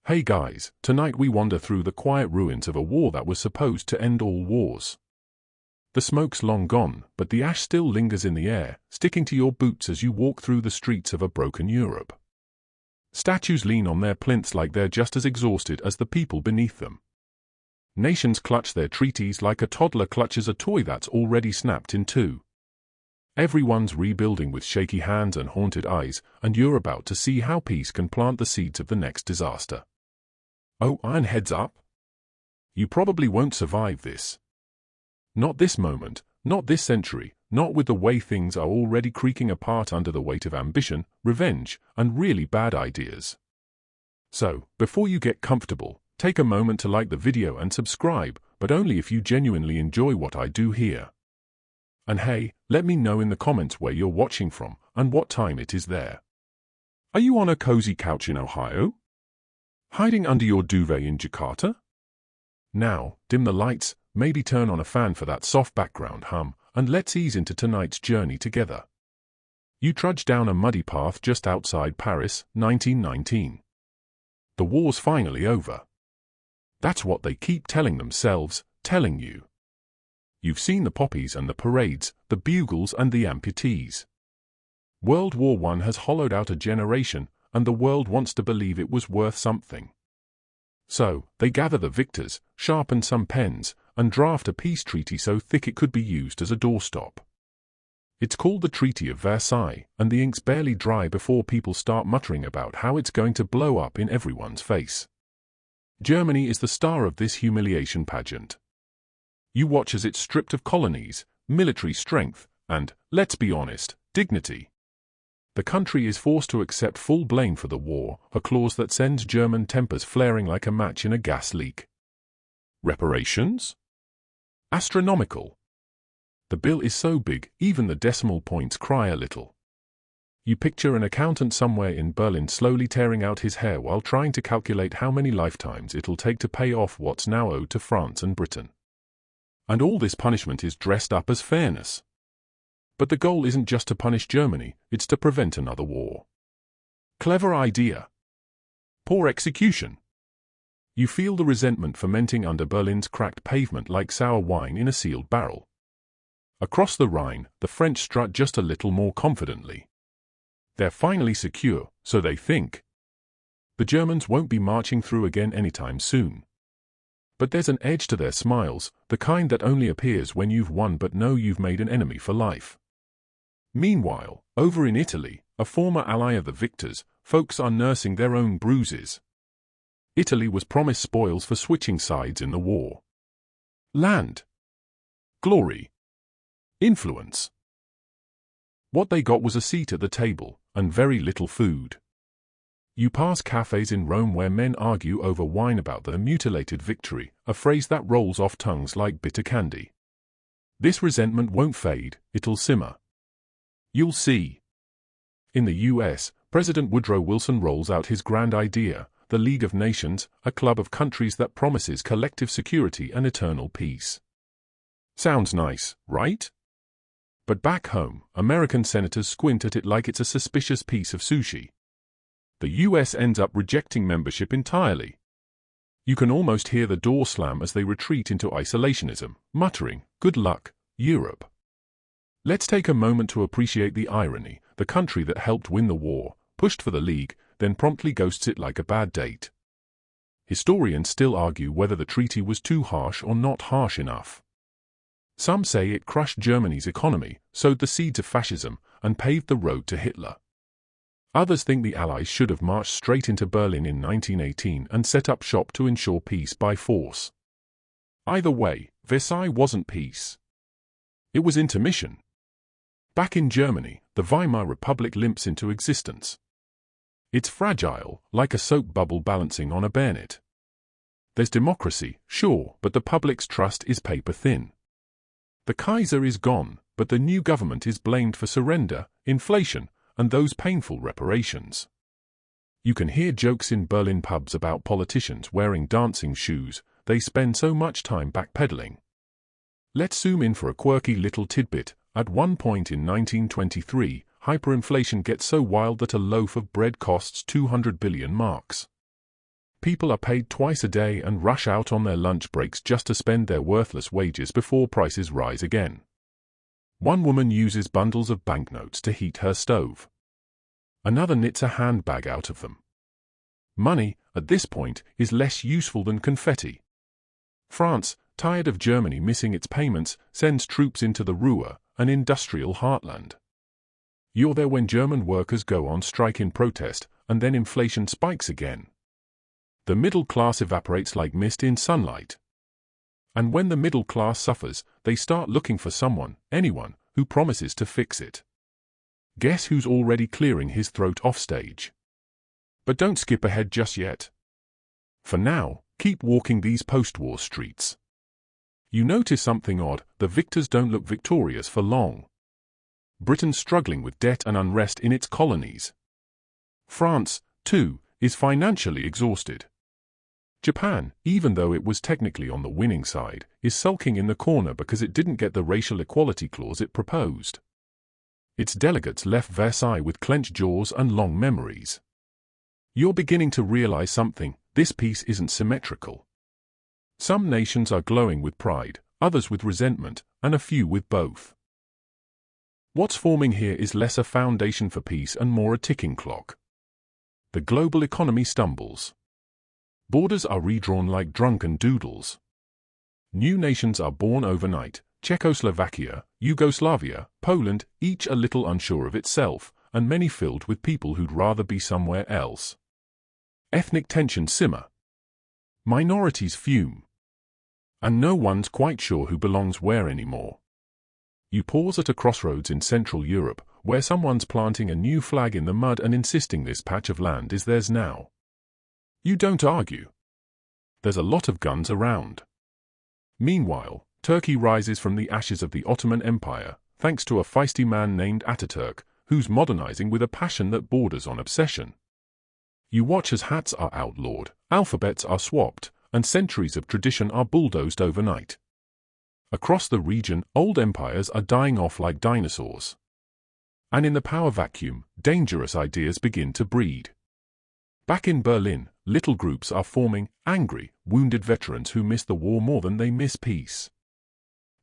Hey guys, tonight we wander through the quiet ruins of a war that was supposed to end all wars. The smoke's long gone, but the ash still lingers in the air, sticking to your boots as you walk through the streets of a broken Europe. Statues lean on their plinths like they're just as exhausted as the people beneath them. Nations clutch their treaties like a toddler clutches a toy that's already snapped in two. Everyone's rebuilding with shaky hands and haunted eyes, and you're about to see how peace can plant the seeds of the next disaster. Oh, and heads up! You probably won't survive this. Not this moment, not this century, not with the way things are already creaking apart under the weight of ambition, revenge, and really bad ideas. So, before you get comfortable, take a moment to like the video and subscribe, but only if you genuinely enjoy what I do here. And hey, let me know in the comments where you're watching from and what time it is there. Are you on a cozy couch in Ohio? Hiding under your duvet in Jakarta? Now, dim the lights, maybe turn on a fan for that soft background hum, and let's ease into tonight's journey together. You trudge down a muddy path just outside Paris, 1919. The war's finally over. That's what they keep telling themselves, telling you. You've seen the poppies and the parades, the bugles and the amputees. World War I has hollowed out a generation, and the world wants to believe it was worth something. So, they gather the victors, sharpen some pens, and draft a peace treaty so thick it could be used as a doorstop. It's called the Treaty of Versailles, and the ink's barely dry before people start muttering about how it's going to blow up in everyone's face. Germany is the star of this humiliation pageant. You watch as it's stripped of colonies, military strength, and, let's be honest, dignity. The country is forced to accept full blame for the war, a clause that sends German tempers flaring like a match in a gas leak. Reparations? Astronomical. The bill is so big, even the decimal points cry a little. You picture an accountant somewhere in Berlin slowly tearing out his hair while trying to calculate how many lifetimes it'll take to pay off what's now owed to France and Britain. And all this punishment is dressed up as fairness. But the goal isn't just to punish Germany, it's to prevent another war. Clever idea. Poor execution. You feel the resentment fermenting under Berlin's cracked pavement like sour wine in a sealed barrel. Across the Rhine, the French strut just a little more confidently. They're finally secure, so they think. The Germans won't be marching through again anytime soon. But there's an edge to their smiles, the kind that only appears when you've won but know you've made an enemy for life. Meanwhile, over in Italy, a former ally of the victors, folks are nursing their own bruises. Italy was promised spoils for switching sides in the war. Land. Glory. Influence. What they got was a seat at the table, and very little food. You pass cafes in Rome where men argue over wine about their mutilated victory, a phrase that rolls off tongues like bitter candy. This resentment won't fade, it'll simmer. You'll see. In the US, President Woodrow Wilson rolls out his grand idea, the League of Nations, a club of countries that promises collective security and eternal peace. Sounds nice, right? But back home, American senators squint at it like it's a suspicious piece of sushi. The US ends up rejecting membership entirely. You can almost hear the door slam as they retreat into isolationism, muttering, "Good luck, Europe." Let's take a moment to appreciate the irony. The country that helped win the war, pushed for the League, then promptly ghosts it like a bad date. Historians still argue whether the treaty was too harsh or not harsh enough. Some say it crushed Germany's economy, sowed the seeds of fascism, and paved the road to Hitler. Others think the Allies should have marched straight into Berlin in 1918 and set up shop to ensure peace by force. Either way, Versailles wasn't peace. It was intermission. Back in Germany, the Weimar Republic limps into existence. It's fragile, like a soap bubble balancing on a bayonet. There's democracy, sure, but the public's trust is paper thin. The Kaiser is gone, but the new government is blamed for surrender, inflation, and those painful reparations. You can hear jokes in Berlin pubs about politicians wearing dancing shoes, they spend so much time backpedaling. Let's zoom in for a quirky little tidbit. At one point in 1923, hyperinflation gets so wild that a loaf of bread costs 200 billion marks. People are paid twice a day and rush out on their lunch breaks just to spend their worthless wages before prices rise again. One woman uses bundles of banknotes to heat her stove. Another knits a handbag out of them. Money, at this point, is less useful than confetti. France, tired of Germany missing its payments, sends troops into the Ruhr, an industrial heartland. You're there when German workers go on strike in protest, and then inflation spikes again. The middle class evaporates like mist in sunlight. And when the middle class suffers, they start looking for someone, anyone, who promises to fix it. Guess who's already clearing his throat offstage? But don't skip ahead just yet. For now, keep walking these post-war streets. You notice something odd: the victors don't look victorious for long. Britain's struggling with debt and unrest in its colonies. France, too, is financially exhausted. Japan, even though it was technically on the winning side, is sulking in the corner because it didn't get the racial equality clause it proposed. Its delegates left Versailles with clenched jaws and long memories. You're beginning to realize something: this peace isn't symmetrical. Some nations are glowing with pride, others with resentment, and a few with both. What's forming here is less a foundation for peace and more a ticking clock. The global economy stumbles. Borders are redrawn like drunken doodles. New nations are born overnight: Czechoslovakia, Yugoslavia, Poland, each a little unsure of itself, and many filled with people who'd rather be somewhere else. Ethnic tensions simmer. Minorities fume. And no one's quite sure who belongs where anymore. You pause at a crossroads in Central Europe, where someone's planting a new flag in the mud and insisting this patch of land is theirs now. You don't argue. There's a lot of guns around. Meanwhile, Turkey rises from the ashes of the Ottoman Empire, thanks to a feisty man named Ataturk, who's modernizing with a passion that borders on obsession. You watch as hats are outlawed, alphabets are swapped, and centuries of tradition are bulldozed overnight. Across the region, old empires are dying off like dinosaurs. And in the power vacuum, dangerous ideas begin to breed. Back in Berlin, little groups are forming, angry, wounded veterans who miss the war more than they miss peace.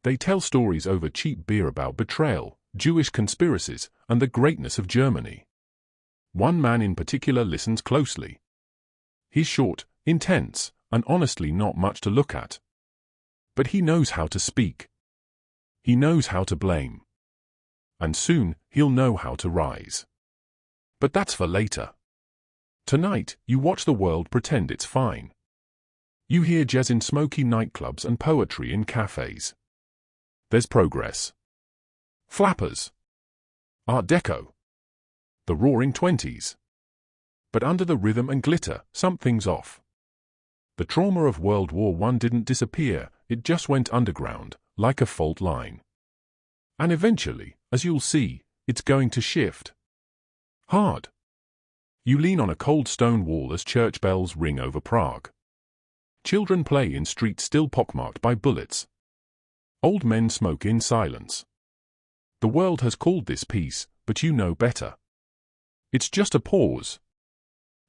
They tell stories over cheap beer about betrayal, Jewish conspiracies, and the greatness of Germany. One man in particular listens closely. He's short, intense, and honestly not much to look at. But he knows how to speak. He knows how to blame. And soon, he'll know how to rise. But that's for later. Tonight, you watch the world pretend it's fine. You hear jazz in smoky nightclubs and poetry in cafes. There's progress. Flappers. Art Deco. The Roaring Twenties. But under the rhythm and glitter, something's off. The trauma of World War I didn't disappear, it just went underground, like a fault line. And eventually, as you'll see, it's going to shift. Hard. You lean on a cold stone wall as church bells ring over Prague. Children play in streets still pockmarked by bullets. Old men smoke in silence. The world has called this peace, but you know better. It's just a pause.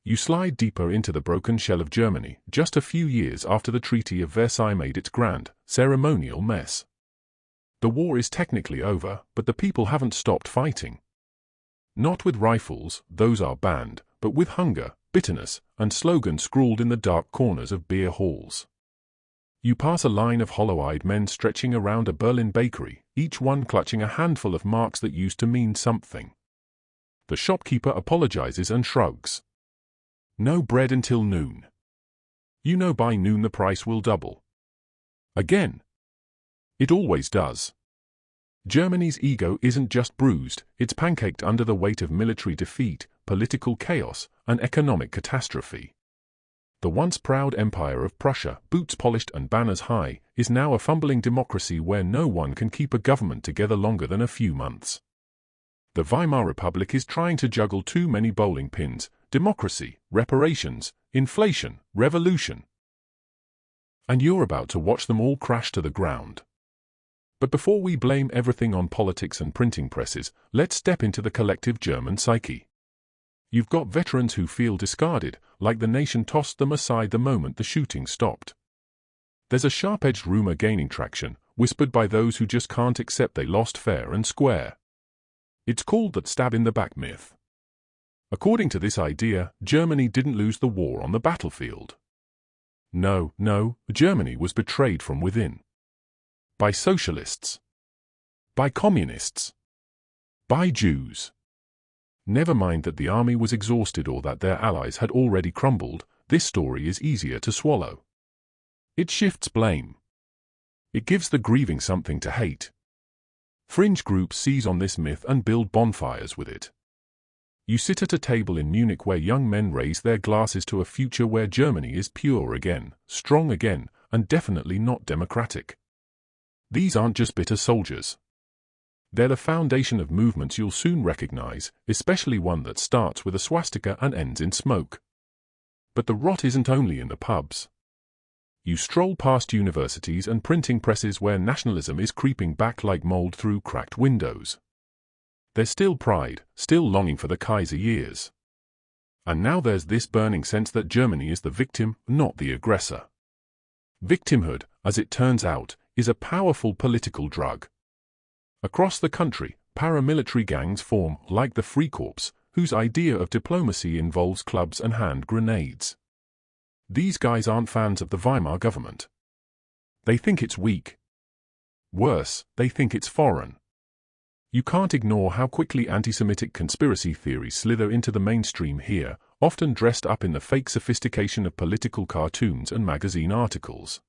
You slide deeper into the broken shell of Germany, just a few years after the Treaty of Versailles made its grand, ceremonial mess. The war is technically over, but the people haven't stopped fighting. Not with rifles, those are banned, but with hunger, bitterness, and slogans scrawled in the dark corners of beer halls. You pass a line of hollow-eyed men stretching around a Berlin bakery, each one clutching a handful of marks that used to mean something. The shopkeeper apologizes and shrugs. No bread until noon. You know by noon the price will double. Again. It always does. Germany's ego isn't just bruised, it's pancaked under the weight of military defeat, political chaos, and economic catastrophe. The once proud empire of Prussia, boots polished and banners high, is now a fumbling democracy where no one can keep a government together longer than a few months. The Weimar Republic is trying to juggle too many bowling pins: democracy, reparations, inflation, revolution. And you're about to watch them all crash to the ground. But before we blame everything on politics and printing presses, let's step into the collective German psyche. You've got veterans who feel discarded, like the nation tossed them aside the moment the shooting stopped. There's a sharp-edged rumor gaining traction, whispered by those who just can't accept they lost fair and square. It's called that stab-in-the-back myth. According to this idea, Germany didn't lose the war on the battlefield. No, Germany was betrayed from within. By socialists. By communists. By Jews. Never mind that the army was exhausted or that their allies had already crumbled, this story is easier to swallow. It shifts blame. It gives the grieving something to hate. Fringe groups seize on this myth and build bonfires with it. You sit at a table in Munich where young men raise their glasses to a future where Germany is pure again, strong again, and definitely not democratic. These aren't just bitter soldiers. They're the foundation of movements you'll soon recognize, especially one that starts with a swastika and ends in smoke. But the rot isn't only in the pubs. You stroll past universities and printing presses where nationalism is creeping back like mold through cracked windows. There's still pride, still longing for the Kaiser years. And now there's this burning sense that Germany is the victim, not the aggressor. Victimhood, as it turns out, is a powerful political drug. Across the country, paramilitary gangs form, like the Freikorps, whose idea of diplomacy involves clubs and hand grenades. These guys aren't fans of the Weimar government. They think it's weak. Worse, they think it's foreign. You can't ignore how quickly anti-Semitic conspiracy theories slither into the mainstream here, often dressed up in the fake sophistication of political cartoons and magazine articles.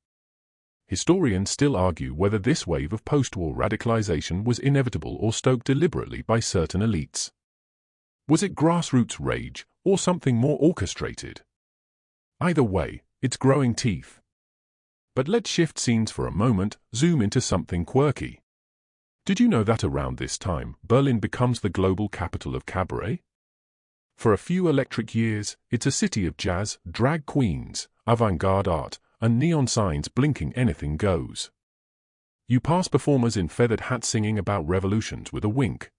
Historians still argue whether this wave of post-war radicalization was inevitable or stoked deliberately by certain elites. Was it grassroots rage, or something more orchestrated? Either way, it's growing teeth. But let's shift scenes for a moment, zoom into something quirky. Did you know that around this time, Berlin becomes the global capital of cabaret? For a few electric years, it's a city of jazz, drag queens, avant-garde art, and neon signs blinking anything goes. You pass performers in feathered hats singing about revolutions with a wink.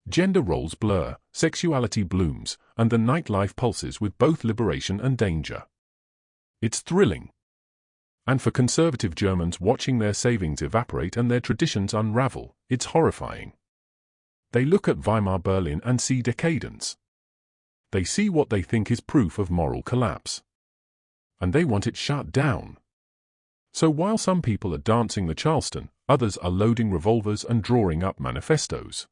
Gender roles blur, sexuality blooms, and the nightlife pulses with both liberation and danger. It's thrilling. And for conservative Germans watching their savings evaporate and their traditions unravel, it's horrifying. They look at Weimar Berlin and see decadence. They see what they think is proof of moral collapse. And they want it shut down. So while some people are dancing the Charleston, others are loading revolvers and drawing up manifestos.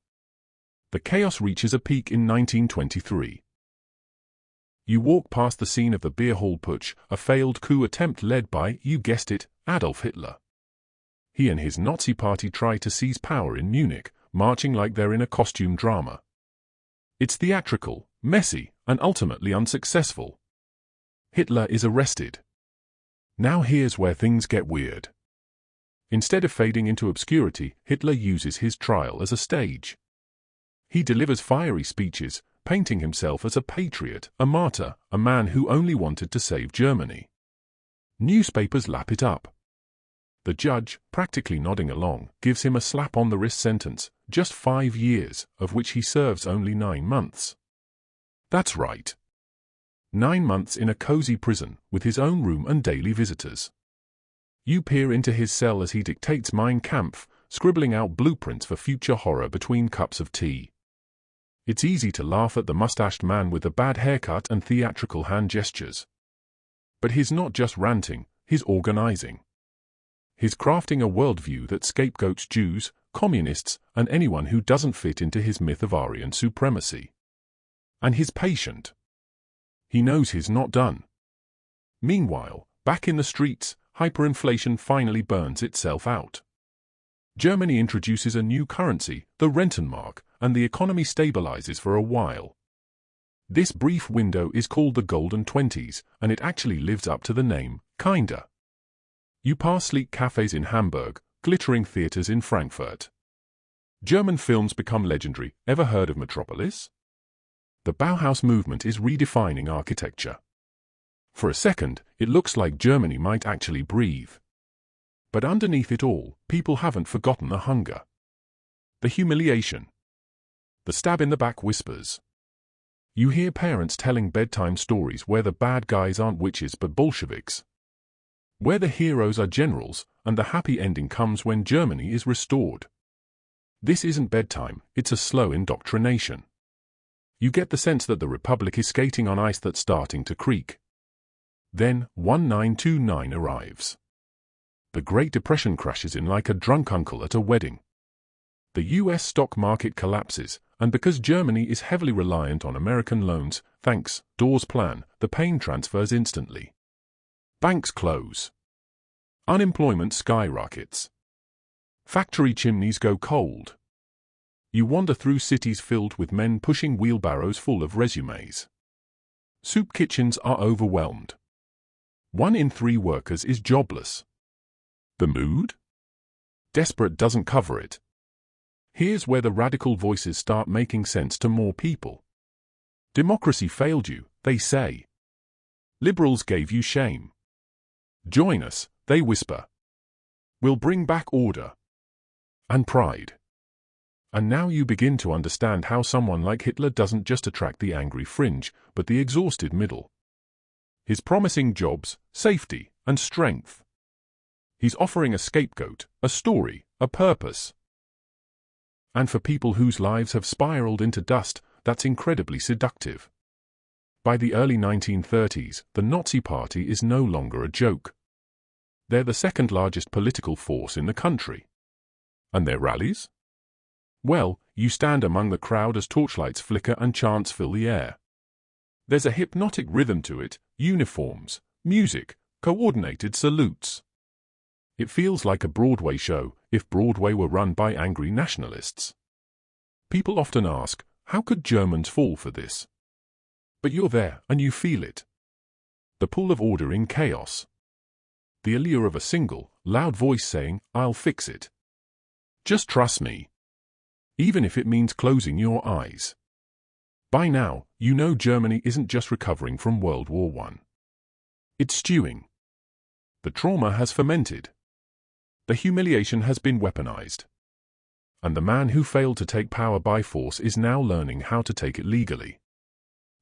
The chaos reaches a peak in 1923. You walk past the scene of the beer hall putsch, a failed coup attempt led by, you guessed it, Adolf Hitler. He and his Nazi party try to seize power in Munich, marching like they're in a costume drama. It's theatrical, messy, and ultimately unsuccessful. Hitler is arrested. Now here's where things get weird. Instead of fading into obscurity, Hitler uses his trial as a stage. He delivers fiery speeches, painting himself as a patriot, a martyr, a man who only wanted to save Germany. Newspapers lap it up. The judge, practically nodding along, gives him a slap-on-the-wrist sentence, just 5 years, of which he serves only 9 months. That's right. 9 months in a cozy prison, with his own room and daily visitors. You peer into his cell as he dictates Mein Kampf, scribbling out blueprints for future horror between cups of tea. It's easy to laugh at the mustached man with the bad haircut and theatrical hand gestures. But he's not just ranting, he's organizing. He's crafting a worldview that scapegoats Jews, communists, and anyone who doesn't fit into his myth of Aryan supremacy. And he's patient. He knows he's not done. Meanwhile, back in the streets, hyperinflation finally burns itself out. Germany introduces a new currency, the Rentenmark, and the economy stabilizes for a while. This brief window is called the Golden Twenties, and it actually lives up to the name, kinda. You pass sleek cafes in Hamburg, glittering theaters in Frankfurt. German films become legendary. Ever heard of Metropolis? The Bauhaus movement is redefining architecture. For a second, it looks like Germany might actually breathe. But underneath it all, people haven't forgotten the hunger. The humiliation. The stab-in-the-back whispers. You hear parents telling bedtime stories where the bad guys aren't witches but Bolsheviks, where the heroes are generals, and the happy ending comes when Germany is restored. This isn't bedtime, it's a slow indoctrination. You get the sense that the Republic is skating on ice that's starting to creak. Then, 1929 arrives. The Great Depression crashes in like a drunk uncle at a wedding. The US stock market collapses, and because Germany is heavily reliant on American loans, thanks Dawes' plan, the pain transfers instantly. Banks close. Unemployment skyrockets. Factory chimneys go cold. You wander through cities filled with men pushing wheelbarrows full of resumes. Soup kitchens are overwhelmed. 1 in 3 workers is jobless. The mood? Desperate doesn't cover it. Here's where the radical voices start making sense to more people. Democracy failed you, they say. Liberals gave you shame. Join us, they whisper. We'll bring back order. And pride. And now you begin to understand how someone like Hitler doesn't just attract the angry fringe, but the exhausted middle. He's promising jobs, safety, and strength. He's offering a scapegoat, a story, a purpose. And for people whose lives have spiraled into dust, that's incredibly seductive. By the early 1930s, the Nazi Party is no longer a joke. They're the second largest political force in the country. And their rallies? Well, you stand among the crowd as torchlights flicker and chants fill the air. There's a hypnotic rhythm to it, uniforms, music, coordinated salutes. It feels like a Broadway show, if Broadway were run by angry nationalists. People often ask, how could Germans fall for this? But you're there, and you feel it. The pull of order in chaos. The allure of a single, loud voice saying, I'll fix it. Just trust me. Even if it means closing your eyes. By now, you know Germany isn't just recovering from World War I. It's stewing. The trauma has fermented. The humiliation has been weaponized. And the man who failed to take power by force is now learning how to take it legally.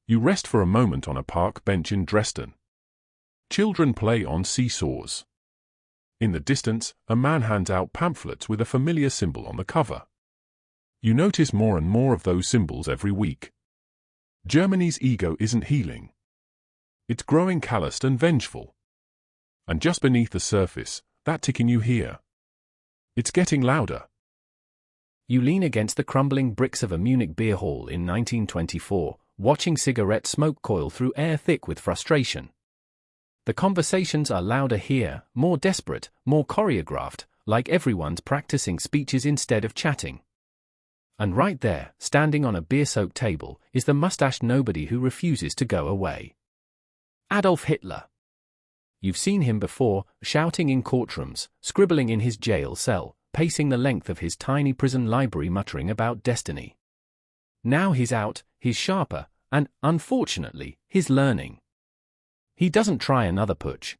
You rest for a moment on a park bench in Dresden. Children play on seesaws. In the distance, a man hands out pamphlets with a familiar symbol on the cover. You notice more and more of those symbols every week. Germany's ego isn't healing. It's growing calloused and vengeful. And just beneath the surface, that ticking you hear. It's getting louder. You lean against the crumbling bricks of a Munich beer hall in 1924, watching cigarette smoke coil through air thick with frustration. The conversations are louder here, more desperate, more choreographed, like everyone's practicing speeches instead of chatting. And right there, standing on a beer-soaked table, is the mustached nobody who refuses to go away. Adolf Hitler. You've seen him before, shouting in courtrooms, scribbling in his jail cell, pacing the length of his tiny prison library muttering about destiny. Now he's out, he's sharper, and, unfortunately, he's learning. He doesn't try another putsch.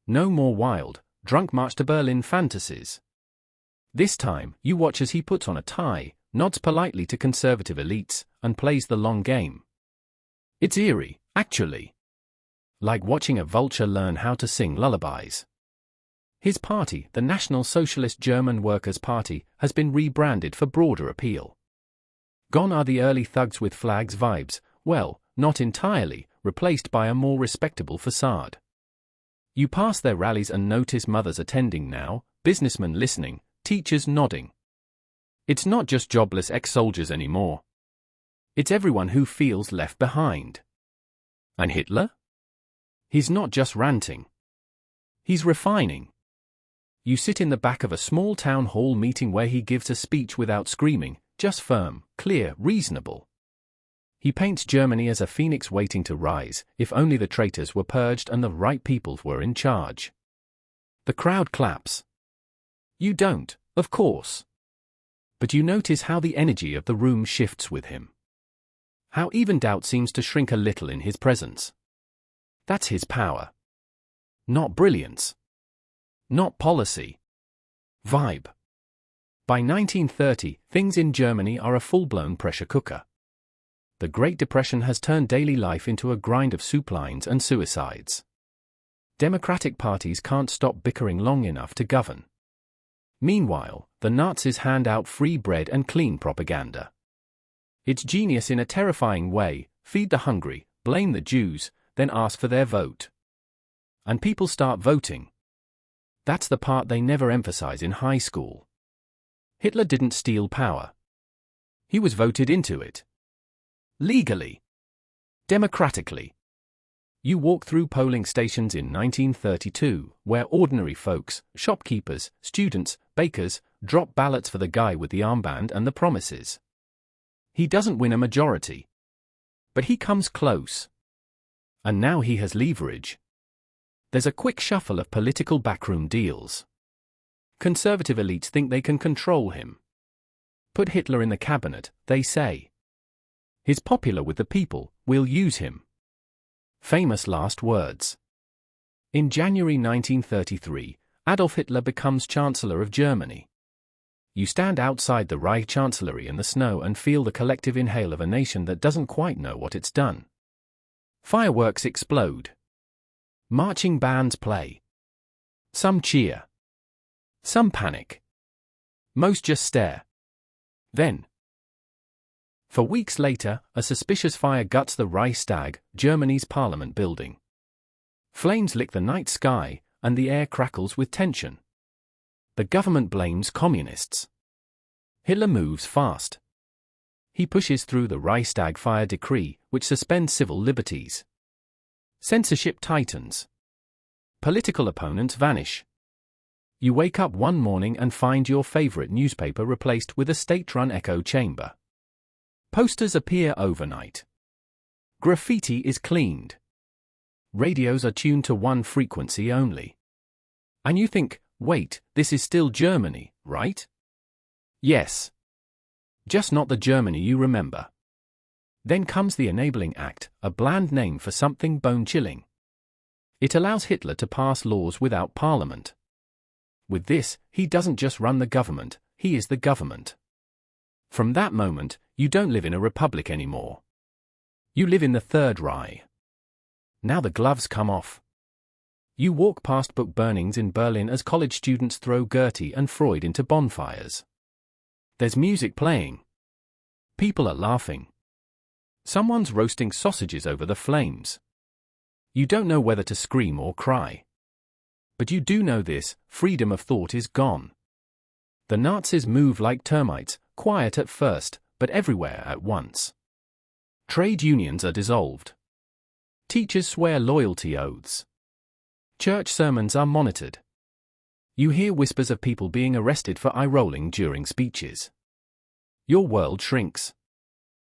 No more wild, drunk march to Berlin fantasies. This time, you watch as he puts on a tie, nods politely to conservative elites, and plays the long game. It's eerie, actually. Like watching a vulture learn how to sing lullabies. His party, the National Socialist German Workers' Party, has been rebranded for broader appeal. Gone are the early thugs with flags vibes, well, not entirely, replaced by a more respectable facade. You pass their rallies and notice mothers attending now, businessmen listening, teachers nodding. It's not just jobless ex-soldiers anymore. It's everyone who feels left behind. And Hitler? He's not just ranting. He's refining. You sit in the back of a small town hall meeting where he gives a speech without screaming, just firm, clear, reasonable. He paints Germany as a phoenix waiting to rise, if only the traitors were purged and the right people were in charge. The crowd claps. You don't, of course. But you notice how the energy of the room shifts with him. How even doubt seems to shrink a little in his presence. That's his power. Not brilliance. Not policy. Vibe. By 1930, things in Germany are a full-blown pressure cooker. The Great Depression has turned daily life into a grind of soup lines and suicides. Democratic parties can't stop bickering long enough to govern. Meanwhile, the Nazis hand out free bread and clean propaganda. It's genius in a terrifying way: feed the hungry, blame the Jews, then ask for their vote. And people start voting. That's the part they never emphasize in high school. Hitler didn't steal power. He was voted into it. Legally. Democratically. You walk through polling stations in 1932, where ordinary folks, shopkeepers, students, bakers, drop ballots for the guy with the armband and the promises. He doesn't win a majority. But he comes close. And now he has leverage. There's a quick shuffle of political backroom deals. Conservative elites think they can control him. Put Hitler in the cabinet, they say. He's popular with the people, we'll use him. Famous last words. In January 1933, Adolf Hitler becomes Chancellor of Germany. You stand outside the Reich Chancellery in the snow and feel the collective inhale of a nation that doesn't quite know what it's done. Fireworks explode. Marching bands play. Some cheer. Some panic. Most just stare. Then, for weeks later, a suspicious fire guts the Reichstag, Germany's parliament building. Flames lick the night sky, and the air crackles with tension. The government blames communists. Hitler moves fast. He pushes through the Reichstag fire decree, which suspends civil liberties. Censorship tightens. Political opponents vanish. You wake up one morning and find your favorite newspaper replaced with a state-run echo chamber. Posters appear overnight. Graffiti is cleaned. Radios are tuned to one frequency only. And you think, wait, this is still Germany, right? Yes. Just not the Germany you remember. Then comes the Enabling Act, a bland name for something bone-chilling. It allows Hitler to pass laws without parliament. With this, he doesn't just run the government, he is the government. From that moment, you don't live in a republic anymore. You live in the Third Reich. Now the gloves come off. You walk past book burnings in Berlin as college students throw Goethe and Freud into bonfires. There's music playing. People are laughing. Someone's roasting sausages over the flames. You don't know whether to scream or cry. But you do know this: freedom of thought is gone. The Nazis move like termites, quiet at first, but everywhere at once. Trade unions are dissolved. Teachers swear loyalty oaths. Church sermons are monitored. You hear whispers of people being arrested for eye-rolling during speeches. Your world shrinks.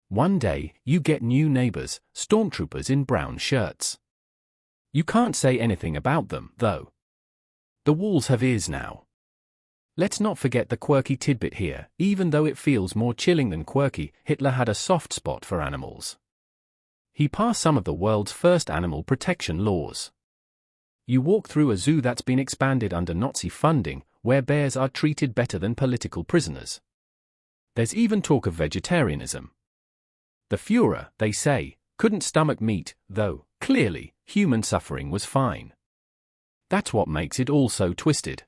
One day, you get new neighbors, stormtroopers in brown shirts. You can't say anything about them, though. The walls have ears now. Let's not forget the quirky tidbit here: even though it feels more chilling than quirky, Hitler had a soft spot for animals. He passed some of the world's first animal protection laws. You walk through a zoo that's been expanded under Nazi funding, where bears are treated better than political prisoners. There's even talk of vegetarianism. The Führer, they say, couldn't stomach meat, though, clearly, human suffering was fine. That's what makes it all so twisted.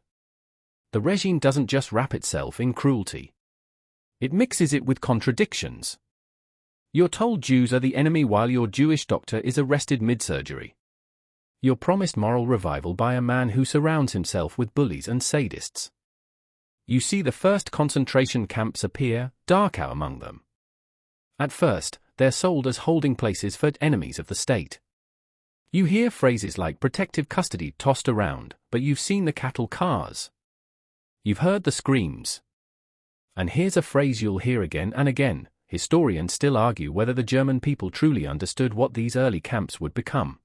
The regime doesn't just wrap itself in cruelty. It mixes it with contradictions. You're told Jews are the enemy while your Jewish doctor is arrested mid-surgery. You're promised moral revival by a man who surrounds himself with bullies and sadists. You see the first concentration camps appear, Dachau among them. At first, they're sold as holding places for enemies of the state. You hear phrases like protective custody tossed around, but you've seen the cattle cars. You've heard the screams. And here's a phrase you'll hear again and again: historians still argue whether the German people truly understood what these early camps would become.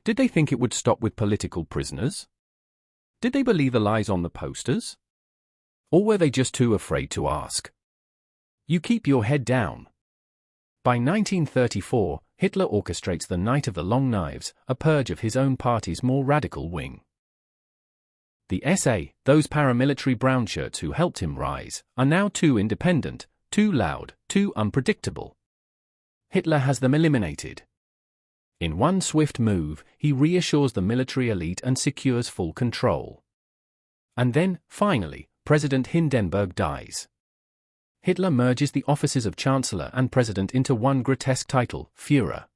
Did they think it would stop with political prisoners? Did they believe the lies on the posters? Or were they just too afraid to ask? You keep your head down. By 1934, Hitler orchestrates the Night of the Long Knives, a purge of his own party's more radical wing. The SA, those paramilitary brownshirts who helped him rise, are now too independent, too loud, too unpredictable. Hitler has them eliminated. In one swift move, he reassures the military elite and secures full control. And then, finally, President Hindenburg dies. Hitler merges the offices of Chancellor and President into one grotesque title, Führer.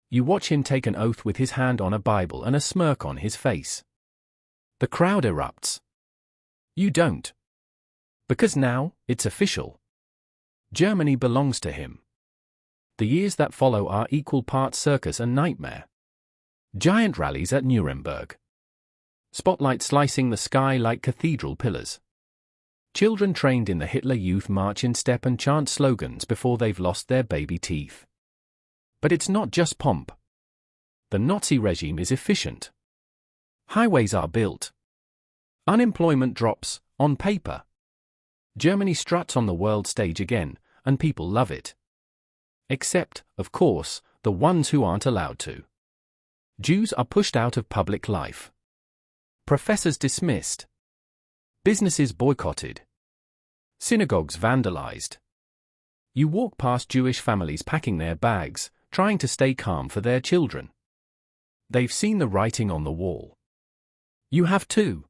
You watch him take an oath with his hand on a Bible and a smirk on his face. The crowd erupts. You don't. Because now, it's official. Germany belongs to him. The years that follow are equal parts circus and nightmare. Giant rallies at Nuremberg. Spotlight slicing the sky like cathedral pillars. Children trained in the Hitler Youth march in step and chant slogans before they've lost their baby teeth. But it's not just pomp. The Nazi regime is efficient. Highways are built. Unemployment drops, on paper. Germany struts on the world stage again, and people love it. Except, of course, the ones who aren't allowed to. Jews are pushed out of public life. Professors dismissed. Businesses boycotted. Synagogues vandalized. You walk past Jewish families packing their bags, trying to stay calm for their children. They've seen the writing on the wall. You have too.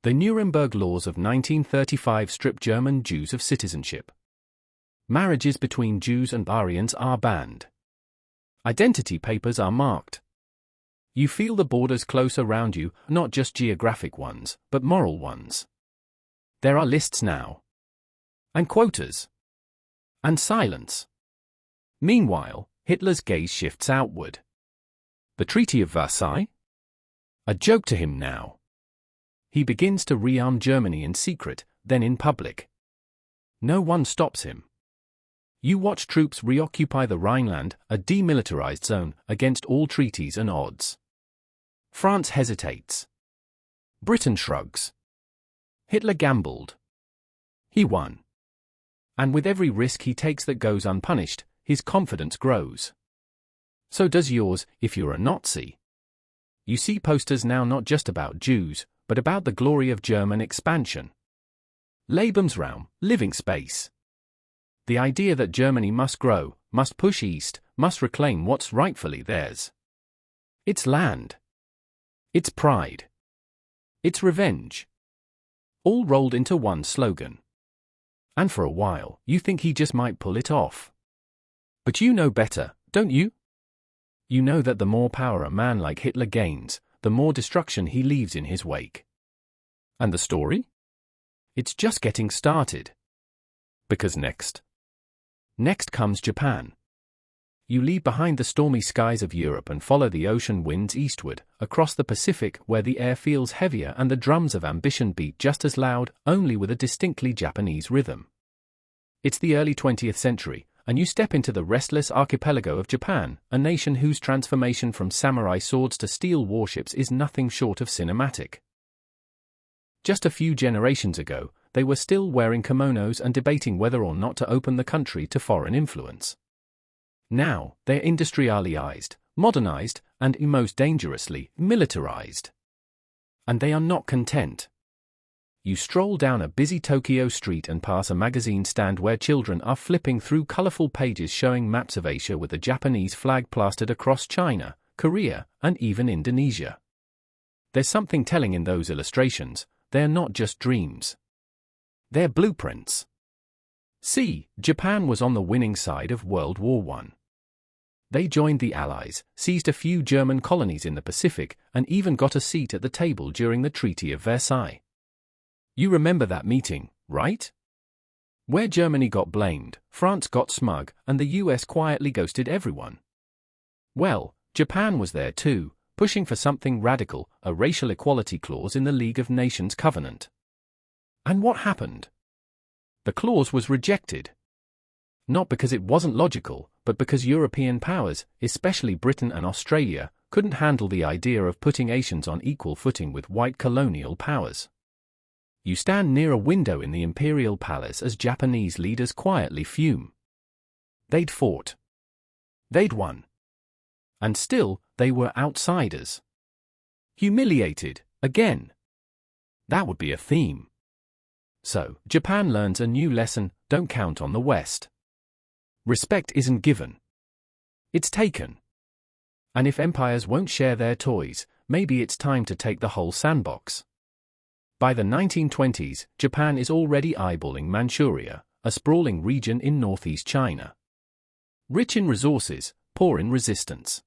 The Nuremberg laws of 1935 strip German Jews of citizenship. Marriages between Jews and Aryans are banned. Identity papers are marked. You feel the borders close around you, not just geographic ones, but moral ones. There are lists now. And quotas. And silence. Meanwhile, Hitler's gaze shifts outward. The Treaty of Versailles? A joke to him now. He begins to rearm Germany in secret, then in public. No one stops him. You watch troops reoccupy the Rhineland, a demilitarized zone, against all treaties and odds. France hesitates. Britain shrugs. Hitler gambled. He won. And with every risk he takes that goes unpunished, his confidence grows. So does yours, if you're a Nazi. You see posters now not just about Jews, but about the glory of German expansion. Lebensraum, living space. The idea that Germany must grow, must push east, must reclaim what's rightfully theirs. Its land. Its pride. Its revenge. All rolled into one slogan. And for a while, you think he just might pull it off. But you know better, don't you? You know that the more power a man like Hitler gains, the more destruction he leaves in his wake. And the story? It's just getting started. Because next comes Japan. You leave behind the stormy skies of Europe and follow the ocean winds eastward, across the Pacific where the air feels heavier and the drums of ambition beat just as loud, only with a distinctly Japanese rhythm. It's the early 20th century, and you step into the restless archipelago of Japan, a nation whose transformation from samurai swords to steel warships is nothing short of cinematic. Just a few generations ago, they were still wearing kimonos and debating whether or not to open the country to foreign influence. Now, they're industrialized, modernized, and most dangerously, militarized. And they are not content. You stroll down a busy Tokyo street and pass a magazine stand where children are flipping through colorful pages showing maps of Asia with a Japanese flag plastered across China, Korea, and even Indonesia. There's something telling in those illustrations. They're not just dreams. They're blueprints. See, Japan was on the winning side of World War I. They joined the Allies, seized a few German colonies in the Pacific, and even got a seat at the table during the Treaty of Versailles. You remember that meeting, right? Where Germany got blamed, France got smug, and the US quietly ghosted everyone. Well, Japan was there too, pushing for something radical, a racial equality clause in the League of Nations Covenant. And what happened? The clause was rejected. Not because it wasn't logical, but because European powers, especially Britain and Australia, couldn't handle the idea of putting Asians on equal footing with white colonial powers. You stand near a window in the imperial palace as Japanese leaders quietly fume. They'd fought. They'd won. And still, they were outsiders. Humiliated, again. That would be a theme. So, Japan learns a new lesson: don't count on the West. Respect isn't given. It's taken. And if empires won't share their toys, maybe it's time to take the whole sandbox. By the 1920s, Japan is already eyeballing Manchuria, a sprawling region in northeast China. Rich in resources, poor in resistance.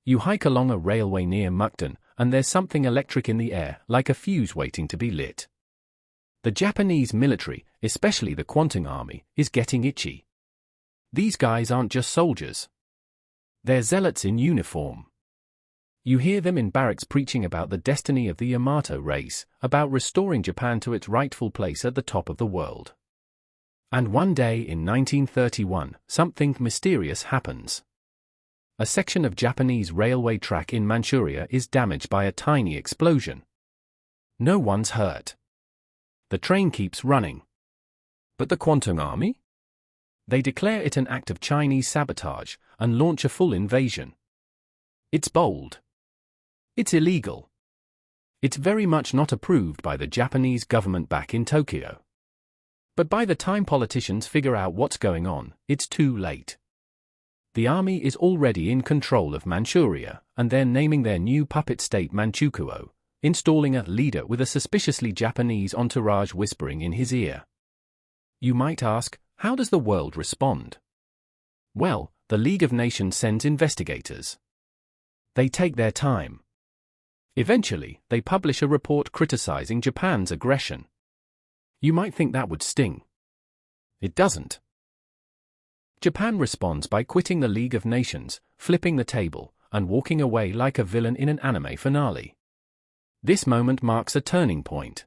You hike along a railway near Mukden, and there's something electric in the air, like a fuse waiting to be lit. The Japanese military, especially the Kwantung Army, is getting itchy. These guys aren't just soldiers. They're zealots in uniform. You hear them in barracks preaching about the destiny of the Yamato race, about restoring Japan to its rightful place at the top of the world. And one day in 1931, something mysterious happens. A section of Japanese railway track in Manchuria is damaged by a tiny explosion. No one's hurt. The train keeps running. But the Kwantung Army? They declare it an act of Chinese sabotage and launch a full invasion. It's bold. It's illegal. It's very much not approved by the Japanese government back in Tokyo. But by the time politicians figure out what's going on, it's too late. The army is already in control of Manchuria, and they're naming their new puppet state Manchukuo, installing a leader with a suspiciously Japanese entourage whispering in his ear. You might ask, how does the world respond? Well, the League of Nations sends investigators. They take their time. Eventually, they publish a report criticizing Japan's aggression. You might think that would sting. It doesn't. Japan responds by quitting the League of Nations, flipping the table, and walking away like a villain in an anime finale. This moment marks a turning point.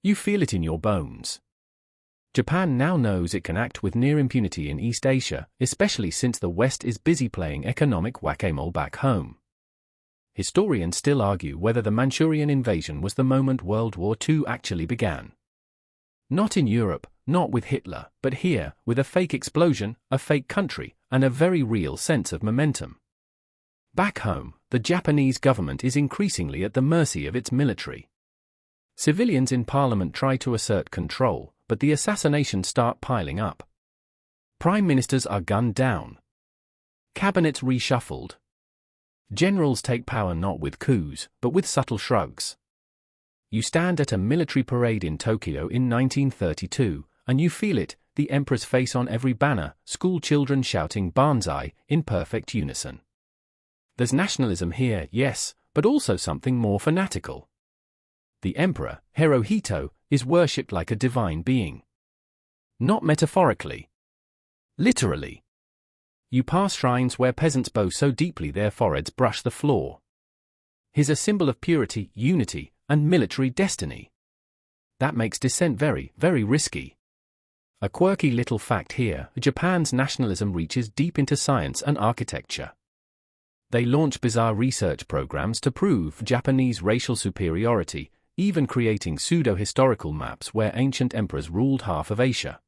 You feel it in your bones. Japan now knows it can act with near impunity in East Asia, especially since the West is busy playing economic whack-a-mole back home. Historians still argue whether the Manchurian invasion was the moment World War II actually began. Not in Europe, not with Hitler, but here, with a fake explosion, a fake country, and a very real sense of momentum. Back home, the Japanese government is increasingly at the mercy of its military. Civilians in parliament try to assert control, but the assassinations start piling up. Prime ministers are gunned down. Cabinets reshuffled. Generals take power not with coups, but with subtle shrugs. You stand at a military parade in Tokyo in 1932, and you feel it, the emperor's face on every banner, school children shouting Banzai in perfect unison. There's nationalism here, yes, but also something more fanatical. The emperor, Hirohito, is worshipped like a divine being. Not metaphorically. Literally. You pass shrines where peasants bow so deeply their foreheads brush the floor. He's a symbol of purity, unity, and military destiny. That makes dissent very, very risky. A quirky little fact here, Japan's nationalism reaches deep into science and architecture. They launch bizarre research programs to prove Japanese racial superiority, even creating pseudo-historical maps where ancient emperors ruled half of Asia.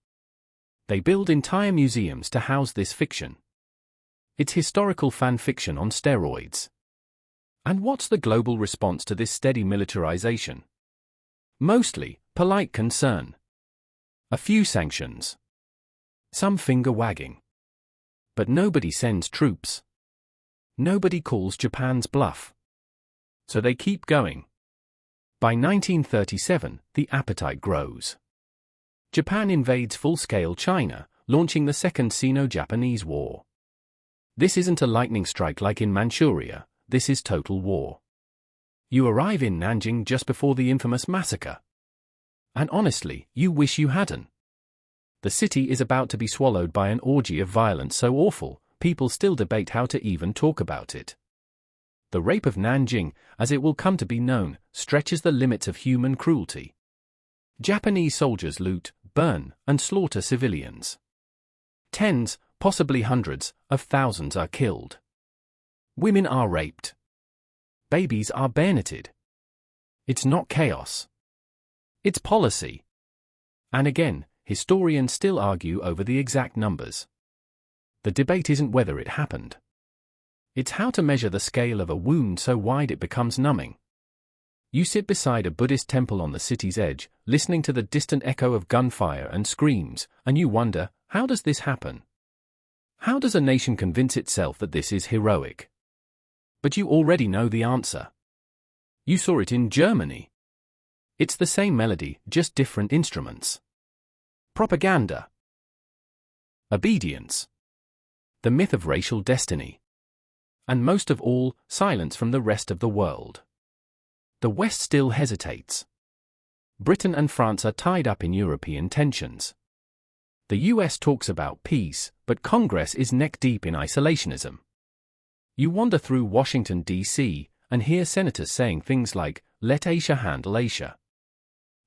They build entire museums to house this fiction. It's historical fan fiction on steroids. And what's the global response to this steady militarization? Mostly, polite concern. A few sanctions. Some finger-wagging. But nobody sends troops. Nobody calls Japan's bluff. So they keep going. By 1937, the appetite grows. Japan invades full-scale China, launching the Second Sino-Japanese War. This isn't a lightning strike like in Manchuria. This is total war. You arrive in Nanjing just before the infamous massacre. And honestly, you wish you hadn't. The city is about to be swallowed by an orgy of violence so awful, people still debate how to even talk about it. The rape of Nanjing, as it will come to be known, stretches the limits of human cruelty. Japanese soldiers loot, burn, and slaughter civilians. Tens, possibly hundreds, of thousands are killed. Women are raped. Babies are bayoneted. It's not chaos. It's policy. And again, historians still argue over the exact numbers. The debate isn't whether it happened. It's how to measure the scale of a wound so wide it becomes numbing. You sit beside a Buddhist temple on the city's edge, listening to the distant echo of gunfire and screams, and you wonder, how does this happen? How does a nation convince itself that this is heroic? But you already know the answer. You saw it in Germany. It's the same melody, just different instruments. Propaganda. Obedience. The myth of racial destiny. And most of all, silence from the rest of the world. The West still hesitates. Britain and France are tied up in European tensions. The US talks about peace, but Congress is neck-deep in isolationism. You wander through Washington, D.C., and hear senators saying things like, "Let Asia handle Asia."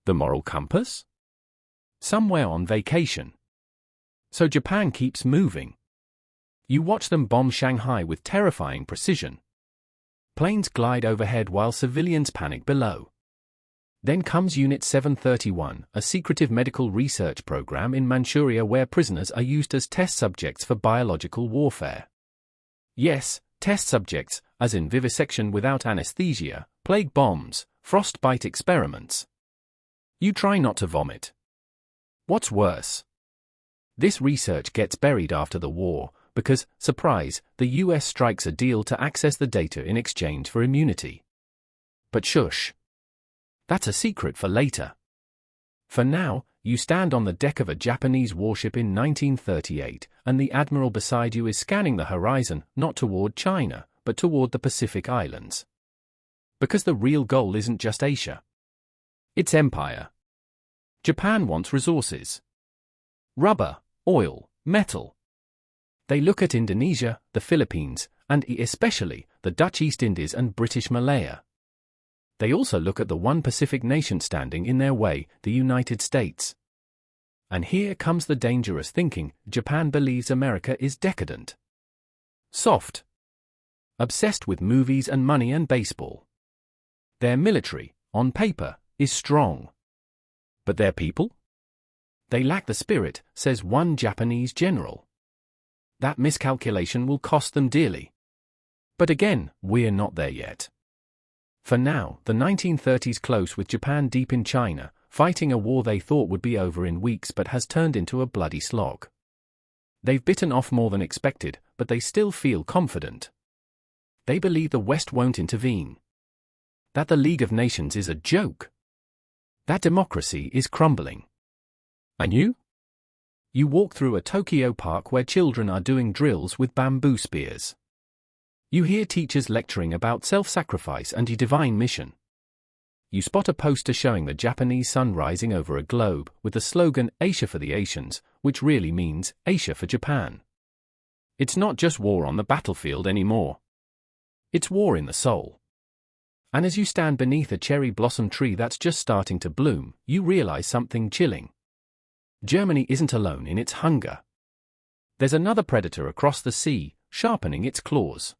The moral compass? Somewhere on vacation. So Japan keeps moving. You watch them bomb Shanghai with terrifying precision. Planes glide overhead while civilians panic below. Then comes Unit 731, a secretive medical research program in Manchuria where prisoners are used as test subjects for biological warfare. Yes, test subjects, as in vivisection without anesthesia, plague bombs, frostbite experiments. You try not to vomit. What's worse? This research gets buried after the war, because, surprise, the US strikes a deal to access the data in exchange for immunity. But shush. That's a secret for later. For now, you stand on the deck of a Japanese warship in 1938, and the admiral beside you is scanning the horizon, not toward China, but toward the Pacific Islands. Because the real goal isn't just Asia. It's empire. Japan wants resources. Rubber, oil, metal. They look at Indonesia, the Philippines, and especially the Dutch East Indies and British Malaya. They also look at the one Pacific nation standing in their way, the United States. And here comes the dangerous thinking: Japan believes America is decadent. Soft. Obsessed with movies and money and baseball. Their military, on paper, is strong. But their people? They lack the spirit, says one Japanese general. That miscalculation will cost them dearly. But again, we're not there yet. For now, the 1930s close with Japan deep in China, fighting a war they thought would be over in weeks but has turned into a bloody slog. They've bitten off more than expected, but they still feel confident. They believe the West won't intervene. That the League of Nations is a joke. That democracy is crumbling. And you? You walk through a Tokyo park where children are doing drills with bamboo spears. You hear teachers lecturing about self-sacrifice and a divine mission. You spot a poster showing the Japanese sun rising over a globe with the slogan "Asia for the Asians," which really means Asia for Japan. It's not just war on the battlefield anymore. It's war in the soul. And as you stand beneath a cherry blossom tree that's just starting to bloom, you realize something chilling. Germany isn't alone in its hunger. There's another predator across the sea, sharpening its claws.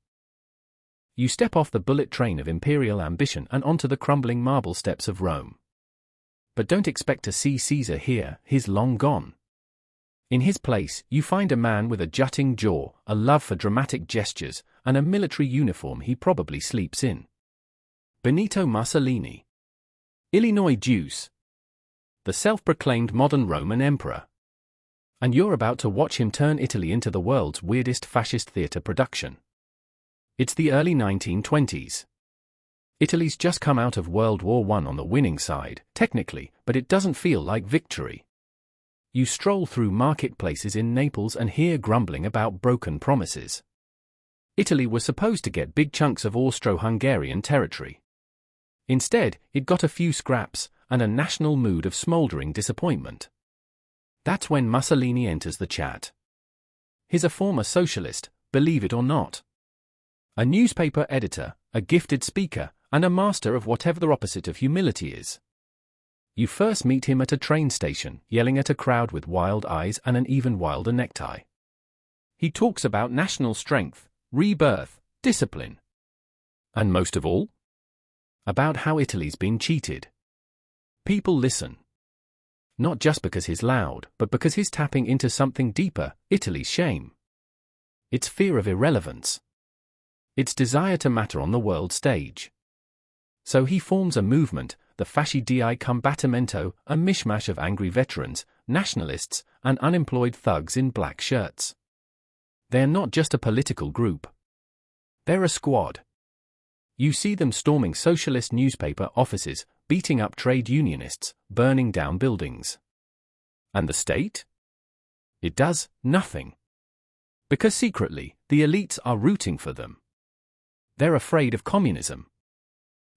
You step off the bullet train of imperial ambition and onto the crumbling marble steps of Rome. But don't expect to see Caesar here, he's long gone. In his place, you find a man with a jutting jaw, a love for dramatic gestures, and a military uniform he probably sleeps in. Benito Mussolini. Illinois juice. The self-proclaimed modern Roman emperor. And you're about to watch him turn Italy into the world's weirdest fascist theater production. It's the early 1920s. Italy's just come out of World War I on the winning side, technically, but it doesn't feel like victory. You stroll through marketplaces in Naples and hear grumbling about broken promises. Italy was supposed to get big chunks of Austro-Hungarian territory. Instead, it got a few scraps, and a national mood of smoldering disappointment. That's when Mussolini enters the chat. He's a former socialist, believe it or not. A newspaper editor, a gifted speaker, and a master of whatever the opposite of humility is. You first meet him at a train station, yelling at a crowd with wild eyes and an even wilder necktie. He talks about national strength, rebirth, discipline. And most of all, about how Italy's been cheated. People listen. Not just because he's loud, but because he's tapping into something deeper, Italy's shame. Its fear of irrelevance. Its desire to matter on the world stage. So he forms a movement, the Fasci di Combattimento, a mishmash of angry veterans, nationalists, and unemployed thugs in black shirts. They're not just a political group. They're a squad. You see them storming socialist newspaper offices, beating up trade unionists, burning down buildings. And the state? It does nothing. Because secretly, the elites are rooting for them. They're afraid of communism.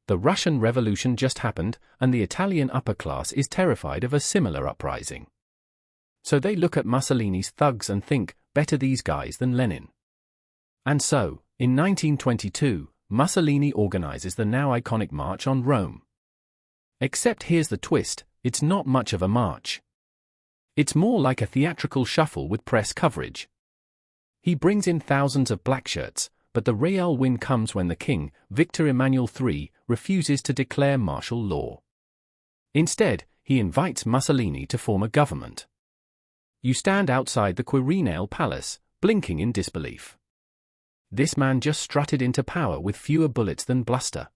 The Russian Revolution just happened, and the Italian upper class is terrified of a similar uprising. So they look at Mussolini's thugs and think, better these guys than Lenin. And so, in 1922, Mussolini organizes the now iconic March on Rome. Except here's the twist, it's not much of a march. It's more like a theatrical shuffle with press coverage. He brings in thousands of black shirts, but the real win comes when the king, Victor Emmanuel III, refuses to declare martial law. Instead, he invites Mussolini to form a government. You stand outside the Quirinal Palace, blinking in disbelief. This man just strutted into power with fewer bullets than bluster.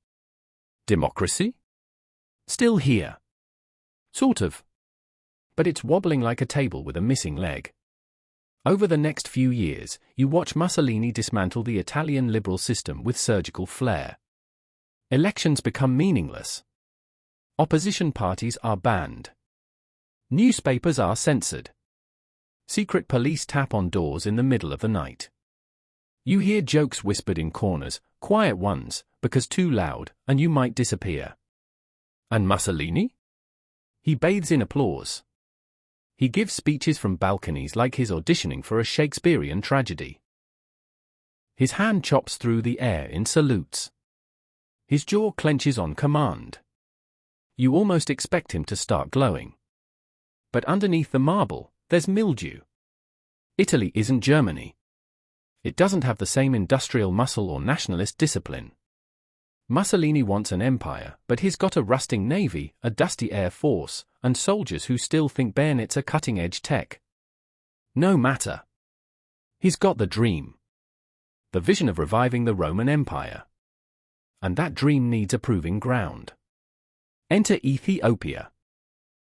Democracy? Still here. Sort of. But it's wobbling like a table with a missing leg. Over the next few years, you watch Mussolini dismantle the Italian liberal system with surgical flair. Elections become meaningless. Opposition parties are banned. Newspapers are censored. Secret police tap on doors in the middle of the night. You hear jokes whispered in corners, quiet ones, because too loud, and you might disappear. And Mussolini? He bathes in applause. He gives speeches from balconies like he's auditioning for a Shakespearean tragedy. His hand chops through the air in salutes. His jaw clenches on command. You almost expect him to start glowing. But underneath the marble, there's mildew. Italy isn't Germany. It doesn't have the same industrial muscle or nationalist discipline. Mussolini wants an empire, but he's got a rusting navy, a dusty air force, and soldiers who still think bayonets are cutting-edge tech. No matter. He's got the dream. The vision of reviving the Roman Empire. And that dream needs a proving ground. Enter Ethiopia.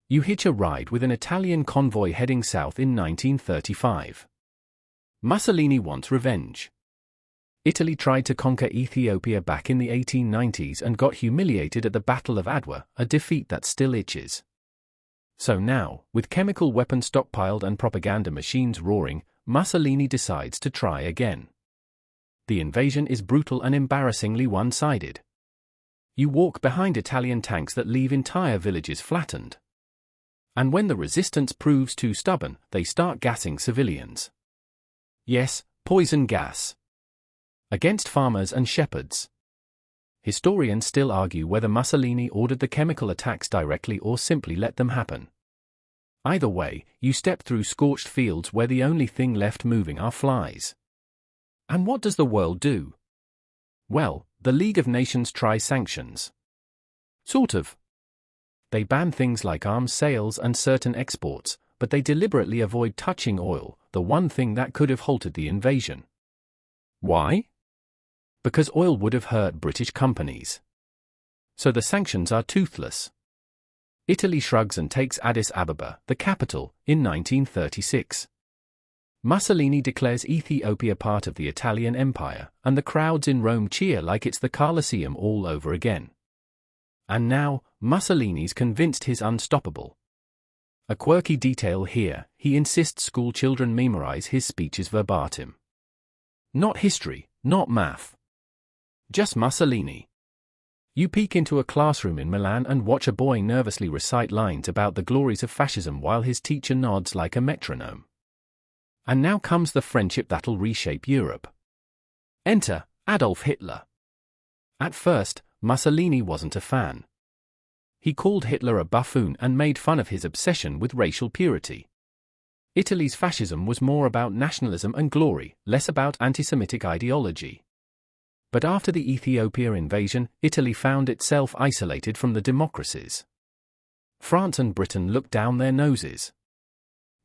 You hitch a ride with an Italian convoy heading south in 1935. Mussolini wants revenge. Italy tried to conquer Ethiopia back in the 1890s and got humiliated at the Battle of Adwa, a defeat that still itches. So now, with chemical weapons stockpiled and propaganda machines roaring, Mussolini decides to try again. The invasion is brutal and embarrassingly one-sided. You walk behind Italian tanks that leave entire villages flattened. And when the resistance proves too stubborn, they start gassing civilians. Yes, poison gas. Against farmers and shepherds. Historians still argue whether Mussolini ordered the chemical attacks directly or simply let them happen. Either way, you step through scorched fields where the only thing left moving are flies. And what does the world do? Well, the League of Nations tries sanctions. Sort of. They ban things like arms sales and certain exports, but they deliberately avoid touching oil, the one thing that could have halted the invasion. Why? Because oil would have hurt British companies. So the sanctions are toothless. Italy shrugs and takes Addis Ababa, the capital, in 1936. Mussolini declares Ethiopia part of the Italian Empire, and the crowds in Rome cheer like it's the Colosseum all over again. And now, Mussolini's convinced he's unstoppable. A quirky detail here, he insists school children memorize his speeches verbatim. Not history, not math. Just Mussolini. You peek into a classroom in Milan and watch a boy nervously recite lines about the glories of fascism while his teacher nods like a metronome. And now comes the friendship that'll reshape Europe. Enter Adolf Hitler. At first, Mussolini wasn't a fan. He called Hitler a buffoon and made fun of his obsession with racial purity. Italy's fascism was more about nationalism and glory, less about anti-Semitic ideology. But after the Ethiopia invasion, Italy found itself isolated from the democracies. France and Britain looked down their noses.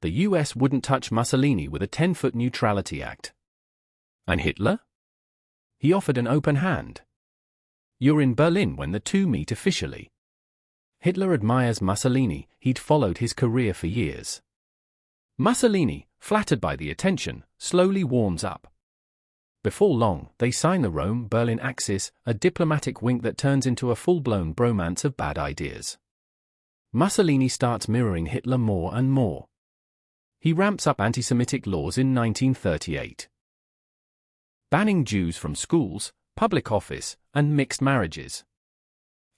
The US wouldn't touch Mussolini with a 10-foot neutrality act. And Hitler? He offered an open hand. You're in Berlin when the two meet officially. Hitler admires Mussolini, he'd followed his career for years. Mussolini, flattered by the attention, slowly warms up. Before long, they sign the Rome-Berlin axis, a diplomatic wink that turns into a full-blown bromance of bad ideas. Mussolini starts mirroring Hitler more and more. He ramps up anti-Semitic laws in 1938, banning Jews from schools, public office, and mixed marriages.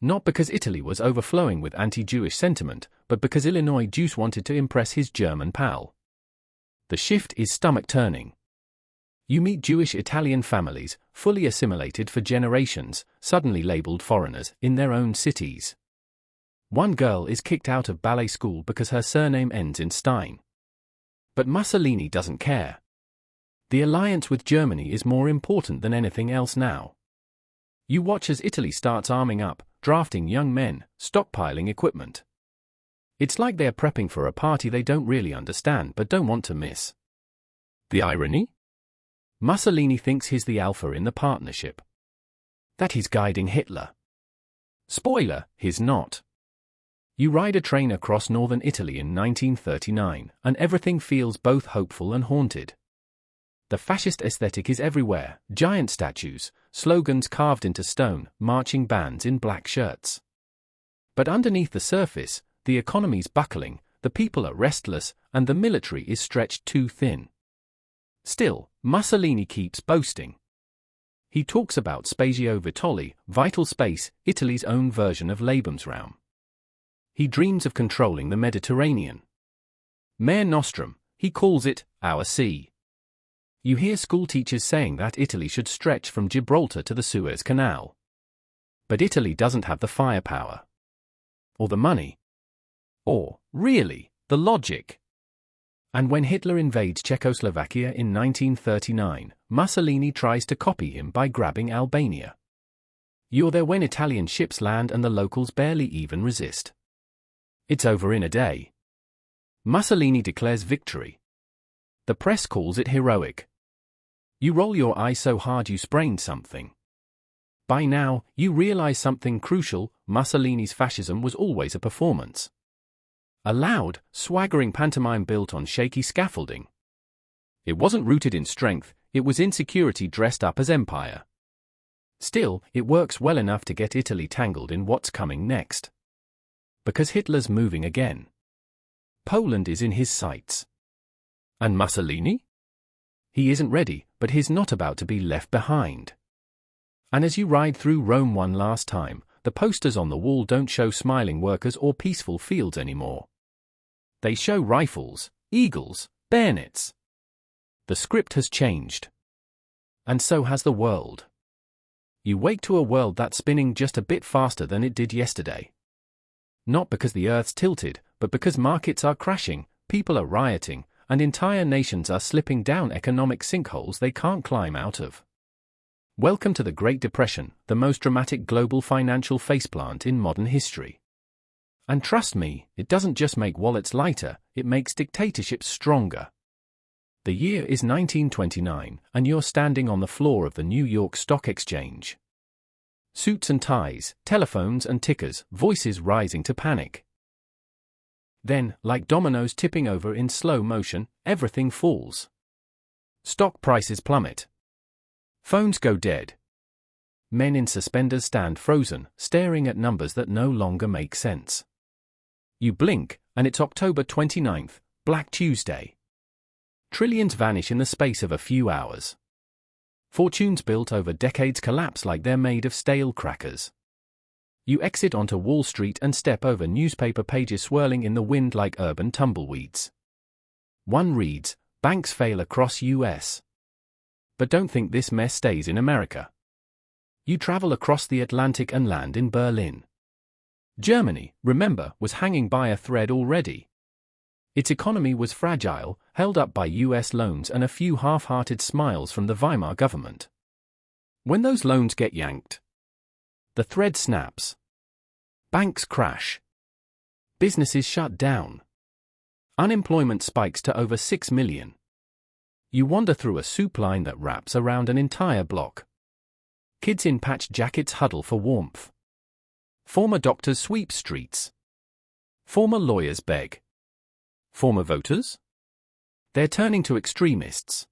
Not because Italy was overflowing with anti-Jewish sentiment, but because Illinois Juice wanted to impress his German pal. The shift is stomach-turning. You meet Jewish Italian families, fully assimilated for generations, suddenly labeled foreigners in their own cities. One girl is kicked out of ballet school because her surname ends in Stein. But Mussolini doesn't care. The alliance with Germany is more important than anything else now. You watch as Italy starts arming up, drafting young men, stockpiling equipment. It's like they're prepping for a party they don't really understand but don't want to miss. The irony? Mussolini thinks he's the alpha in the partnership. That he's guiding Hitler. Spoiler, he's not. You ride a train across northern Italy in 1939, and everything feels both hopeful and haunted. The fascist aesthetic is everywhere, giant statues, slogans carved into stone, marching bands in black shirts. But underneath the surface, the economy's buckling, the people are restless, and the military is stretched too thin. Still, Mussolini keeps boasting. He talks about Spazio Vitale, vital space, Italy's own version of Lebensraum. He dreams of controlling the Mediterranean. Mare Nostrum, he calls it, our sea. You hear school teachers saying that Italy should stretch from Gibraltar to the Suez Canal. But Italy doesn't have the firepower. Or the money. Or, really, the logic. And when Hitler invades Czechoslovakia in 1939, Mussolini tries to copy him by grabbing Albania. You're there when Italian ships land and the locals barely even resist. It's over in a day. Mussolini declares victory. The press calls it heroic. You roll your eyes so hard you sprained something. By now, you realize something crucial: Mussolini's fascism was always a performance. A loud, swaggering pantomime built on shaky scaffolding. It wasn't rooted in strength, it was insecurity dressed up as empire. Still, it works well enough to get Italy tangled in what's coming next. Because Hitler's moving again. Poland is in his sights. And Mussolini? He isn't ready, but he's not about to be left behind. And as you ride through Rome one last time, the posters on the wall don't show smiling workers or peaceful fields anymore. They show rifles, eagles, bayonets. The script has changed. And so has the world. You wake to a world that's spinning just a bit faster than it did yesterday. Not because the Earth's tilted, but because markets are crashing, people are rioting, and entire nations are slipping down economic sinkholes they can't climb out of. Welcome to the Great Depression, the most dramatic global financial faceplant in modern history. And trust me, it doesn't just make wallets lighter, it makes dictatorships stronger. The year is 1929, and you're standing on the floor of the New York Stock Exchange. Suits and ties, telephones and tickers, voices rising to panic. Then, like dominoes tipping over in slow motion, everything falls. Stock prices plummet. Phones go dead. Men in suspenders stand frozen, staring at numbers that no longer make sense. You blink, and it's October 29th, Black Tuesday. Trillions vanish in the space of a few hours. Fortunes built over decades collapse like they're made of stale crackers. You exit onto Wall Street and step over newspaper pages swirling in the wind like urban tumbleweeds. One reads, "Banks fail across US." But don't think this mess stays in America. You travel across the Atlantic and land in Berlin. Germany, remember, was hanging by a thread already. Its economy was fragile, held up by US loans and a few half-hearted smiles from the Weimar government. When those loans get yanked, the thread snaps. Banks crash. Businesses shut down. Unemployment spikes to over 6 million. You wander through a soup line that wraps around an entire block. Kids in patched jackets huddle for warmth. Former doctors sweep streets. Former lawyers beg. Former voters? They're turning to extremists.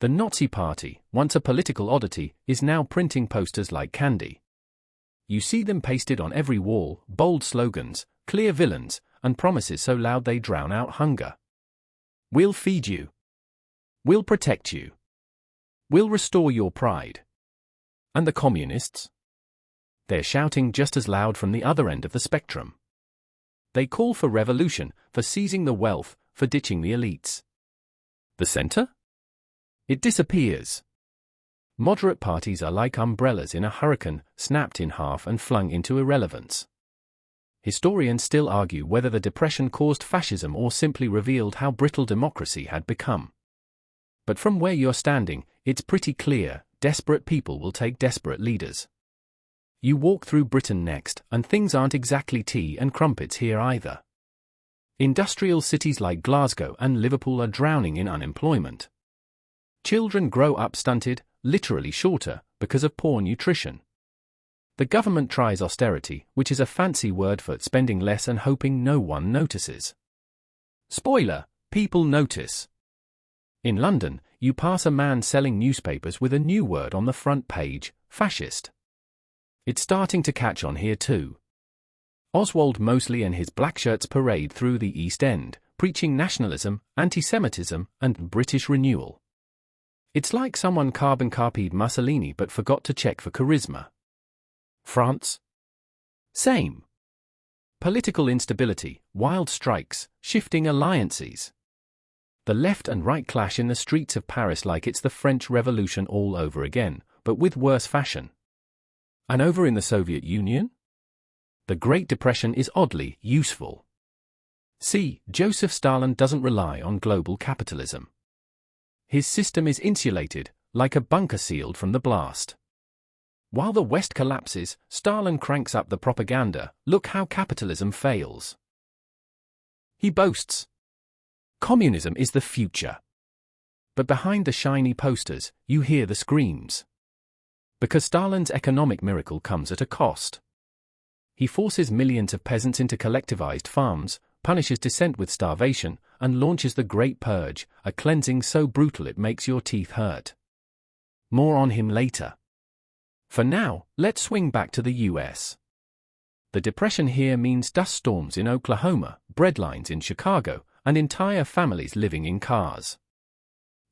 The Nazi Party, once a political oddity, is now printing posters like candy. You see them pasted on every wall, bold slogans, clear villains, and promises so loud they drown out hunger. We'll feed you. We'll protect you. We'll restore your pride. And the communists? They're shouting just as loud from the other end of the spectrum. They call for revolution, for seizing the wealth, for ditching the elites. The center? It disappears. Moderate parties are like umbrellas in a hurricane, snapped in half and flung into irrelevance. Historians still argue whether the Depression caused fascism or simply revealed how brittle democracy had become. But from where you're standing, it's pretty clear, desperate people will take desperate leaders. You walk through Britain next, and things aren't exactly tea and crumpets here either. Industrial cities like Glasgow and Liverpool are drowning in unemployment. Children grow up stunted, literally shorter, because of poor nutrition. The government tries austerity, which is a fancy word for spending less and hoping no one notices. Spoiler, people notice. In London, you pass a man selling newspapers with a new word on the front page, fascist. It's starting to catch on here too. Oswald Mosley and his black shirts parade through the East End, preaching nationalism, anti-Semitism, and British renewal. It's like someone carbon copied Mussolini but forgot to check for charisma. France? Same. Political instability, wild strikes, shifting alliances. The left and right clash in the streets of Paris like it's the French Revolution all over again, but with worse fashion. And over in the Soviet Union? The Great Depression is oddly useful. See, Joseph Stalin doesn't rely on global capitalism. His system is insulated, like a bunker sealed from the blast. While the West collapses, Stalin cranks up the propaganda, look how capitalism fails. He boasts. Communism is the future. But behind the shiny posters, you hear the screams. Because Stalin's economic miracle comes at a cost. He forces millions of peasants into collectivized farms, punishes dissent with starvation, and launches the Great Purge, a cleansing so brutal it makes your teeth hurt. More on him later. For now, let's swing back to the US. The Depression here means dust storms in Oklahoma, breadlines in Chicago, and entire families living in cars.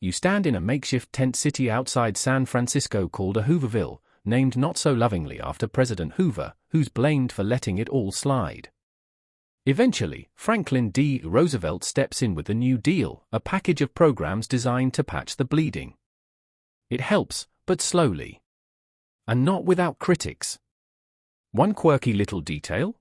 You stand in a makeshift tent city outside San Francisco called a Hooverville, named not so lovingly after President Hoover, who's blamed for letting it all slide. Eventually, Franklin D. Roosevelt steps in with the New Deal, a package of programs designed to patch the bleeding. It helps, but slowly. And not without critics. One quirky little detail?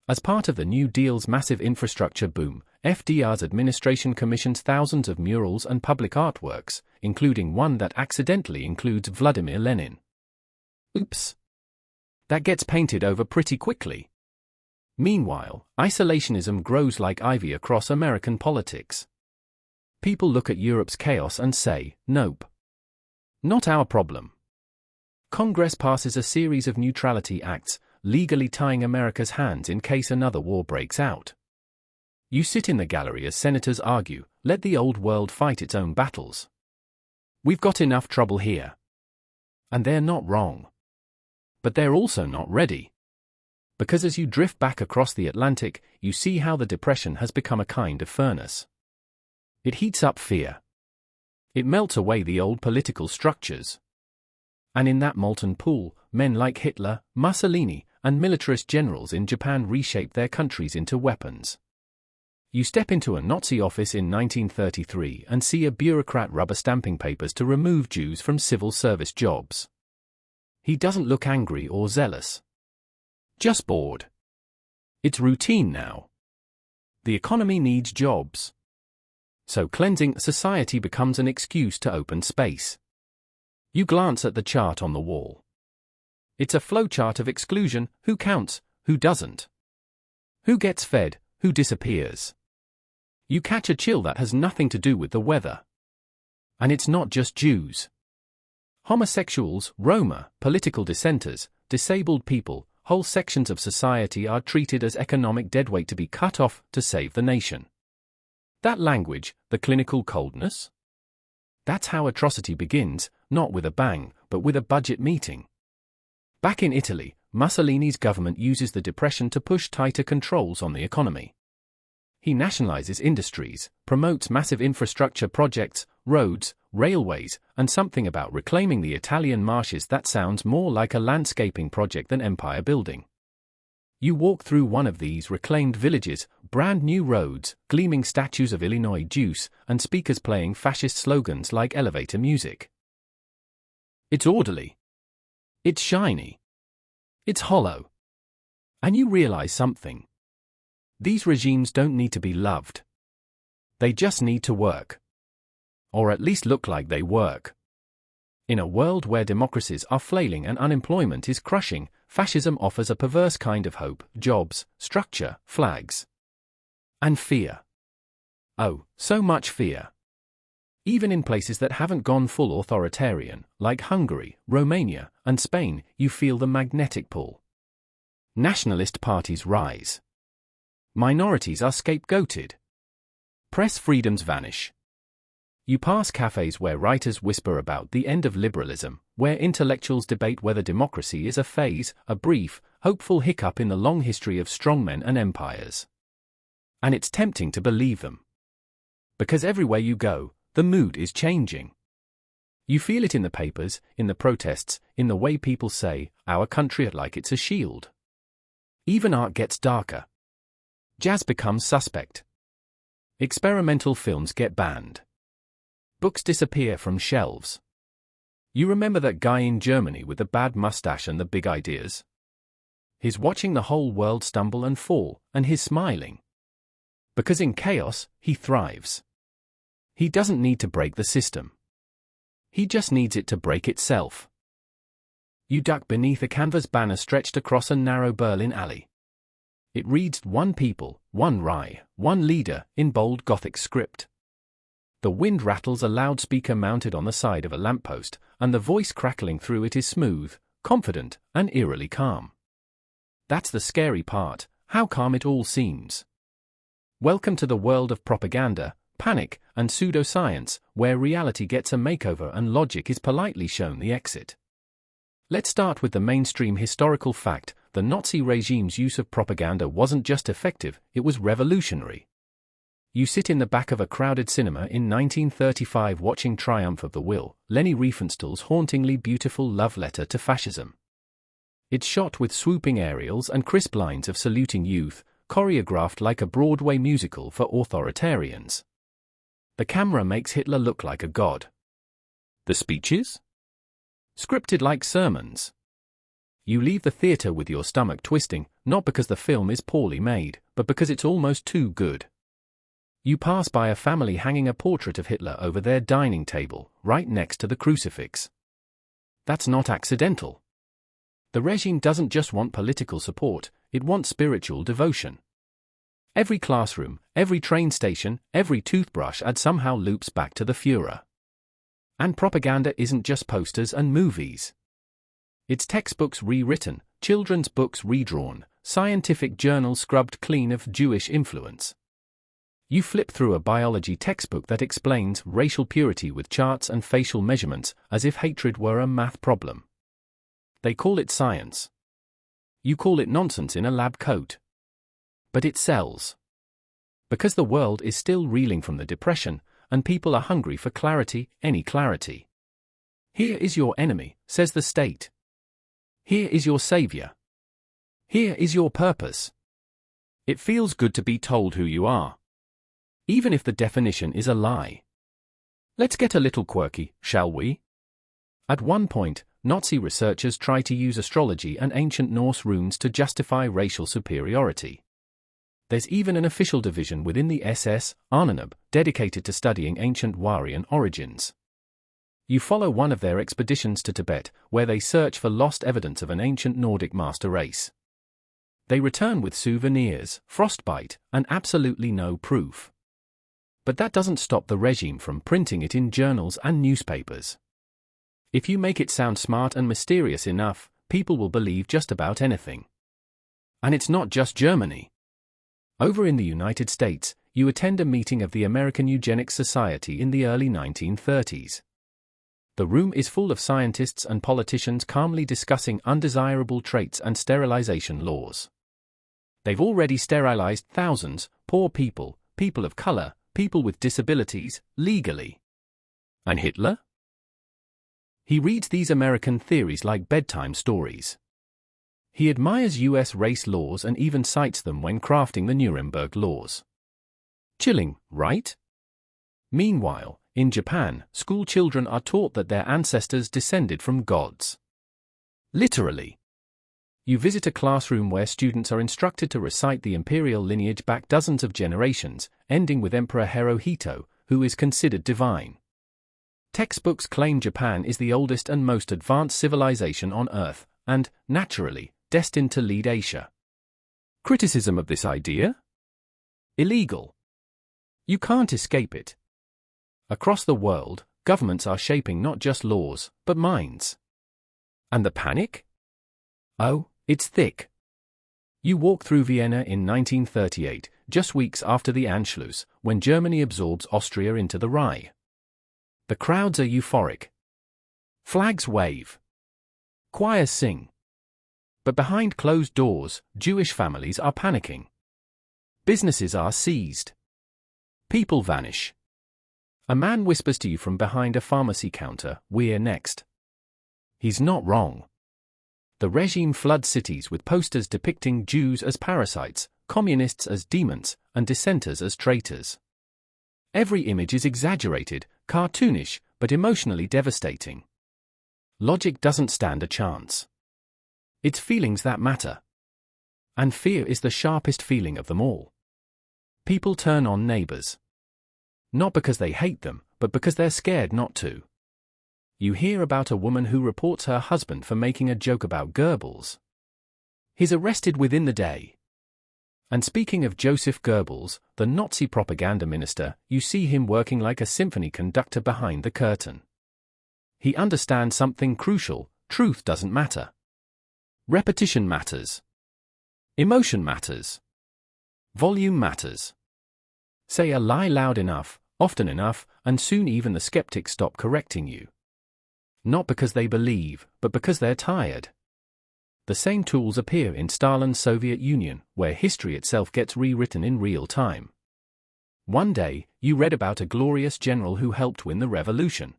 As part of the New Deal's massive infrastructure boom, FDR's administration commissions thousands of murals and public artworks, including one that accidentally includes Vladimir Lenin. Oops. That gets painted over pretty quickly. Meanwhile, isolationism grows like ivy across American politics. People look at Europe's chaos and say, nope. Not our problem. Congress passes a series of neutrality acts, legally tying America's hands in case another war breaks out. You sit in the gallery as senators argue, let the old world fight its own battles. We've got enough trouble here. And they're not wrong. But they're also not ready. Because as you drift back across the Atlantic, you see how the Depression has become a kind of furnace. It heats up fear. It melts away the old political structures. And in that molten pool, men like Hitler, Mussolini, and militarist generals in Japan reshape their countries into weapons. You step into a Nazi office in 1933 and see a bureaucrat rubber-stamping papers to remove Jews from civil service jobs. He doesn't look angry or zealous. Just bored. It's routine now. The economy needs jobs. So cleansing society becomes an excuse to open space. You glance at the chart on the wall. It's a flowchart of exclusion: who counts, who doesn't. Who gets fed, who disappears. You catch a chill that has nothing to do with the weather. And it's not just Jews. Homosexuals, Roma, political dissenters, disabled people, whole sections of society are treated as economic deadweight to be cut off to save the nation. That language, the clinical coldness? That's how atrocity begins, not with a bang, but with a budget meeting. Back in Italy, Mussolini's government uses the Depression to push tighter controls on the economy. He nationalizes industries, promotes massive infrastructure projects, roads, railways, and something about reclaiming the Italian marshes that sounds more like a landscaping project than empire building. You walk through one of these reclaimed villages, brand new roads, gleaming statues of Illinois juice, and speakers playing fascist slogans like elevator music. It's orderly. It's shiny. It's hollow. And you realize something. These regimes don't need to be loved. They just need to work. Or at least look like they work. In a world where democracies are flailing and unemployment is crushing, fascism offers a perverse kind of hope: jobs, structure, flags. And fear. Oh, so much fear. Even in places that haven't gone full authoritarian, like Hungary, Romania, and Spain, you feel the magnetic pull. Nationalist parties rise. Minorities are scapegoated. Press freedoms vanish. You pass cafes where writers whisper about the end of liberalism, where intellectuals debate whether democracy is a phase, a brief, hopeful hiccup in the long history of strongmen and empires. And it's tempting to believe them. Because everywhere you go, the mood is changing. You feel it in the papers, in the protests, in the way people say, "Our country," like it's a shield. Even art gets darker. Jazz becomes suspect. Experimental films get banned. Books disappear from shelves. You remember that guy in Germany with the bad mustache and the big ideas? He's watching the whole world stumble and fall, and he's smiling. Because in chaos, he thrives. He doesn't need to break the system. He just needs it to break itself. You duck beneath a canvas banner stretched across a narrow Berlin alley. It reads "One people, one rye, one leader" in bold Gothic script. The wind rattles a loudspeaker mounted on the side of a lamppost, and the voice crackling through it is smooth, confident, and eerily calm. That's the scary part, how calm it all seems. Welcome to the world of propaganda, panic, and pseudoscience, where reality gets a makeover and logic is politely shown the exit. Let's start with the mainstream historical fact: the Nazi regime's use of propaganda wasn't just effective, it was revolutionary. You sit in the back of a crowded cinema in 1935 watching Triumph of the Will, Leni Riefenstahl's hauntingly beautiful love letter to fascism. It's shot with swooping aerials and crisp lines of saluting youth, choreographed like a Broadway musical for authoritarians. The camera makes Hitler look like a god. The speeches? Scripted like sermons. You leave the theater with your stomach twisting, not because the film is poorly made, but because it's almost too good. You pass by a family hanging a portrait of Hitler over their dining table, right next to the crucifix. That's not accidental. The regime doesn't just want political support, it wants spiritual devotion. Every classroom, every train station, every toothbrush ad somehow loops back to the Führer. And propaganda isn't just posters and movies. It's textbooks rewritten, children's books redrawn, scientific journals scrubbed clean of Jewish influence. You flip through a biology textbook that explains racial purity with charts and facial measurements, as if hatred were a math problem. They call it science. You call it nonsense in a lab coat. But it sells. Because the world is still reeling from the Depression, and people are hungry for clarity, any clarity. Here is your enemy, says the state. Here is your savior. Here is your purpose. It feels good to be told who you are. Even if the definition is a lie. Let's get a little quirky, shall we? At one point, Nazi researchers try to use astrology and ancient Norse runes to justify racial superiority. There's even an official division within the SS, Arnanab, dedicated to studying ancient Warrian origins. You follow one of their expeditions to Tibet, where they search for lost evidence of an ancient Nordic master race. They return with souvenirs, frostbite, and absolutely no proof. But that doesn't stop the regime from printing it in journals and newspapers. If you make it sound smart and mysterious enough, people will believe just about anything. And it's not just Germany. Over in the United States, you attend a meeting of the American Eugenics Society in the early 1930s. The room is full of scientists and politicians calmly discussing undesirable traits and sterilization laws. They've already sterilized thousands, poor people, people of color, people with disabilities, legally. And Hitler? He reads these American theories like bedtime stories. He admires US race laws and even cites them when crafting the Nuremberg laws. Chilling, right? Meanwhile, in Japan, school children are taught that their ancestors descended from gods. Literally. You visit a classroom where students are instructed to recite the imperial lineage back dozens of generations, ending with Emperor Hirohito, who is considered divine. Textbooks claim Japan is the oldest and most advanced civilization on Earth, and, naturally, destined to lead Asia. Criticism of this idea? Illegal. You can't escape it. Across the world, governments are shaping not just laws, but minds. And the panic? Oh, it's thick. You walk through Vienna in 1938, just weeks after the Anschluss, when Germany absorbs Austria into the Reich. The crowds are euphoric. Flags wave. Choirs sing. But behind closed doors, Jewish families are panicking. Businesses are seized. People vanish. A man whispers to you from behind a pharmacy counter, "We're next." He's not wrong. The regime floods cities with posters depicting Jews as parasites, communists as demons, and dissenters as traitors. Every image is exaggerated, cartoonish, but emotionally devastating. Logic doesn't stand a chance. It's feelings that matter. And fear is the sharpest feeling of them all. People turn on neighbors. Not because they hate them, but because they're scared not to. You hear about a woman who reports her husband for making a joke about Goebbels. He's arrested within the day. And speaking of Joseph Goebbels, the Nazi propaganda minister, you see him working like a symphony conductor behind the curtain. He understands something crucial: truth doesn't matter. Repetition matters. Emotion matters. Volume matters. Say a lie loud enough, often enough, and soon even the skeptics stop correcting you. Not because they believe, but because they're tired. The same tools appear in Stalin's Soviet Union, where history itself gets rewritten in real time. One day, you read about a glorious general who helped win the revolution.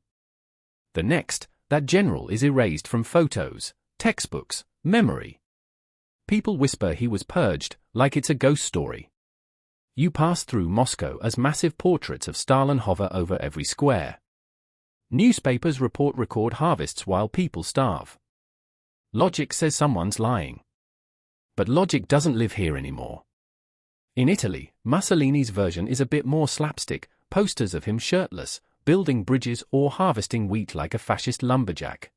The next, that general is erased from photos, textbooks, memory. People whisper he was purged, like it's a ghost story. You pass through Moscow as massive portraits of Stalin hover over every square. Newspapers record harvests while people starve. Logic says someone's lying. But logic doesn't live here anymore. In Italy, Mussolini's version is a bit more slapstick, posters of him shirtless, building bridges or harvesting wheat like a fascist lumberjack.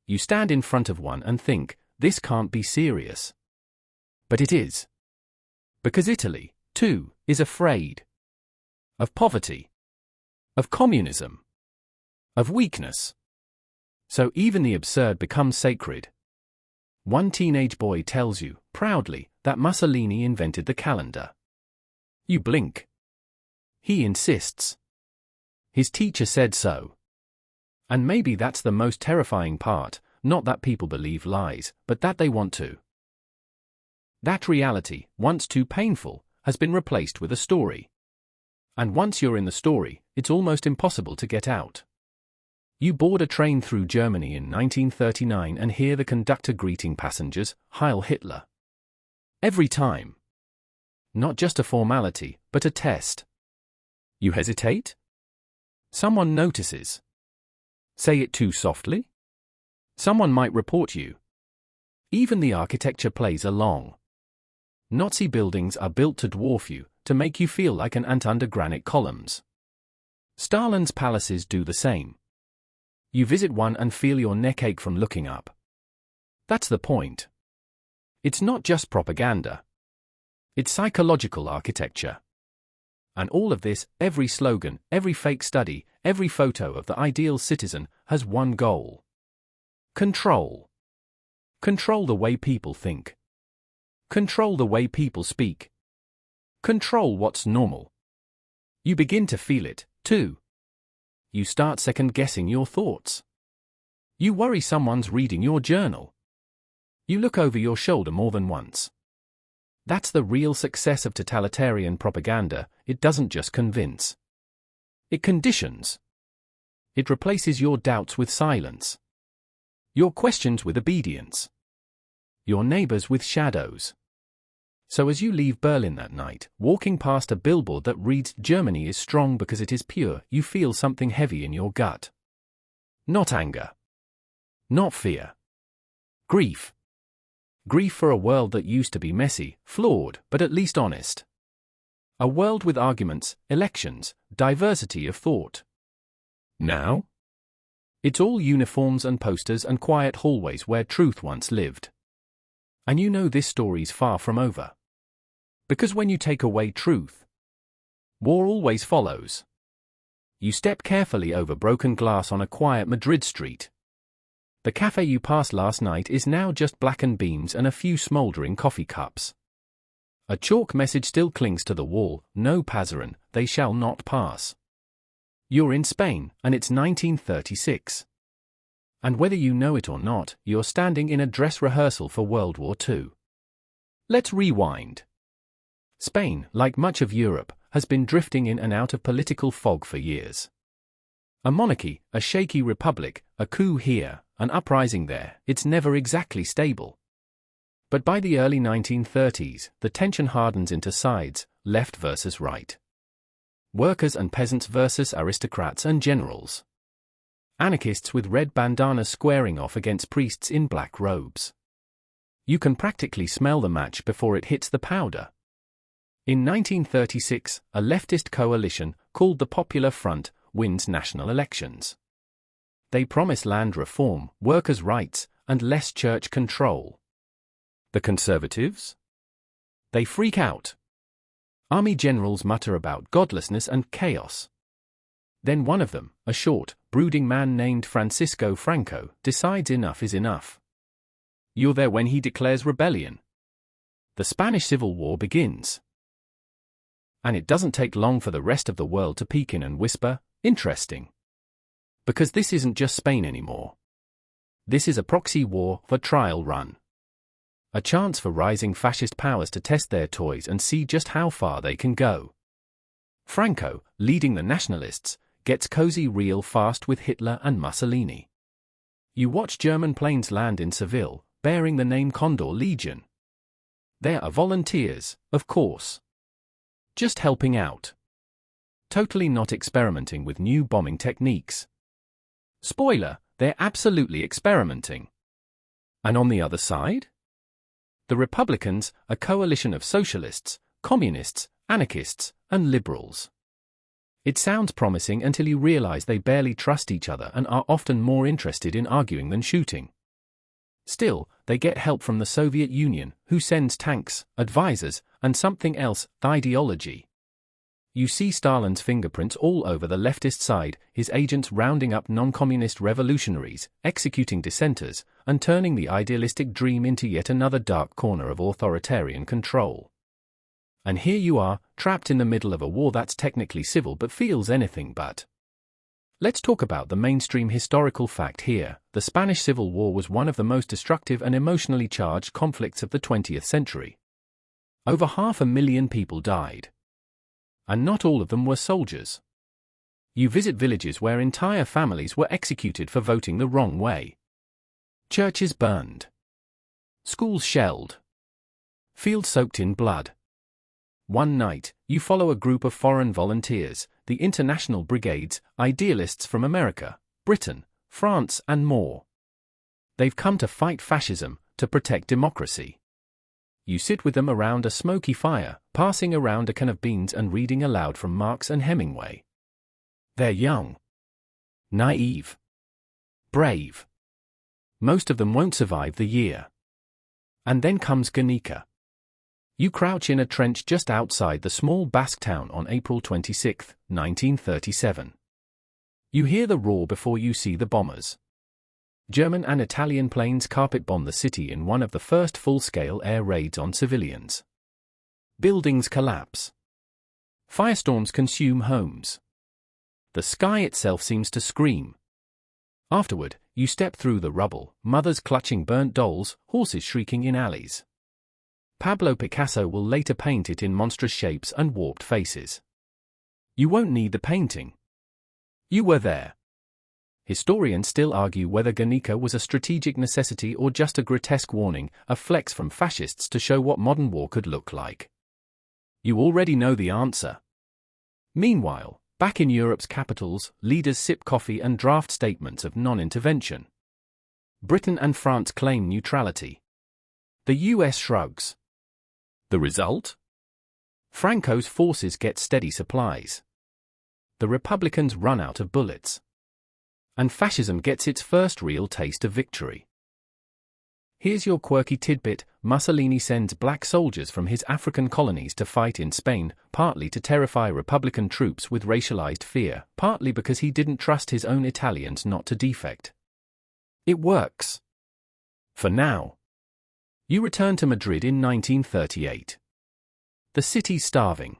You stand in front of one and think, this can't be serious. But it is. Because Italy, too, is afraid. Of poverty. Of communism. Of weakness. So even the absurd becomes sacred. One teenage boy tells you, proudly, that Mussolini invented the calendar. You blink. He insists. His teacher said so. And maybe that's the most terrifying part, not that people believe lies, but that they want to. That reality, once too painful, has been replaced with a story. And once you're in the story, it's almost impossible to get out. You board a train through Germany in 1939 and hear the conductor greeting passengers, "Heil Hitler." Every time. Not just a formality, but a test. You hesitate? Someone notices. Say it too softly? Someone might report you. Even the architecture plays along. Nazi buildings are built to dwarf you, to make you feel like an ant under granite columns. Stalin's palaces do the same. You visit one and feel your neck ache from looking up. That's the point. It's not just propaganda. It's psychological architecture. And all of this, every slogan, every fake study, every photo of the ideal citizen, has one goal. Control. Control the way people think. Control the way people speak. Control what's normal. You begin to feel it, too. You start second-guessing your thoughts. You worry someone's reading your journal. You look over your shoulder more than once. That's the real success of totalitarian propaganda. It doesn't just convince. It conditions. It replaces your doubts with silence. Your questions with obedience. Your neighbors with shadows. So as you leave Berlin that night, walking past a billboard that reads "Germany is strong because it is pure," you feel something heavy in your gut. Not anger. Not fear. Grief. Grief for a world that used to be messy, flawed, but at least honest. A world with arguments, elections, diversity of thought. Now? It's all uniforms and posters and quiet hallways where truth once lived. And you know this story's far from over. Because when you take away truth, war always follows. You step carefully over broken glass on a quiet Madrid street. The cafe you passed last night is now just blackened beams and a few smoldering coffee cups. A chalk message still clings to the wall: "No pasaran, they shall not pass." You're in Spain, and it's 1936. And whether you know it or not, you're standing in a dress rehearsal for World War II. Let's rewind. Spain, like much of Europe, has been drifting in and out of political fog for years. A monarchy, a shaky republic, a coup here, an uprising there, it's never exactly stable. But by the early 1930s, the tension hardens into sides, left versus right. Workers and peasants versus aristocrats and generals. Anarchists with red bandanas squaring off against priests in black robes. You can practically smell the match before it hits the powder. In 1936, a leftist coalition, called the Popular Front, wins national elections. They promise land reform, workers' rights, and less church control. The conservatives? They freak out. Army generals mutter about godlessness and chaos. Then one of them, a short, brooding man named Francisco Franco, decides enough is enough. You're there when he declares rebellion. The Spanish Civil War begins. And it doesn't take long for the rest of the world to peek in and whisper, "Interesting." Because this isn't just Spain anymore. This is a proxy war for trial run. A chance for rising fascist powers to test their toys and see just how far they can go. Franco, leading the nationalists, gets cozy real fast with Hitler and Mussolini. You watch German planes land in Seville, bearing the name Condor Legion. There are volunteers, of course. Just helping out. Totally not experimenting with new bombing techniques. Spoiler, they're absolutely experimenting. And on the other side? The Republicans, a coalition of socialists, communists, anarchists, and liberals. It sounds promising until you realize they barely trust each other and are often more interested in arguing than shooting. Still, they get help from the Soviet Union, who sends tanks, advisors, and something else, ideology. You see Stalin's fingerprints all over the leftist side, his agents rounding up non-communist revolutionaries, executing dissenters, and turning the idealistic dream into yet another dark corner of authoritarian control. And here you are, trapped in the middle of a war that's technically civil but feels anything but. Let's talk about the mainstream historical fact here. The Spanish Civil War was one of the most destructive and emotionally charged conflicts of the 20th century. Over 500,000 people died. And not all of them were soldiers. You visit villages where entire families were executed for voting the wrong way. Churches burned. Schools shelled. Fields soaked in blood. One night, you follow a group of foreign volunteers, the International Brigades, idealists from America, Britain, France, and more. They've come to fight fascism, to protect democracy. You sit with them around a smoky fire, passing around a can of beans and reading aloud from Marx and Hemingway. They're young. Naive. Brave. Most of them won't survive the year. And then comes Guernica. You crouch in a trench just outside the small Basque town on April 26, 1937. You hear the roar before you see the bombers. German and Italian planes carpet bomb the city in one of the first full-scale air raids on civilians. Buildings collapse. Firestorms consume homes. The sky itself seems to scream. Afterward, you step through the rubble, mothers clutching burnt dolls, horses shrieking in alleys. Pablo Picasso will later paint it in monstrous shapes and warped faces. You won't need the painting. You were there. Historians still argue whether Guernica was a strategic necessity or just a grotesque warning, a flex from fascists to show what modern war could look like. You already know the answer. Meanwhile, back in Europe's capitals, leaders sip coffee and draft statements of non-intervention. Britain and France claim neutrality. The US shrugs. The result? Franco's forces get steady supplies. The Republicans run out of bullets. And fascism gets its first real taste of victory. Here's your quirky tidbit: Mussolini sends black soldiers from his African colonies to fight in Spain, partly to terrify Republican troops with racialized fear, partly because he didn't trust his own Italians not to defect. It works. For now. You return to Madrid in 1938. The city's starving.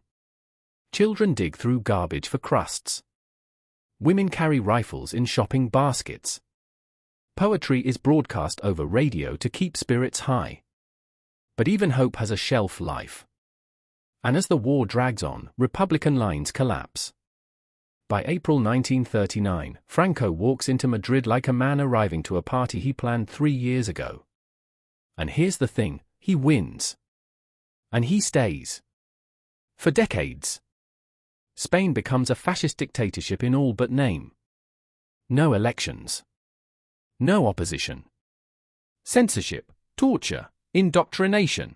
Children dig through garbage for crusts. Women carry rifles in shopping baskets. Poetry is broadcast over radio to keep spirits high. But even hope has a shelf life. And as the war drags on, Republican lines collapse. By April 1939, Franco walks into Madrid like a man arriving to a party he planned 3 years ago. And here's the thing, he wins. And he stays. For decades. Spain becomes a fascist dictatorship in all but name. No elections. No opposition. Censorship, torture, indoctrination.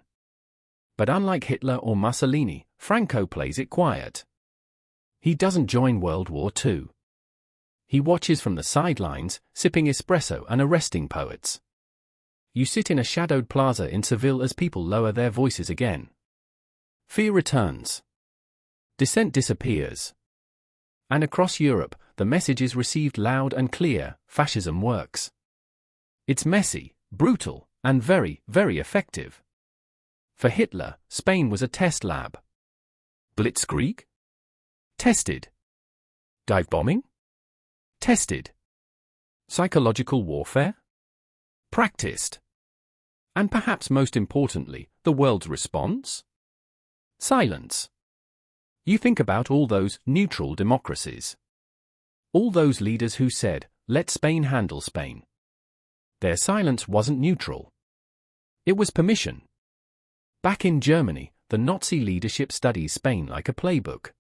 But unlike Hitler or Mussolini, Franco plays it quiet. He doesn't join World War II. He watches from the sidelines, sipping espresso and arresting poets. You sit in a shadowed plaza in Seville as people lower their voices again. Fear returns. Dissent disappears. And across Europe, the message is received loud and clear: fascism works. It's messy, brutal, and very, very effective. For Hitler, Spain was a test lab. Blitzkrieg? Tested. Dive bombing? Tested. Psychological warfare? Practiced. And perhaps most importantly, the world's response? Silence. You think about all those neutral democracies. All those leaders who said, let Spain handle Spain. Their silence wasn't neutral. It was permission. Back in Germany, the Nazi leadership studies Spain like a playbook.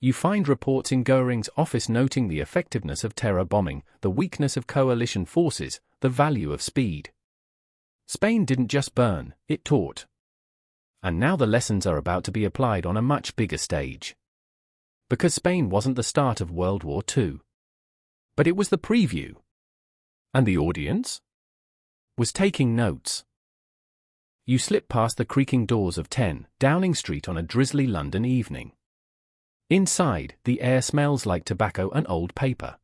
You find reports in Goering's office noting the effectiveness of terror bombing, the weakness of coalition forces, the value of speed. Spain didn't just burn, it taught. And now the lessons are about to be applied on a much bigger stage. Because Spain wasn't the start of World War II. But it was the preview. And the audience? Was taking notes. You slip past the creaking doors of 10 Downing Street on a drizzly London evening. Inside, the air smells like tobacco and old paper.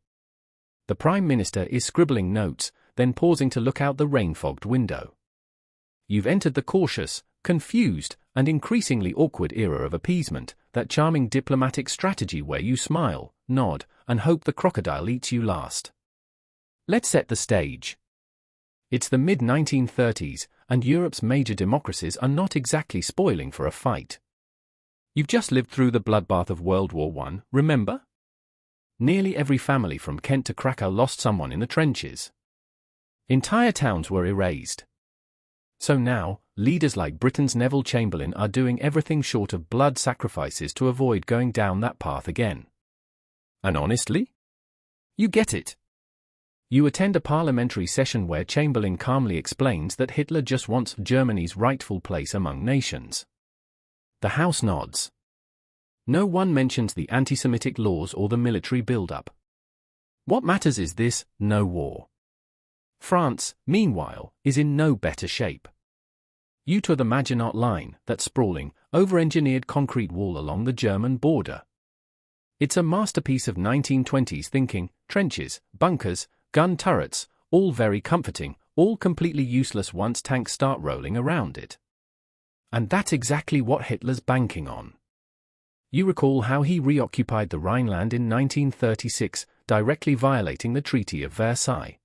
The Prime Minister is scribbling notes, then pausing to look out the rain-fogged window. You've entered the cautious, confused, and increasingly awkward era of appeasement, that charming diplomatic strategy where you smile, nod, and hope the crocodile eats you last. Let's set the stage. It's the mid-1930s, and Europe's major democracies are not exactly spoiling for a fight. You've just lived through the bloodbath of World War I, remember? Nearly every family from Kent to Krakow lost someone in the trenches. Entire towns were erased. So now, leaders like Britain's Neville Chamberlain are doing everything short of blood sacrifices to avoid going down that path again. And honestly? You get it. You attend a parliamentary session where Chamberlain calmly explains that Hitler just wants Germany's rightful place among nations. The House nods. No one mentions the anti-Semitic laws or the military build-up. What matters is this: no war. France, meanwhile, is in no better shape. You tour the Maginot Line, that sprawling, over-engineered concrete wall along the German border. It's a masterpiece of 1920s thinking: trenches, bunkers, gun turrets, all very comforting, all completely useless once tanks start rolling around it. And that's exactly what Hitler's banking on. You recall how he reoccupied the Rhineland in 1936, directly violating the Treaty of Versailles.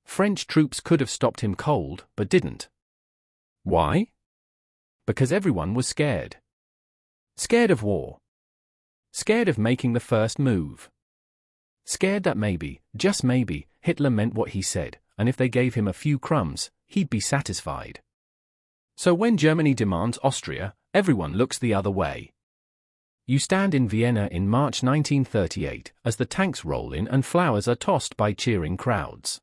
French troops could have stopped him cold, but didn't. Why? Because everyone was scared. Scared of war. Scared of making the first move. Scared that maybe, just maybe, Hitler meant what he said, and if they gave him a few crumbs, he'd be satisfied. So when Germany demands Austria, everyone looks the other way. You stand in Vienna in March 1938 as the tanks roll in and flowers are tossed by cheering crowds.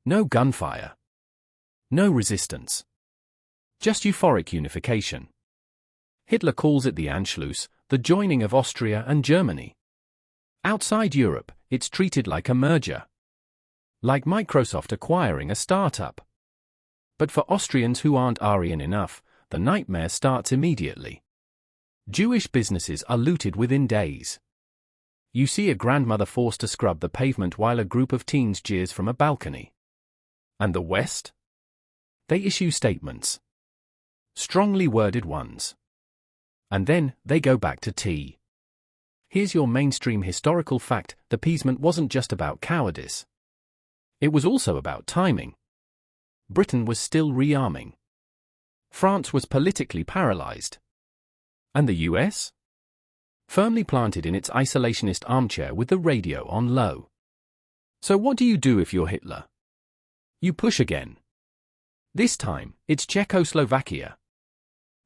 No gunfire. No resistance. Just euphoric unification. Hitler calls it the Anschluss, the joining of Austria and Germany. Outside Europe, it's treated like a merger. Like Microsoft acquiring a startup. But for Austrians who aren't Aryan enough, the nightmare starts immediately. Jewish businesses are looted within days. You see a grandmother forced to scrub the pavement while a group of teens jeers from a balcony. And the West? They issue statements. Strongly worded ones. And then, they go back to tea. Here's your mainstream historical fact: the appeasement wasn't just about cowardice. It was also about timing. Britain was still rearming. France was politically paralyzed. And the US? Firmly planted in its isolationist armchair with the radio on low. So what do you do if you're Hitler? You push again. This time, it's Czechoslovakia.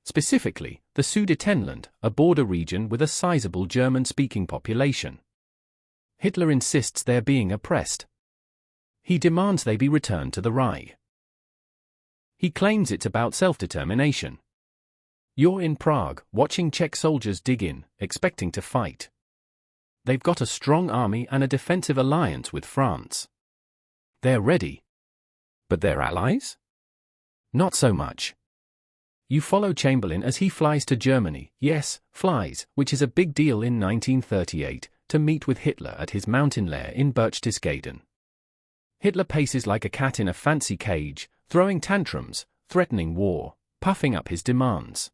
Specifically, the Sudetenland, a border region with a sizable German-speaking population. Hitler insists they're being oppressed. He demands they be returned to the Reich. He claims it's about self-determination. You're in Prague, watching Czech soldiers dig in, expecting to fight. They've got a strong army and a defensive alliance with France. They're ready. But their allies? Not so much. You follow Chamberlain as he flies to Germany, yes, flies, which is a big deal in 1938, to meet with Hitler at his mountain lair in Berchtesgaden. Hitler paces like a cat in a fancy cage, throwing tantrums, threatening war, puffing up his demands.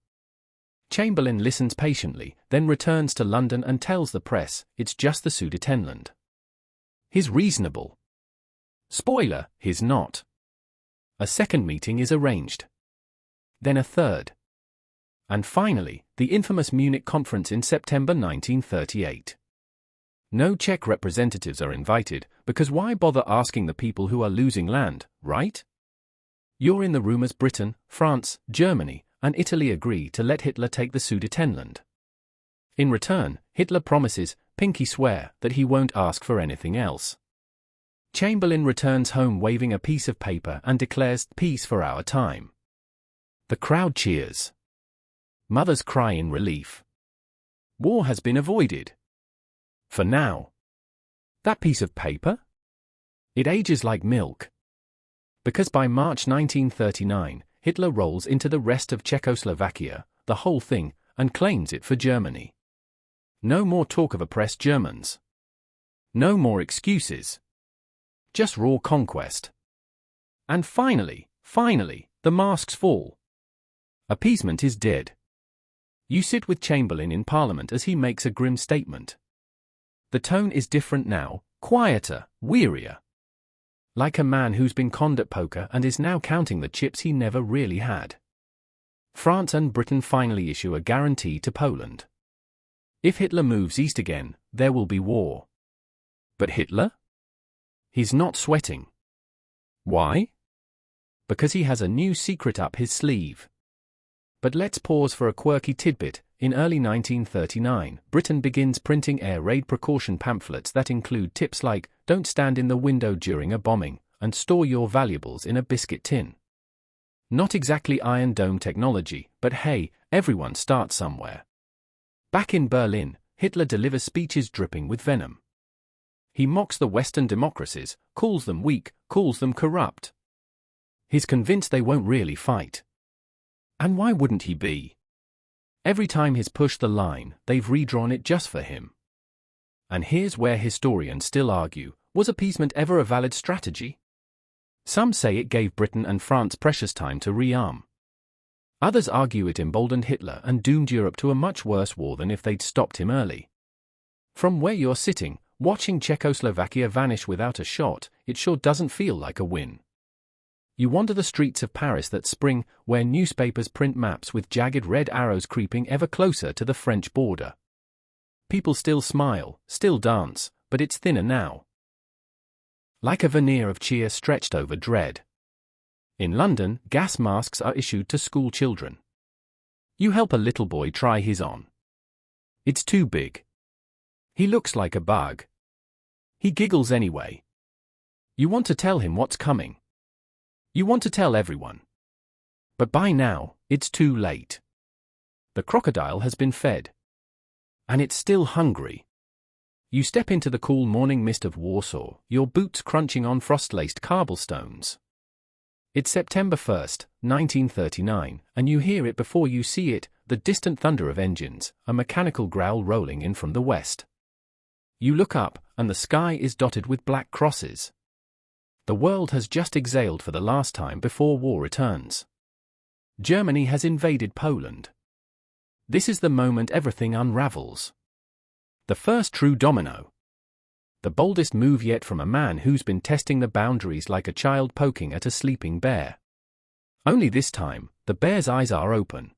Chamberlain listens patiently, then returns to London and tells the press it's just the Sudetenland. He's reasonable. Spoiler, he's not. A second meeting is arranged. Then a third. And finally, the infamous Munich conference in September 1938. No Czech representatives are invited, because why bother asking the people who are losing land, right? You're in the room as Britain, France, Germany, and Italy agree to let Hitler take the Sudetenland. In return, Hitler promises, pinky swear, that he won't ask for anything else. Chamberlain returns home waving a piece of paper and declares, "Peace for our time." The crowd cheers. Mothers cry in relief. War has been avoided. For now. That piece of paper? It ages like milk. Because by March 1939, Hitler rolls into the rest of Czechoslovakia, the whole thing, and claims it for Germany. No more talk of oppressed Germans. No more excuses. Just raw conquest. And finally, the masks fall. Appeasement is dead. You sit with Chamberlain in Parliament as he makes a grim statement. The tone is different now, quieter, wearier. Like a man who's been conned at poker and is now counting the chips he never really had. France and Britain finally issue a guarantee to Poland. If Hitler moves east again, there will be war. But Hitler? He's not sweating. Why? Because he has a new secret up his sleeve. But let's pause for a quirky tidbit. In early 1939, Britain begins printing air raid precaution pamphlets that include tips like, don't stand in the window during a bombing, and store your valuables in a biscuit tin. Not exactly Iron Dome technology, but hey, everyone starts somewhere. Back in Berlin, Hitler delivers speeches dripping with venom. He mocks the Western democracies, calls them weak, calls them corrupt. He's convinced they won't really fight. And why wouldn't he be? Every time he's pushed the line, they've redrawn it just for him. And here's where historians still argue, was appeasement ever a valid strategy? Some say it gave Britain and France precious time to rearm. Others argue it emboldened Hitler and doomed Europe to a much worse war than if they'd stopped him early. From where you're sitting, watching Czechoslovakia vanish without a shot, it sure doesn't feel like a win. You wander the streets of Paris that spring, where newspapers print maps with jagged red arrows creeping ever closer to the French border. People still smile, still dance, but it's thinner now. Like a veneer of cheer stretched over dread. In London, gas masks are issued to school children. You help a little boy try his on. It's too big. He looks like a bug. He giggles anyway. You want to tell him what's coming. You want to tell everyone. But by now, it's too late. The crocodile has been fed. And it's still hungry. You step into the cool morning mist of Warsaw, your boots crunching on frost-laced cobblestones. It's September 1st, 1939, and you hear it before you see it, the distant thunder of engines, a mechanical growl rolling in from the west. You look up, and the sky is dotted with black crosses. The world has just exhaled for the last time before war returns. Germany has invaded Poland. This is the moment everything unravels. The first true domino. The boldest move yet from a man who's been testing the boundaries like a child poking at a sleeping bear. Only this time, the bear's eyes are open.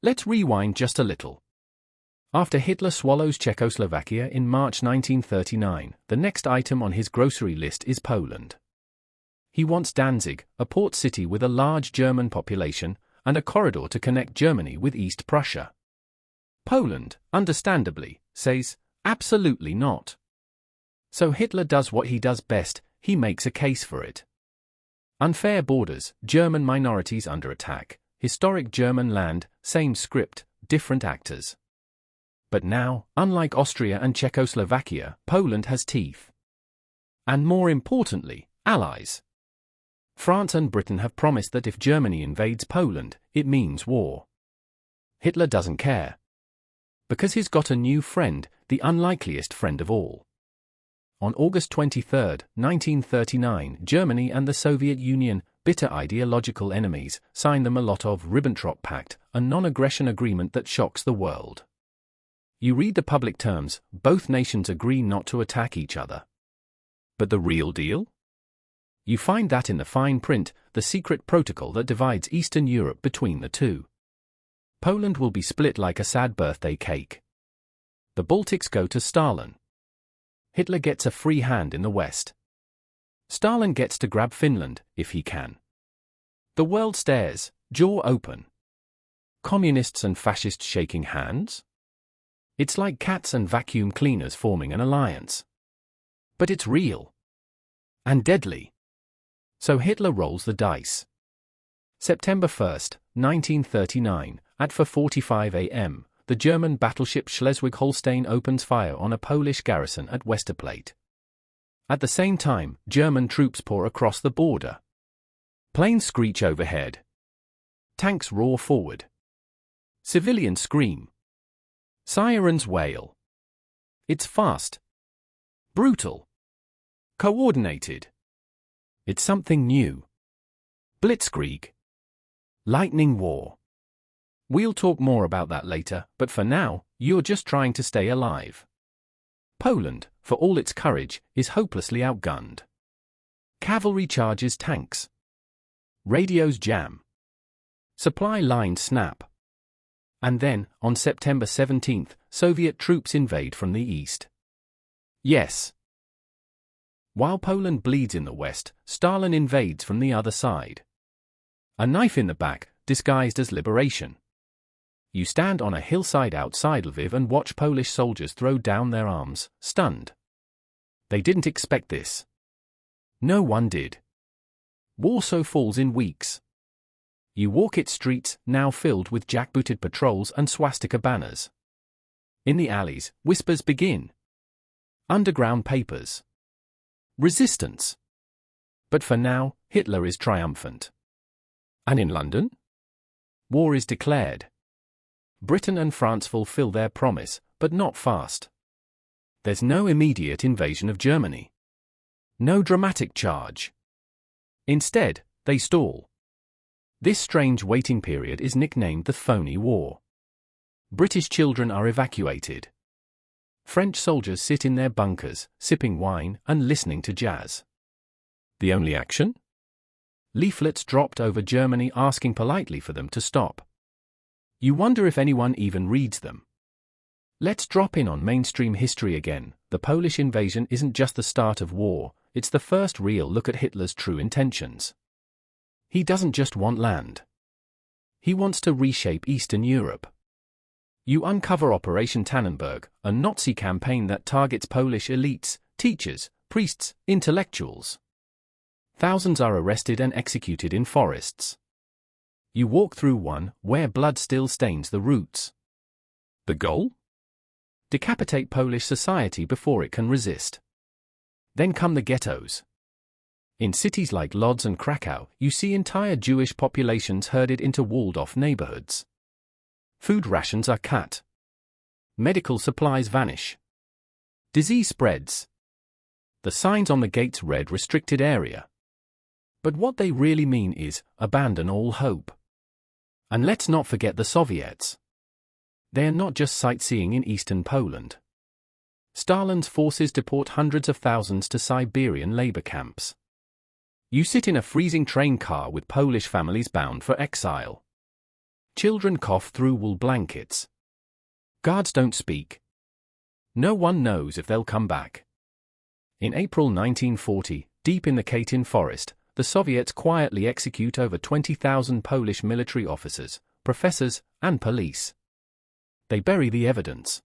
Let's rewind just a little. After Hitler swallows Czechoslovakia in March 1939, the next item on his grocery list is Poland. He wants Danzig, a port city with a large German population, and a corridor to connect Germany with East Prussia. Poland, understandably, says, absolutely not. So Hitler does what he does best, he makes a case for it. Unfair borders, German minorities under attack, historic German land, same script, different actors. But now, unlike Austria and Czechoslovakia, Poland has teeth. And more importantly, allies. France and Britain have promised that if Germany invades Poland, it means war. Hitler doesn't care. Because he's got a new friend, the unlikeliest friend of all. On August 23, 1939, Germany and the Soviet Union, bitter ideological enemies, sign the Molotov-Ribbentrop Pact, a non-aggression agreement that shocks the world. You read the public terms, both nations agree not to attack each other. But the real deal? You find that in the fine print, the secret protocol that divides Eastern Europe between the two. Poland will be split like a sad birthday cake. The Baltics go to Stalin. Hitler gets a free hand in the West. Stalin gets to grab Finland, if he can. The world stares, jaw open. Communists and fascists shaking hands? It's like cats and vacuum cleaners forming an alliance. But it's real. And deadly. So Hitler rolls the dice. September 1st, 1939, at 4:45 a.m., the German battleship Schleswig-Holstein opens fire on a Polish garrison at Westerplatte. At the same time, German troops pour across the border. Planes screech overhead. Tanks roar forward. Civilians scream. Sirens wail. It's fast. Brutal. Coordinated. It's something new. Blitzkrieg. Lightning war. We'll talk more about that later, but for now, you're just trying to stay alive. Poland, for all its courage, is hopelessly outgunned. Cavalry charges tanks. Radios jam. Supply lines snap. And then, on September 17th, Soviet troops invade from the east. Yes. While Poland bleeds in the west, Stalin invades from the other side. A knife in the back, disguised as liberation. You stand on a hillside outside Lviv and watch Polish soldiers throw down their arms, stunned. They didn't expect this. No one did. Warsaw falls in weeks. You walk its streets, now filled with jackbooted patrols and swastika banners. In the alleys, whispers begin. Underground papers. Resistance. But for now, Hitler is triumphant. And in London? War is declared. Britain and France fulfill their promise, but not fast. There's no immediate invasion of Germany. No dramatic charge. Instead, they stall. This strange waiting period is nicknamed the Phony War. British children are evacuated. French soldiers sit in their bunkers, sipping wine and listening to jazz. The only action? Leaflets dropped over Germany asking politely for them to stop. You wonder if anyone even reads them. Let's drop in on mainstream history again. The Polish invasion isn't just the start of war, it's the first real look at Hitler's true intentions. He doesn't just want land. He wants to reshape Eastern Europe. You uncover Operation Tannenberg, a Nazi campaign that targets Polish elites, teachers, priests, intellectuals. Thousands are arrested and executed in forests. You walk through one where blood still stains the roots. The goal? Decapitate Polish society before it can resist. Then come the ghettos. In cities like Lodz and Krakow, you see entire Jewish populations herded into walled-off neighborhoods. Food rations are cut. Medical supplies vanish. Disease spreads. The signs on the gates read restricted area. But what they really mean is, abandon all hope. And let's not forget the Soviets. They are not just sightseeing in eastern Poland. Stalin's forces deport hundreds of thousands to Siberian labor camps. You sit in a freezing train car with Polish families bound for exile. Children cough through wool blankets. Guards don't speak. No one knows if they'll come back. In April 1940, deep in the Katyn forest, the Soviets quietly execute over 20,000 Polish military officers, professors, and police. They bury the evidence.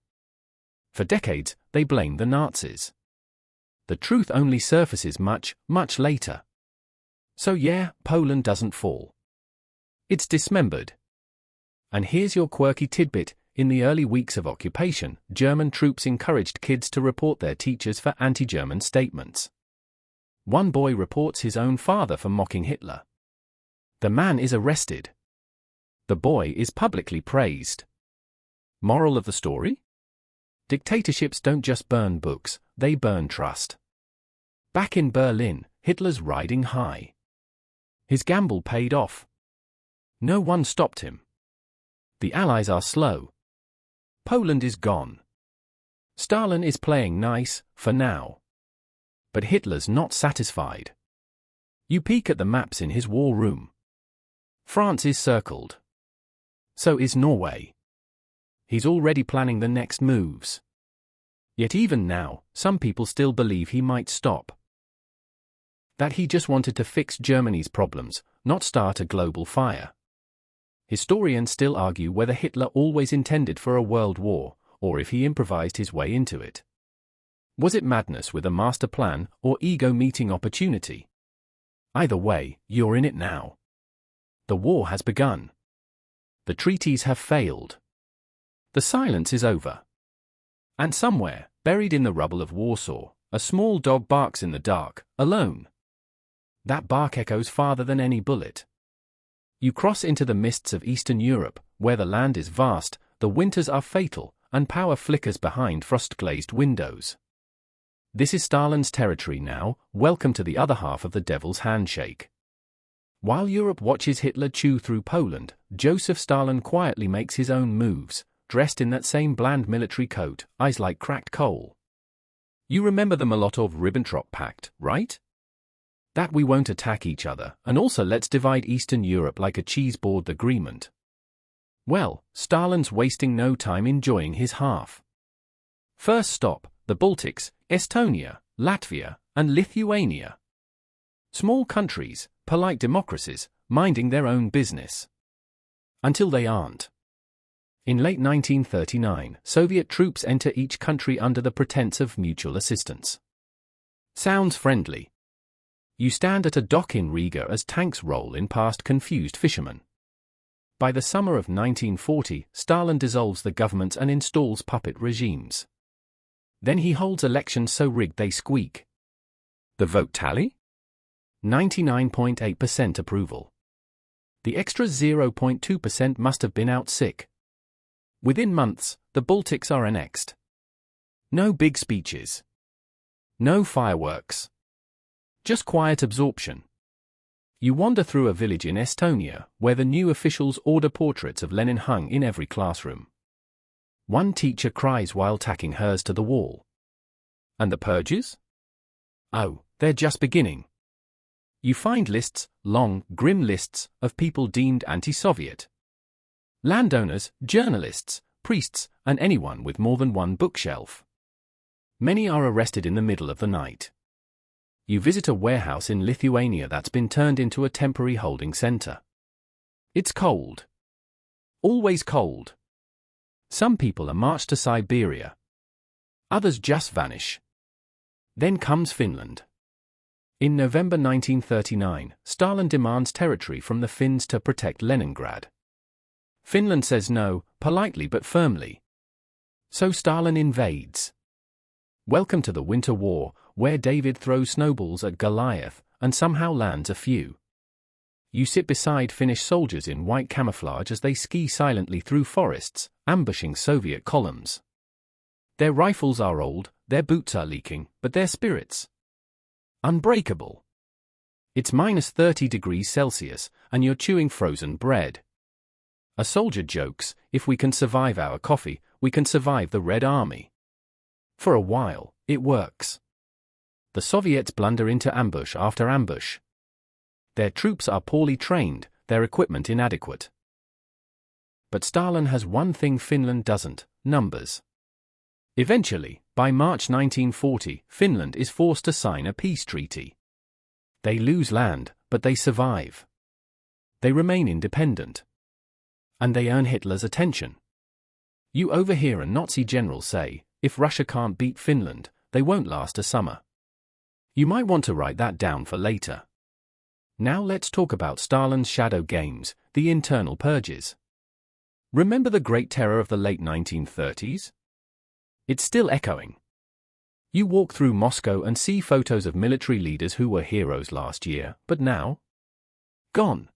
For decades, they blame the Nazis. The truth only surfaces much, much later. So yeah, Poland doesn't fall. It's dismembered. And here's your quirky tidbit. In the early weeks of occupation, German troops encouraged kids to report their teachers for anti-German statements. One boy reports his own father for mocking Hitler. The man is arrested. The boy is publicly praised. Moral of the story? Dictatorships don't just burn books, they burn trust. Back in Berlin, Hitler's riding high. His gamble paid off. No one stopped him. The Allies are slow. Poland is gone. Stalin is playing nice, for now. But Hitler's not satisfied. You peek at the maps in his war room. France is circled. So is Norway. He's already planning the next moves. Yet even now, some people still believe he might stop. That he just wanted to fix Germany's problems, not start a global fire. Historians still argue whether Hitler always intended for a world war, or if he improvised his way into it. Was it madness with a master plan, or ego meeting opportunity? Either way, you're in it now. The war has begun. The treaties have failed. The silence is over. And somewhere, buried in the rubble of Warsaw, a small dog barks in the dark, alone. That bark echoes farther than any bullet. You cross into the mists of Eastern Europe, where the land is vast, the winters are fatal, and power flickers behind frost-glazed windows. This is Stalin's territory now, welcome to the other half of the devil's handshake. While Europe watches Hitler chew through Poland, Joseph Stalin quietly makes his own moves, dressed in that same bland military coat, eyes like cracked coal. You remember the Molotov-Ribbentrop Pact, right? That we won't attack each other, and also let's divide Eastern Europe like a cheese-board agreement. Well, Stalin's wasting no time enjoying his half. First stop, the Baltics, Estonia, Latvia, and Lithuania. Small countries, polite democracies, minding their own business. Until they aren't. In late 1939, Soviet troops enter each country under the pretense of mutual assistance. Sounds friendly. You stand at a dock in Riga as tanks roll in past confused fishermen. By the summer of 1940, Stalin dissolves the government and installs puppet regimes. Then he holds elections so rigged they squeak. The vote tally? 99.8% approval. The extra 0.2% must have been out sick. Within months, the Baltics are annexed. No big speeches. No fireworks. Just quiet absorption. You wander through a village in Estonia, where the new officials order portraits of Lenin hung in every classroom. One teacher cries while tacking hers to the wall. And the purges? Oh, they're just beginning. You find lists, long, grim lists, of people deemed anti-Soviet. Landowners, journalists, priests, and anyone with more than one bookshelf. Many are arrested in the middle of the night. You visit a warehouse in Lithuania that's been turned into a temporary holding center. It's cold. Always cold. Some people are marched to Siberia. Others just vanish. Then comes Finland. In November 1939, Stalin demands territory from the Finns to protect Leningrad. Finland says no, politely but firmly. So Stalin invades. Welcome to the Winter War, where David throws snowballs at Goliath, and somehow lands a few. You sit beside Finnish soldiers in white camouflage as they ski silently through forests, ambushing Soviet columns. Their rifles are old, their boots are leaking, but their spirits unbreakable. It's minus 30 degrees Celsius, and you're chewing frozen bread. A soldier jokes, if we can survive our coffee, we can survive the Red Army. For a while, it works. The Soviets blunder into ambush after ambush. Their troops are poorly trained, their equipment inadequate. But Stalin has one thing Finland doesn't: numbers. Eventually, by March 1940, Finland is forced to sign a peace treaty. They lose land, but they survive. They remain independent. And they earn Hitler's attention. You overhear a Nazi general say, if Russia can't beat Finland, they won't last a summer. You might want to write that down for later. Now let's talk about Stalin's shadow games, the internal purges. Remember the Great Terror of the late 1930s? It's still echoing. You walk through Moscow and see photos of military leaders who were heroes last year, but now? Gone.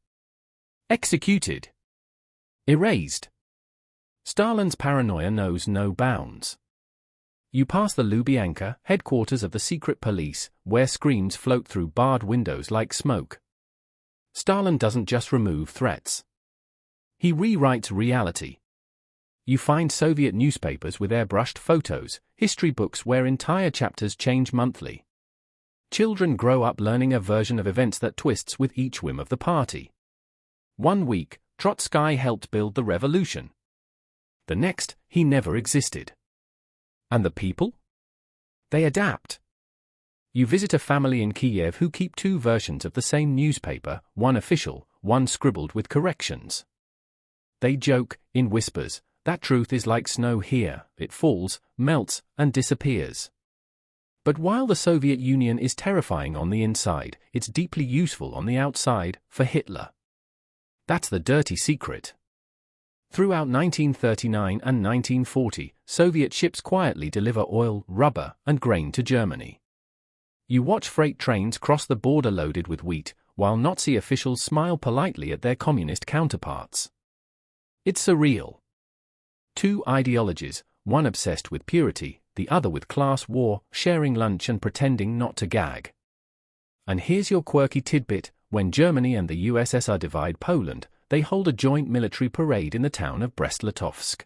Executed. Erased. Stalin's paranoia knows no bounds. You pass the Lubyanka, headquarters of the secret police, where screams float through barred windows like smoke. Stalin doesn't just remove threats. He rewrites reality. You find Soviet newspapers with airbrushed photos, history books where entire chapters change monthly. Children grow up learning a version of events that twists with each whim of the party. 1 week, Trotsky helped build the revolution. The next, he never existed. And the people? They adapt. You visit a family in Kiev who keep 2 versions of the same newspaper, one official, one scribbled with corrections. They joke, in whispers, that truth is like snow here, it falls, melts, and disappears. But while the Soviet Union is terrifying on the inside, it's deeply useful on the outside, for Hitler. That's the dirty secret. Throughout 1939 and 1940, Soviet ships quietly deliver oil, rubber, and grain to Germany. You watch freight trains cross the border loaded with wheat, while Nazi officials smile politely at their communist counterparts. It's surreal. 2 ideologies, one obsessed with purity, the other with class war, sharing lunch and pretending not to gag. And here's your quirky tidbit: when Germany and the USSR divide Poland, they hold a joint military parade in the town of Brest-Litovsk.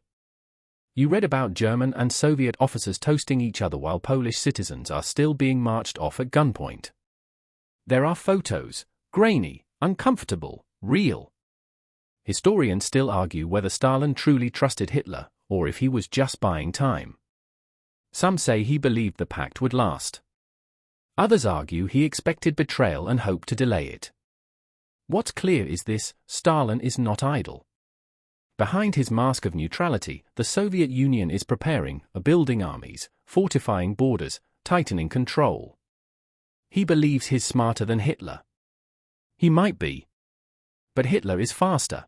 You read about German and Soviet officers toasting each other while Polish citizens are still being marched off at gunpoint. There are photos, grainy, uncomfortable, real. Historians still argue whether Stalin truly trusted Hitler, or if he was just buying time. Some say he believed the pact would last. Others argue he expected betrayal and hoped to delay it. What's clear is this: Stalin is not idle. Behind his mask of neutrality, the Soviet Union is preparing, building armies, fortifying borders, tightening control. He believes he's smarter than Hitler. He might be. But Hitler is faster.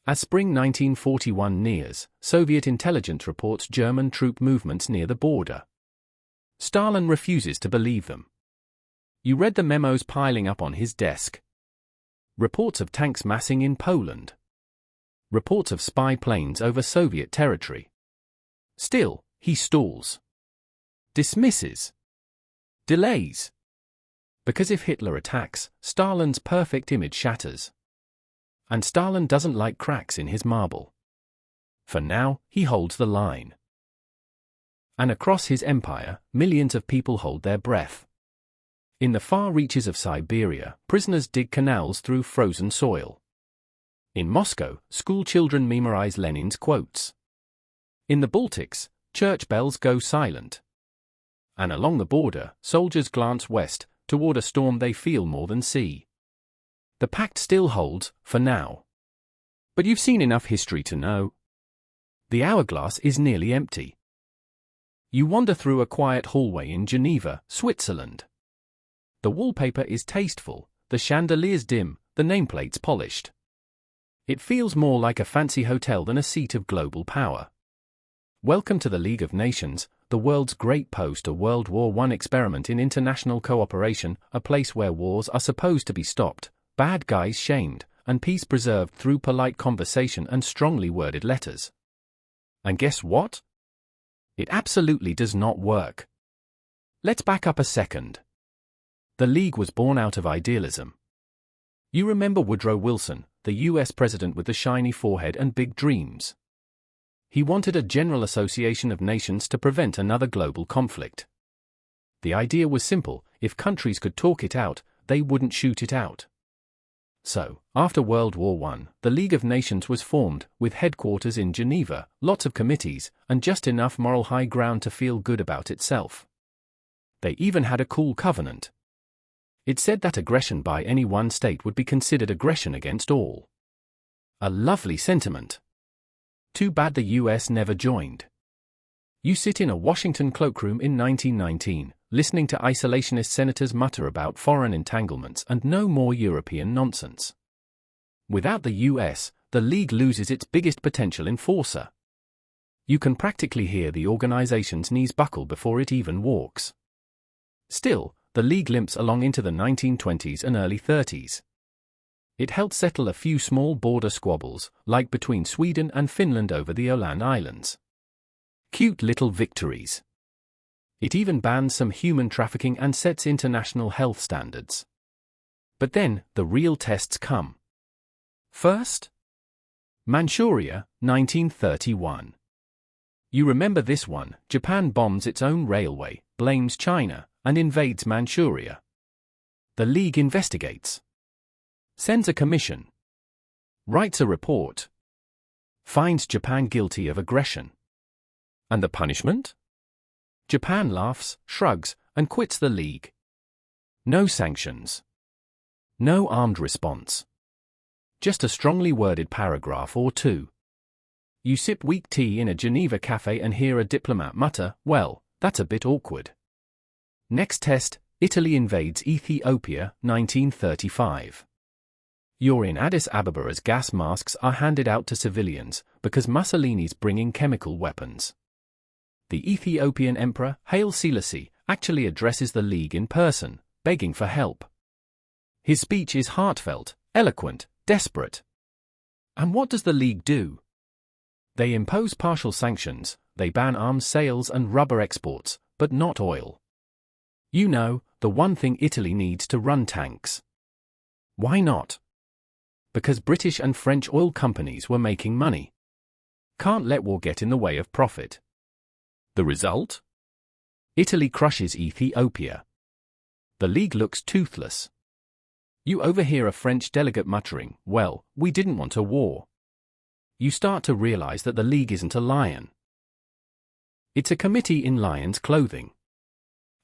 As spring 1941 nears, Soviet intelligence reports German troop movements near the border. Stalin refuses to believe them. You read the memos piling up on his desk. Reports of tanks massing in Poland. Reports of spy planes over Soviet territory. Still, he stalls. Dismisses. Delays. Because if Hitler attacks, Stalin's perfect image shatters. And Stalin doesn't like cracks in his marble. For now, he holds the line. And across his empire, millions of people hold their breath. In the far reaches of Siberia, prisoners dig canals through frozen soil. In Moscow, school children memorize Lenin's quotes. In the Baltics, church bells go silent. And along the border, soldiers glance west, toward a storm they feel more than see. The pact still holds, for now. But you've seen enough history to know. The hourglass is nearly empty. You wander through a quiet hallway in Geneva, Switzerland. The wallpaper is tasteful, the chandeliers dim, the nameplates polished. It feels more like a fancy hotel than a seat of global power. Welcome to the League of Nations, the world's great post-World War I experiment in international cooperation, a place where wars are supposed to be stopped, bad guys shamed, and peace preserved through polite conversation and strongly worded letters. And guess what? It absolutely does not work. Let's back up a second. The League was born out of idealism. You remember Woodrow Wilson, the US president with the shiny forehead and big dreams. He wanted a general association of nations to prevent another global conflict. The idea was simple: if countries could talk it out, they wouldn't shoot it out. So, after World War I, the League of Nations was formed, with headquarters in Geneva, lots of committees, and just enough moral high ground to feel good about itself. They even had a cool covenant. It said that aggression by any one state would be considered aggression against all. A lovely sentiment. Too bad the US never joined. You sit in a Washington cloakroom in 1919, listening to isolationist senators mutter about foreign entanglements and no more European nonsense. Without the US, the League loses its biggest potential enforcer. You can practically hear the organization's knees buckle before it even walks. Still, the League limps along into the 1920s and early 30s. It helped settle a few small border squabbles, like between Sweden and Finland over the Åland Islands. Cute little victories. It even bans some human trafficking and sets international health standards. But then, the real tests come. First, Manchuria, 1931. You remember this one: Japan bombs its own railway, blames China, and invades Manchuria. The League investigates. Sends a commission. Writes a report. Finds Japan guilty of aggression. And the punishment? Japan laughs, shrugs, and quits the League. No sanctions. No armed response. Just a strongly worded paragraph or two. You sip weak tea in a Geneva cafe and hear a diplomat mutter, "Well, that's a bit awkward." Next test, Italy invades Ethiopia, 1935. You're in Addis Ababa as gas masks are handed out to civilians, because Mussolini's bringing chemical weapons. The Ethiopian Emperor, Haile Selassie, actually addresses the League in person, begging for help. His speech is heartfelt, eloquent, desperate. And what does the League do? They impose partial sanctions, they ban arms sales and rubber exports, but not oil. You know, the one thing Italy needs to run tanks. Why not? Because British and French oil companies were making money. Can't let war get in the way of profit. The result? Italy crushes Ethiopia. The League looks toothless. You overhear a French delegate muttering, "Well, we didn't want a war." You start to realize that the League isn't a lion. It's a committee in lion's clothing.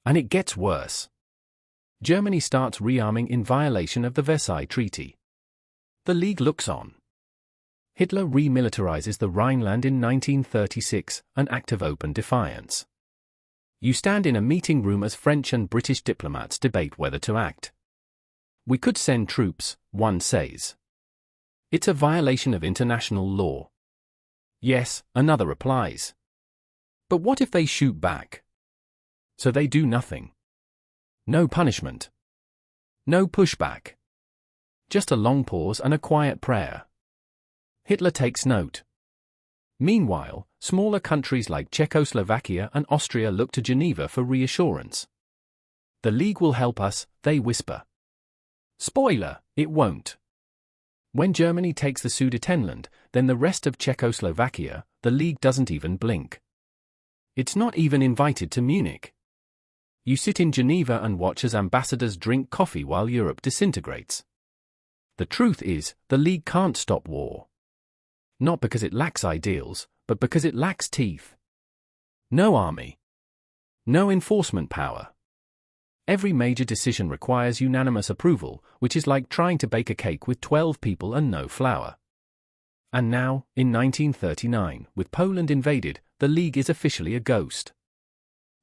And it gets worse. Germany starts rearming in violation of the Versailles Treaty. The League looks on. Hitler remilitarizes the Rhineland in 1936, an act of open defiance. You stand in a meeting room as French and British diplomats debate whether to act. "We could send troops," one says. "It's a violation of international law." "Yes," another replies. "But what if they shoot back?" So they do nothing. No punishment. No pushback. Just a long pause and a quiet prayer. Hitler takes note. Meanwhile, smaller countries like Czechoslovakia and Austria look to Geneva for reassurance. The League will help us, they whisper. Spoiler, it won't. When Germany takes the Sudetenland, then the rest of Czechoslovakia, the League doesn't even blink. It's not even invited to Munich. You sit in Geneva and watch as ambassadors drink coffee while Europe disintegrates. The truth is, the League can't stop war. Not because it lacks ideals, but because it lacks teeth. No army. No enforcement power. Every major decision requires unanimous approval, which is like trying to bake a cake with 12 people and no flour. And now, in 1939, with Poland invaded, the League is officially a ghost.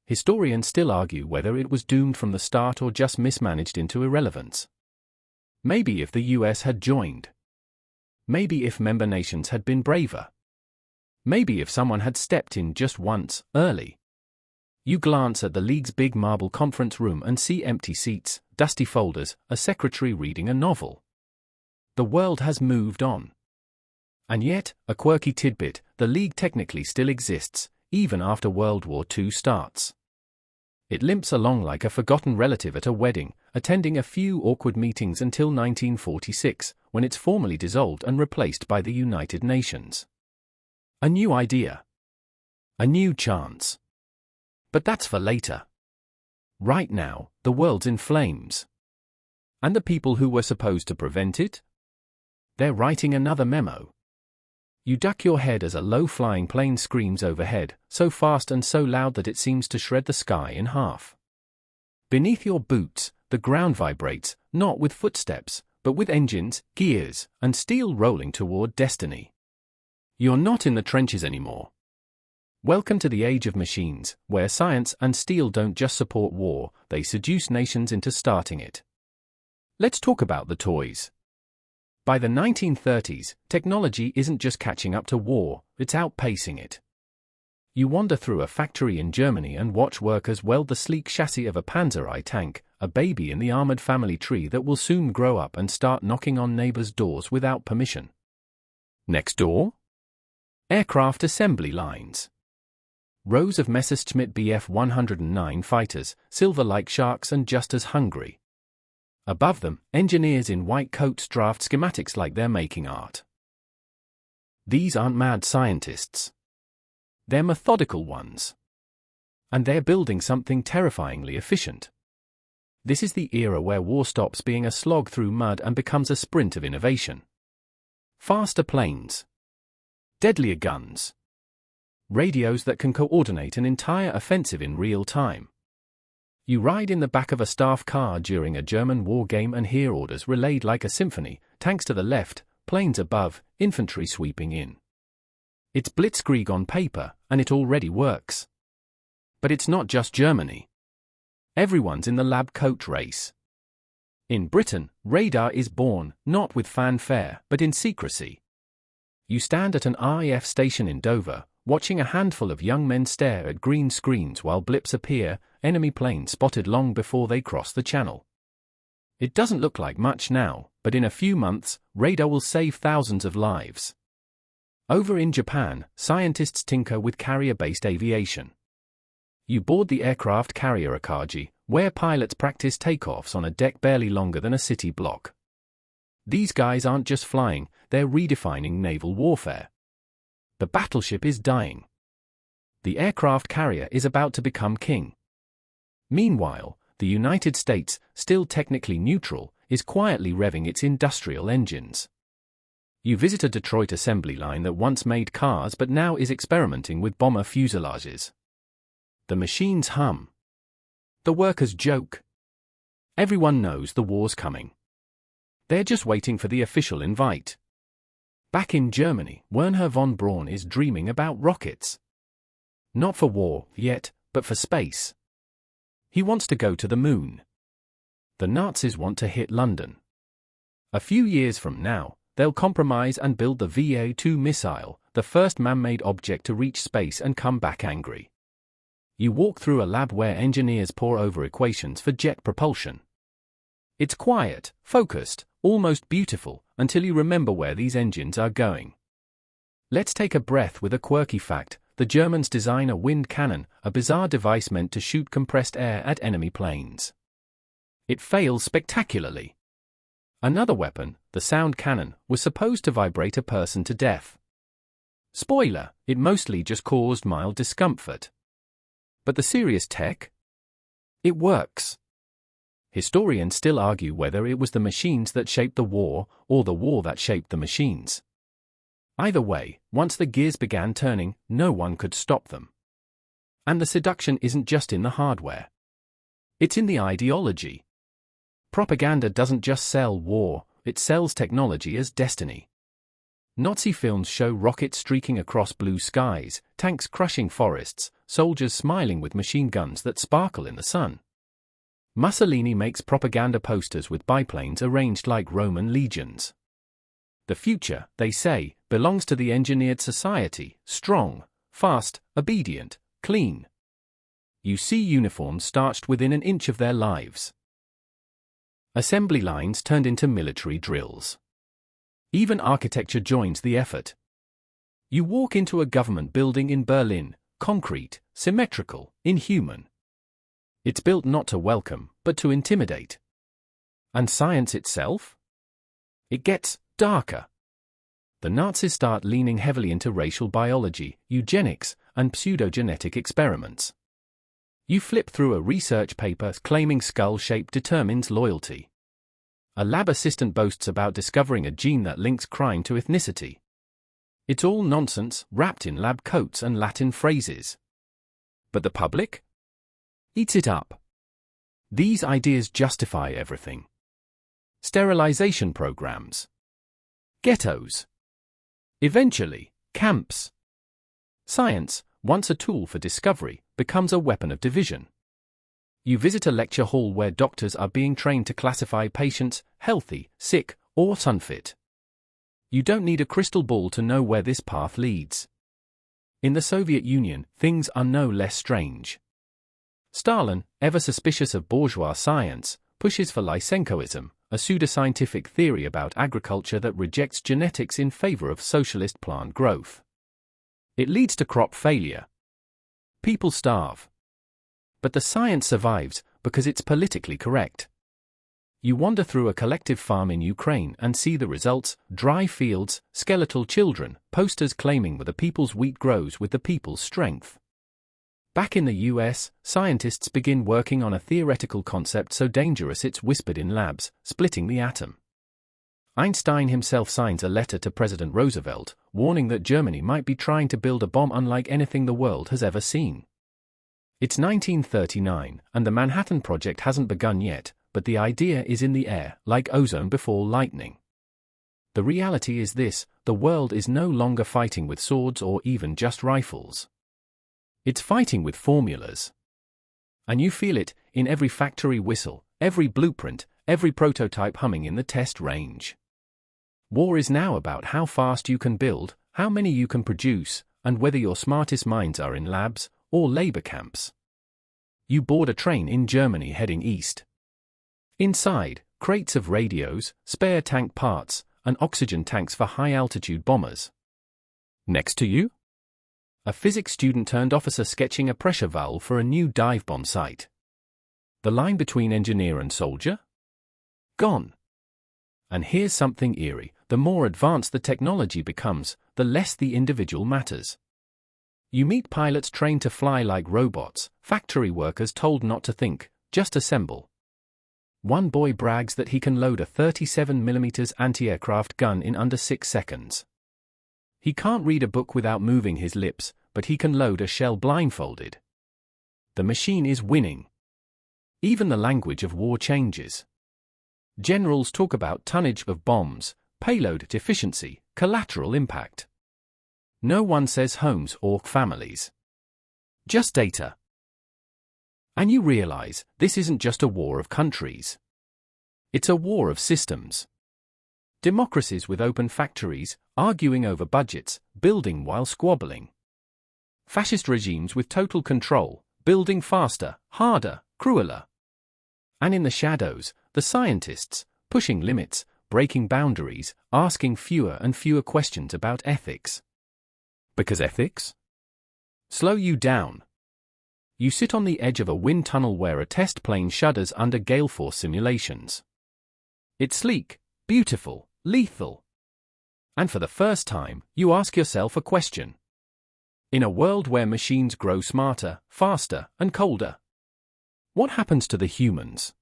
Historians still argue whether it was doomed from the start or just mismanaged into irrelevance. Maybe if the US had joined. Maybe if member nations had been braver. Maybe if someone had stepped in just once, early. You glance at the League's big marble conference room and see empty seats, dusty folders, a secretary reading a novel. The world has moved on. And yet, a quirky tidbit, the League technically still exists, even after World War II starts. It limps along like a forgotten relative at a wedding, attending a few awkward meetings until 1946, when it's formally dissolved and replaced by the United Nations. A new idea. A new chance. But that's for later. Right now, the world's in flames. And the people who were supposed to prevent it? They're writing another memo. You duck your head as a low-flying plane screams overhead, so fast and so loud that it seems to shred the sky in half. Beneath your boots, the ground vibrates, not with footsteps, but with engines, gears, and steel rolling toward destiny. You're not in the trenches anymore. Welcome to the age of machines, where science and steel don't just support war, they seduce nations into starting it. Let's talk about the toys. By the 1930s, technology isn't just catching up to war, it's outpacing it. You wander through a factory in Germany and watch workers weld the sleek chassis of a Panzer I tank, a baby in the armored family tree that will soon grow up and start knocking on neighbors' doors without permission. Next door? Aircraft assembly lines. Rows of Messerschmitt Bf 109 fighters, silver like sharks and just as hungry. Above them, engineers in white coats draft schematics like they're making art. These aren't mad scientists. They're methodical ones. And they're building something terrifyingly efficient. This is the era where war stops being a slog through mud and becomes a sprint of innovation. Faster planes. Deadlier guns. Radios that can coordinate an entire offensive in real time. You ride in the back of a staff car during a German war game and hear orders relayed like a symphony, tanks to the left, planes above, infantry sweeping in. It's blitzkrieg on paper, and it already works. But it's not just Germany. Everyone's in the lab coat race. In Britain, radar is born, not with fanfare, but in secrecy. You stand at an RAF station in Dover, watching a handful of young men stare at green screens while blips appear, enemy planes spotted long before they cross the channel. It doesn't look like much now, but in a few months, radar will save thousands of lives. Over in Japan, scientists tinker with carrier-based aviation. You board the aircraft carrier Akagi, where pilots practice takeoffs on a deck barely longer than a city block. These guys aren't just flying, they're redefining naval warfare. The battleship is dying. The aircraft carrier is about to become king. Meanwhile, the United States, still technically neutral, is quietly revving its industrial engines. You visit a Detroit assembly line that once made cars but now is experimenting with bomber fuselages. The machines hum. The workers joke. Everyone knows the war's coming. They're just waiting for the official invite. Back in Germany, Wernher von Braun is dreaming about rockets. Not for war, yet, but for space. He wants to go to the moon. The Nazis want to hit London. A few years from now, they'll compromise and build the WW2 missile, the first man-made object to reach space and come back angry. You walk through a lab where engineers pore over equations for jet propulsion. It's quiet, focused, almost beautiful, until you remember where these engines are going. Let's take a breath with a quirky fact. The Germans design a wind cannon, a bizarre device meant to shoot compressed air at enemy planes. It fails spectacularly. Another weapon, the sound cannon, was supposed to vibrate a person to death. Spoiler, it mostly just caused mild discomfort. But the serious tech? It works. Historians still argue whether it was the machines that shaped the war, or the war that shaped the machines. Either way, once the gears began turning, no one could stop them. And the seduction isn't just in the hardware. It's in the ideology. Propaganda doesn't just sell war, it sells technology as destiny. Nazi films show rockets streaking across blue skies, tanks crushing forests, soldiers smiling with machine guns that sparkle in the sun. Mussolini makes propaganda posters with biplanes arranged like Roman legions. The future, they say, belongs to the engineered society, strong, fast, obedient, clean. You see uniforms starched within an inch of their lives. Assembly lines turned into military drills. Even architecture joins the effort. You walk into a government building in Berlin, concrete, symmetrical, inhuman. It's built not to welcome, but to intimidate. And science itself? It gets darker. The Nazis start leaning heavily into racial biology, eugenics, and pseudogenetic experiments. You flip through a research paper claiming skull shape determines loyalty. A lab assistant boasts about discovering a gene that links crime to ethnicity. It's all nonsense, wrapped in lab coats and Latin phrases. But the public? Eats it up. These ideas justify everything. Sterilization programs. Ghettos. Eventually, camps. Science, once a tool for discovery, becomes a weapon of division. You visit a lecture hall where doctors are being trained to classify patients, healthy, sick, or unfit. You don't need a crystal ball to know where this path leads. In the Soviet Union, things are no less strange. Stalin, ever suspicious of bourgeois science, pushes for Lysenkoism, a pseudoscientific theory about agriculture that rejects genetics in favor of socialist plant growth. It leads to crop failure. People starve. But the science survives because it's politically correct. You wander through a collective farm in Ukraine and see the results: dry fields, skeletal children, posters claiming that the people's wheat grows with the people's strength. Back in the US, scientists begin working on a theoretical concept so dangerous it's whispered in labs, splitting the atom. Einstein himself signs a letter to President Roosevelt, warning that Germany might be trying to build a bomb unlike anything the world has ever seen. It's 1939, and the Manhattan Project hasn't begun yet, but the idea is in the air, like ozone before lightning. The reality is this: the world is no longer fighting with swords or even just rifles. It's fighting with formulas. And you feel it in every factory whistle, every blueprint, every prototype humming in the test range. War is now about how fast you can build, how many you can produce, and whether your smartest minds are in labs or labor camps. You board a train in Germany heading east. Inside, crates of radios, spare tank parts, and oxygen tanks for high-altitude bombers. Next to you? A physics student turned officer sketching a pressure valve for a new dive bomb site. The line between engineer and soldier? Gone. And here's something eerie: the more advanced the technology becomes, the less the individual matters. You meet pilots trained to fly like robots, factory workers told not to think, just assemble. One boy brags that he can load a 37mm anti-aircraft gun in under 6 seconds. He can't read a book without moving his lips, but he can load a shell blindfolded. The machine is winning. Even the language of war changes. Generals talk about tonnage of bombs, payload deficiency, collateral impact. No one says homes or families. Just data. And you realize, this isn't just a war of countries. It's a war of systems. Democracies with open factories, arguing over budgets, building while squabbling. Fascist regimes with total control, building faster, harder, crueler. And in the shadows, the scientists, pushing limits, breaking boundaries, asking fewer and fewer questions about ethics. Because ethics slow you down. you sit on the edge of a wind tunnel where a test plane shudders under gale force simulations. It's sleek, beautiful, lethal. And for the first time, you ask yourself a question. In a world where machines grow smarter, faster, and colder, what happens to the humans?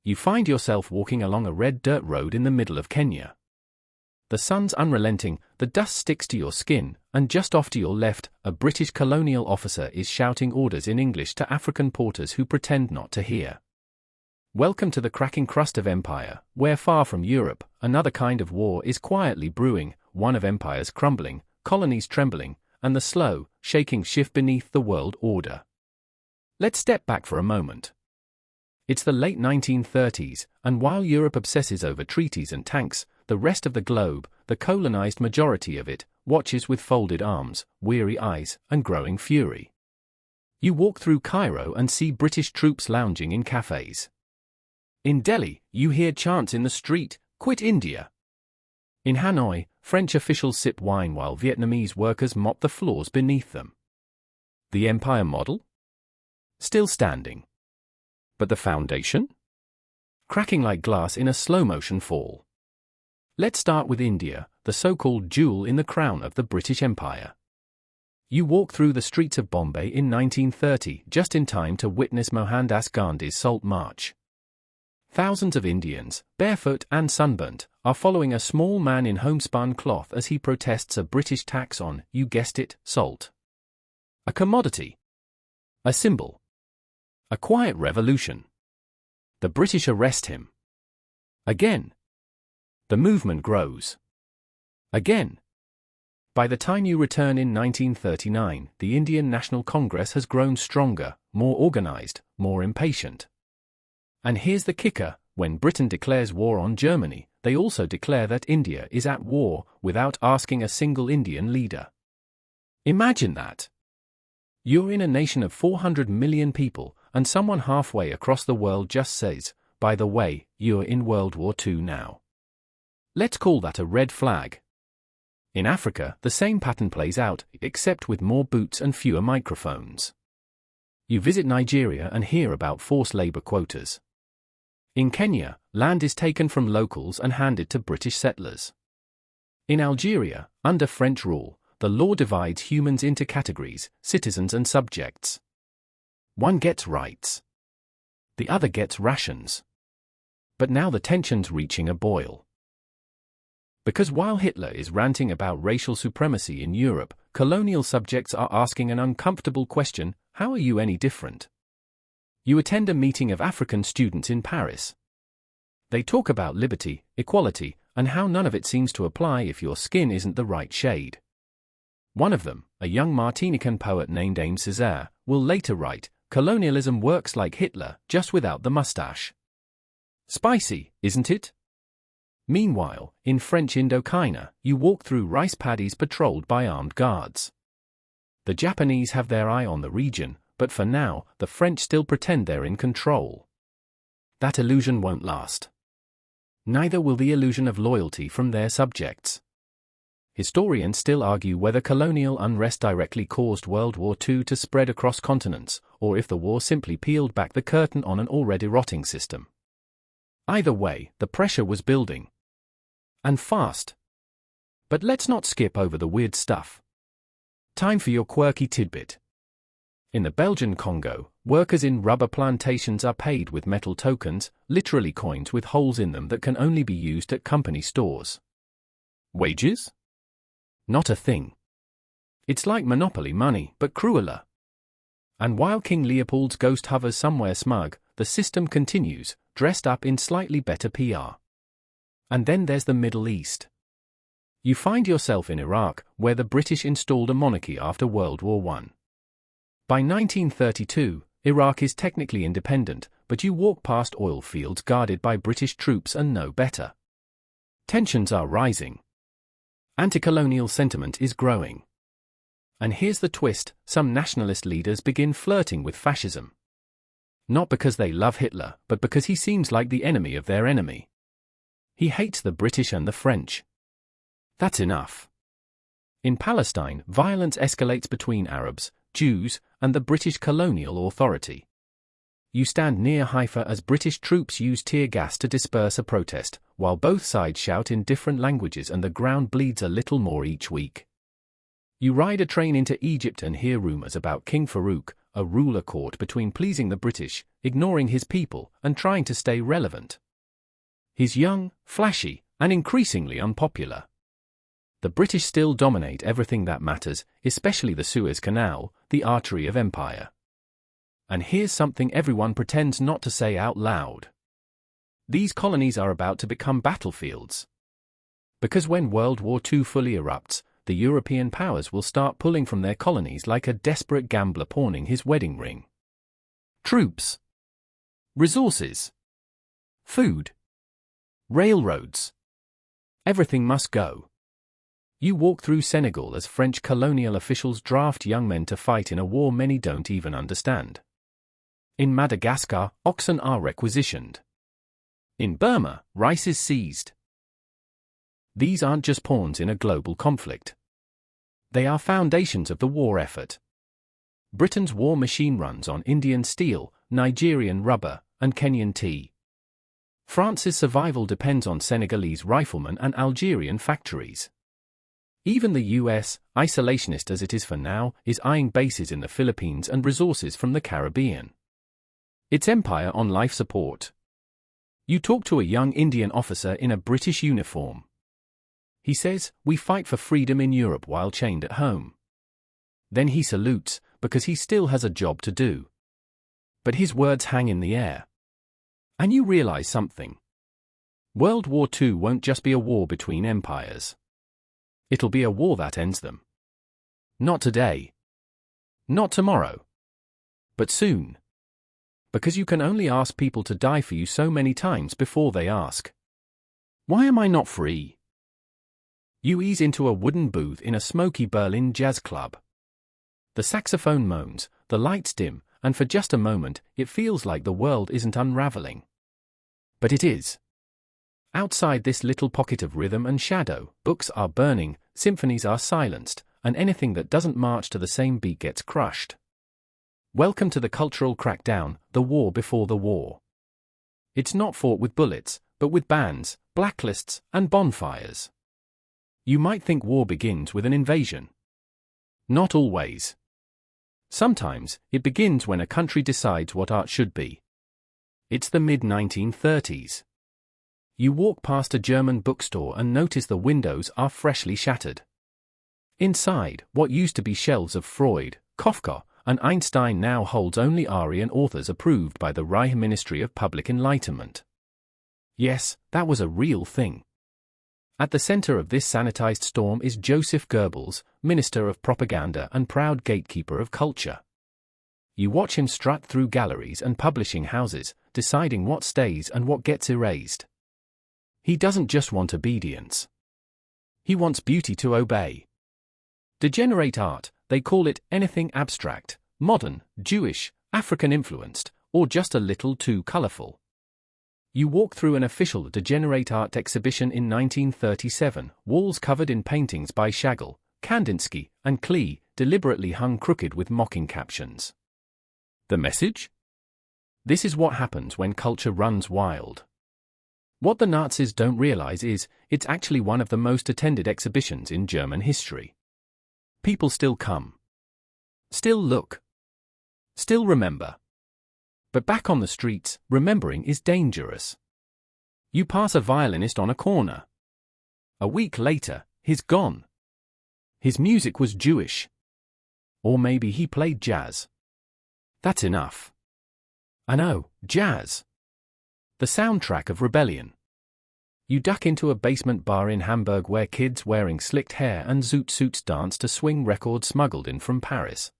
You find yourself walking along a red dirt road in the middle of Kenya. The sun's unrelenting, the dust sticks to your skin, and just off to your left, a British colonial officer is shouting orders in English to African porters who pretend not to hear. Welcome to the cracking crust of empire, where far from Europe, another kind of war is quietly brewing, one of empires crumbling, colonies trembling, and the slow, shaking shift beneath the world order. Let's step back for a moment. It's the late 1930s, and while Europe obsesses over treaties and tanks, the rest of the globe, the colonized majority of it, watches with folded arms, weary eyes, and growing fury. You walk through Cairo and see British troops lounging in cafes. In Delhi, you hear chants in the street, "Quit India." In Hanoi, French officials sip wine while Vietnamese workers mop the floors beneath them. The empire model? Still standing. But the foundation? Cracking like glass in a slow-motion fall. Let's start with India, the so-called jewel in the crown of the British Empire. You walk through the streets of Bombay in 1930 just in time to witness Mohandas Gandhi's Salt March. Thousands of Indians, barefoot and sunburnt, are following a small man in homespun cloth as he protests a British tax on, you guessed it, salt. A commodity. A symbol. A quiet revolution. The British arrest him. Again. The movement grows. Again. By the time you return in 1939, the Indian National Congress has grown stronger, more organized, more impatient. And here's the kicker, when Britain declares war on Germany, they also declare that India is at war without asking a single Indian leader. Imagine that. You're in a nation of 400 million people, and someone halfway across the world just says, by the way, you're in World War II now. Let's call that a red flag. In Africa, the same pattern plays out, except with more boots and fewer microphones. You visit Nigeria and hear about forced labor quotas. In Kenya, land is taken from locals and handed to British settlers. In Algeria, under French rule, the law divides humans into categories, citizens and subjects. One gets rights. The other gets rations. But now the tension's reaching a boil. Because while Hitler is ranting about racial supremacy in Europe, colonial subjects are asking an uncomfortable question: how are you any different? You attend a meeting of African students in Paris. They talk about liberty, equality, and how none of it seems to apply if your skin isn't the right shade. One of them, a young Martinican poet named Aimé Césaire, will later write, "Colonialism works like Hitler, just without the mustache." Spicy, isn't it? Meanwhile, in French Indochina, you walk through rice paddies patrolled by armed guards. The Japanese have their eye on the region, but for now, the French still pretend they're in control. That illusion won't last. Neither will the illusion of loyalty from their subjects. Historians still argue whether colonial unrest directly caused World War II to spread across continents, or if the war simply peeled back the curtain on an already rotting system. Either way, the pressure was building. And fast. But let's not skip over the weird stuff. Time for your quirky tidbit. In the Belgian Congo, workers in rubber plantations are paid with metal tokens, literally coins with holes in them that can only be used at company stores. Wages? Not a thing. It's like Monopoly money, but crueler. And while King Leopold's ghost hovers somewhere smug, the system continues, dressed up in slightly better PR. And then there's the Middle East. You find yourself in Iraq, where the British installed a monarchy after World War I. By 1932, Iraq is technically independent, but you walk past oil fields guarded by British troops and know better. Tensions are rising. Anti-colonial sentiment is growing. And here's the twist, some nationalist leaders begin flirting with fascism. Not because they love Hitler, but because he seems like the enemy of their enemy. He hates the British and the French. That's enough. In Palestine, violence escalates between Arabs, Jews, and the British colonial authority. You stand near Haifa as British troops use tear gas to disperse a protest, while both sides shout in different languages and the ground bleeds a little more each week. You ride a train into Egypt and hear rumors about King Farouk, a ruler caught between pleasing the British, ignoring his people, and trying to stay relevant. He's young, flashy, and increasingly unpopular. The British still dominate everything that matters, especially the Suez Canal, the artery of empire. And here's something everyone pretends not to say out loud. These colonies are about to become battlefields. Because when World War II fully erupts, the European powers will start pulling from their colonies like a desperate gambler pawning his wedding ring. Troops. Resources. Food. Railroads. Everything must go. You walk through Senegal as French colonial officials draft young men to fight in a war many don't even understand. In Madagascar, oxen are requisitioned. In Burma, rice is seized. These aren't just pawns in a global conflict. They are foundations of the war effort. Britain's war machine runs on Indian steel, Nigerian rubber, and Kenyan tea. France's survival depends on Senegalese riflemen and Algerian factories. Even the US, isolationist as it is for now, is eyeing bases in the Philippines and resources from the Caribbean. Its empire on life support. You talk to a young Indian officer in a British uniform. He says, "We fight for freedom in Europe while chained at home." Then he salutes, because he still has a job to do. But his words hang in the air. And you realize something. World War II won't just be a war between empires. It'll be a war that ends them. Not today. Not tomorrow. But soon. Because you can only ask people to die for you so many times before they ask, "Why am I not free?" You ease into a wooden booth in a smoky Berlin jazz club. The saxophone moans, the lights dim, and for just a moment, it feels like the world isn't unraveling. But it is. Outside this little pocket of rhythm and shadow, books are burning, symphonies are silenced, and anything that doesn't march to the same beat gets crushed. Welcome to the cultural crackdown, the war before the war. It's not fought with bullets, but with bans, blacklists, and bonfires. You might think war begins with an invasion. Not always. Sometimes, it begins when a country decides what art should be. It's the mid-1930s. You walk past a German bookstore and notice the windows are freshly shattered. Inside, what used to be shelves of Freud, Kafka, and Einstein now holds only Aryan authors approved by the Reich Ministry of Public Enlightenment. Yes, that was a real thing. At the center of this sanitized storm is Joseph Goebbels, Minister of Propaganda and proud gatekeeper of culture. You watch him strut through galleries and publishing houses, deciding what stays and what gets erased. He doesn't just want obedience. He wants beauty to obey. Degenerate art, they call it anything abstract, modern, Jewish, African-influenced, or just a little too colorful. You walk through an official degenerate art exhibition in 1937, walls covered in paintings by Chagall, Kandinsky, and Klee, deliberately hung crooked with mocking captions. The message? This is what happens when culture runs wild. What the Nazis don't realize is, it's actually one of the most attended exhibitions in German history. People still come. Still look. Still remember. But back on the streets, remembering is dangerous. You pass a violinist on a corner. A week later, he's gone. His music was Jewish. Or maybe he played jazz. That's enough. I know, jazz. The soundtrack of rebellion. You duck into a basement bar in Hamburg where kids wearing slicked hair and zoot suits dance to swing records smuggled in from Paris.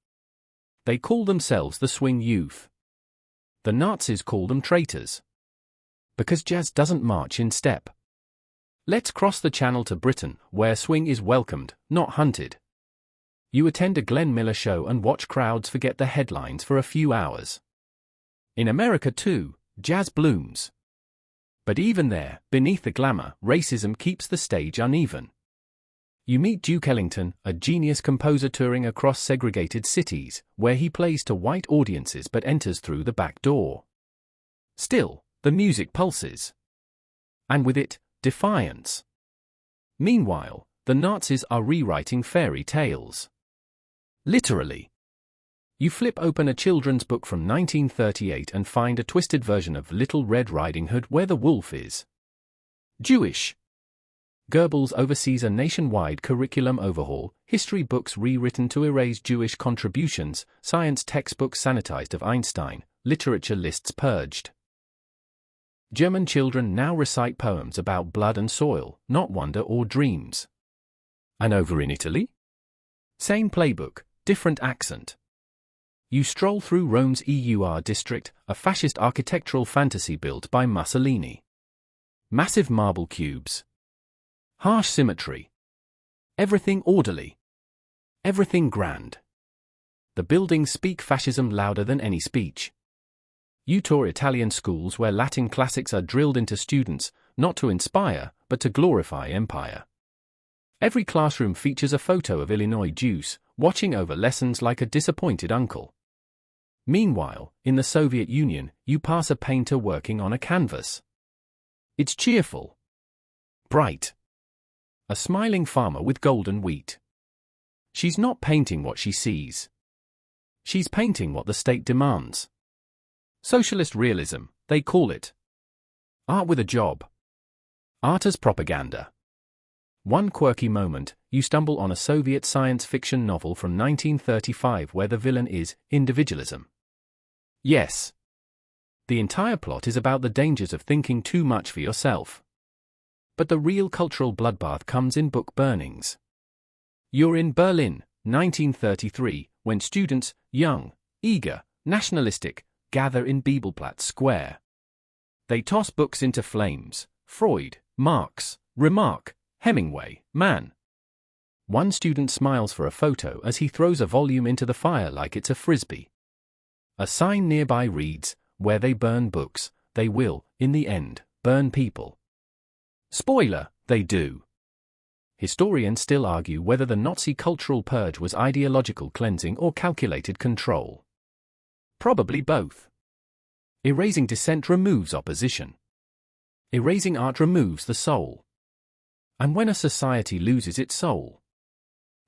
They call themselves the swing youth. The Nazis call them traitors. Because jazz doesn't march in step. Let's cross the channel to Britain, where swing is welcomed, not hunted. You attend a Glenn Miller show and watch crowds forget the headlines for a few hours. In America too, jazz blooms. But even there, beneath the glamour, racism keeps the stage uneven. You meet Duke Ellington, a genius composer touring across segregated cities, where he plays to white audiences but enters through the back door. Still, the music pulses. And with it, defiance. Meanwhile, the Nazis are rewriting fairy tales. Literally. You flip open a children's book from 1938 and find a twisted version of Little Red Riding Hood where the wolf is Jewish. Goebbels oversees a nationwide curriculum overhaul, history books rewritten to erase Jewish contributions, science textbooks sanitized of Einstein, literature lists purged. German children now recite poems about blood and soil, not wonder or dreams. And over in Italy? Same playbook, different accent. You stroll through Rome's EUR district, a fascist architectural fantasy built by Mussolini. Massive marble cubes. Harsh symmetry. Everything orderly. Everything grand. The buildings speak fascism louder than any speech. You tour Italian schools where Latin classics are drilled into students, not to inspire, but to glorify empire. Every classroom features a photo of Illinois Juice, watching over lessons like a disappointed uncle. Meanwhile, in the Soviet Union, you pass a painter working on a canvas. It's cheerful. Bright. A smiling farmer with golden wheat. She's not painting what she sees. She's painting what the state demands. Socialist realism, they call it. Art with a job. Art as propaganda. One quirky moment, you stumble on a Soviet science fiction novel from 1935 where the villain is individualism. Yes. The entire plot is about the dangers of thinking too much for yourself. But the real cultural bloodbath comes in book burnings. You're in Berlin, 1933, when students, young, eager, nationalistic, gather in Bibelplatz Square. They toss books into flames: Freud, Marx, Remarque, Hemingway, Mann. One student smiles for a photo as he throws a volume into the fire like it's a frisbee. A sign nearby reads, "Where they burn books, they will, in the end, burn people." Spoiler, they do. Historians still argue whether the Nazi cultural purge was ideological cleansing or calculated control. Probably both. Erasing dissent removes opposition. Erasing art removes the soul. And when a society loses its soul,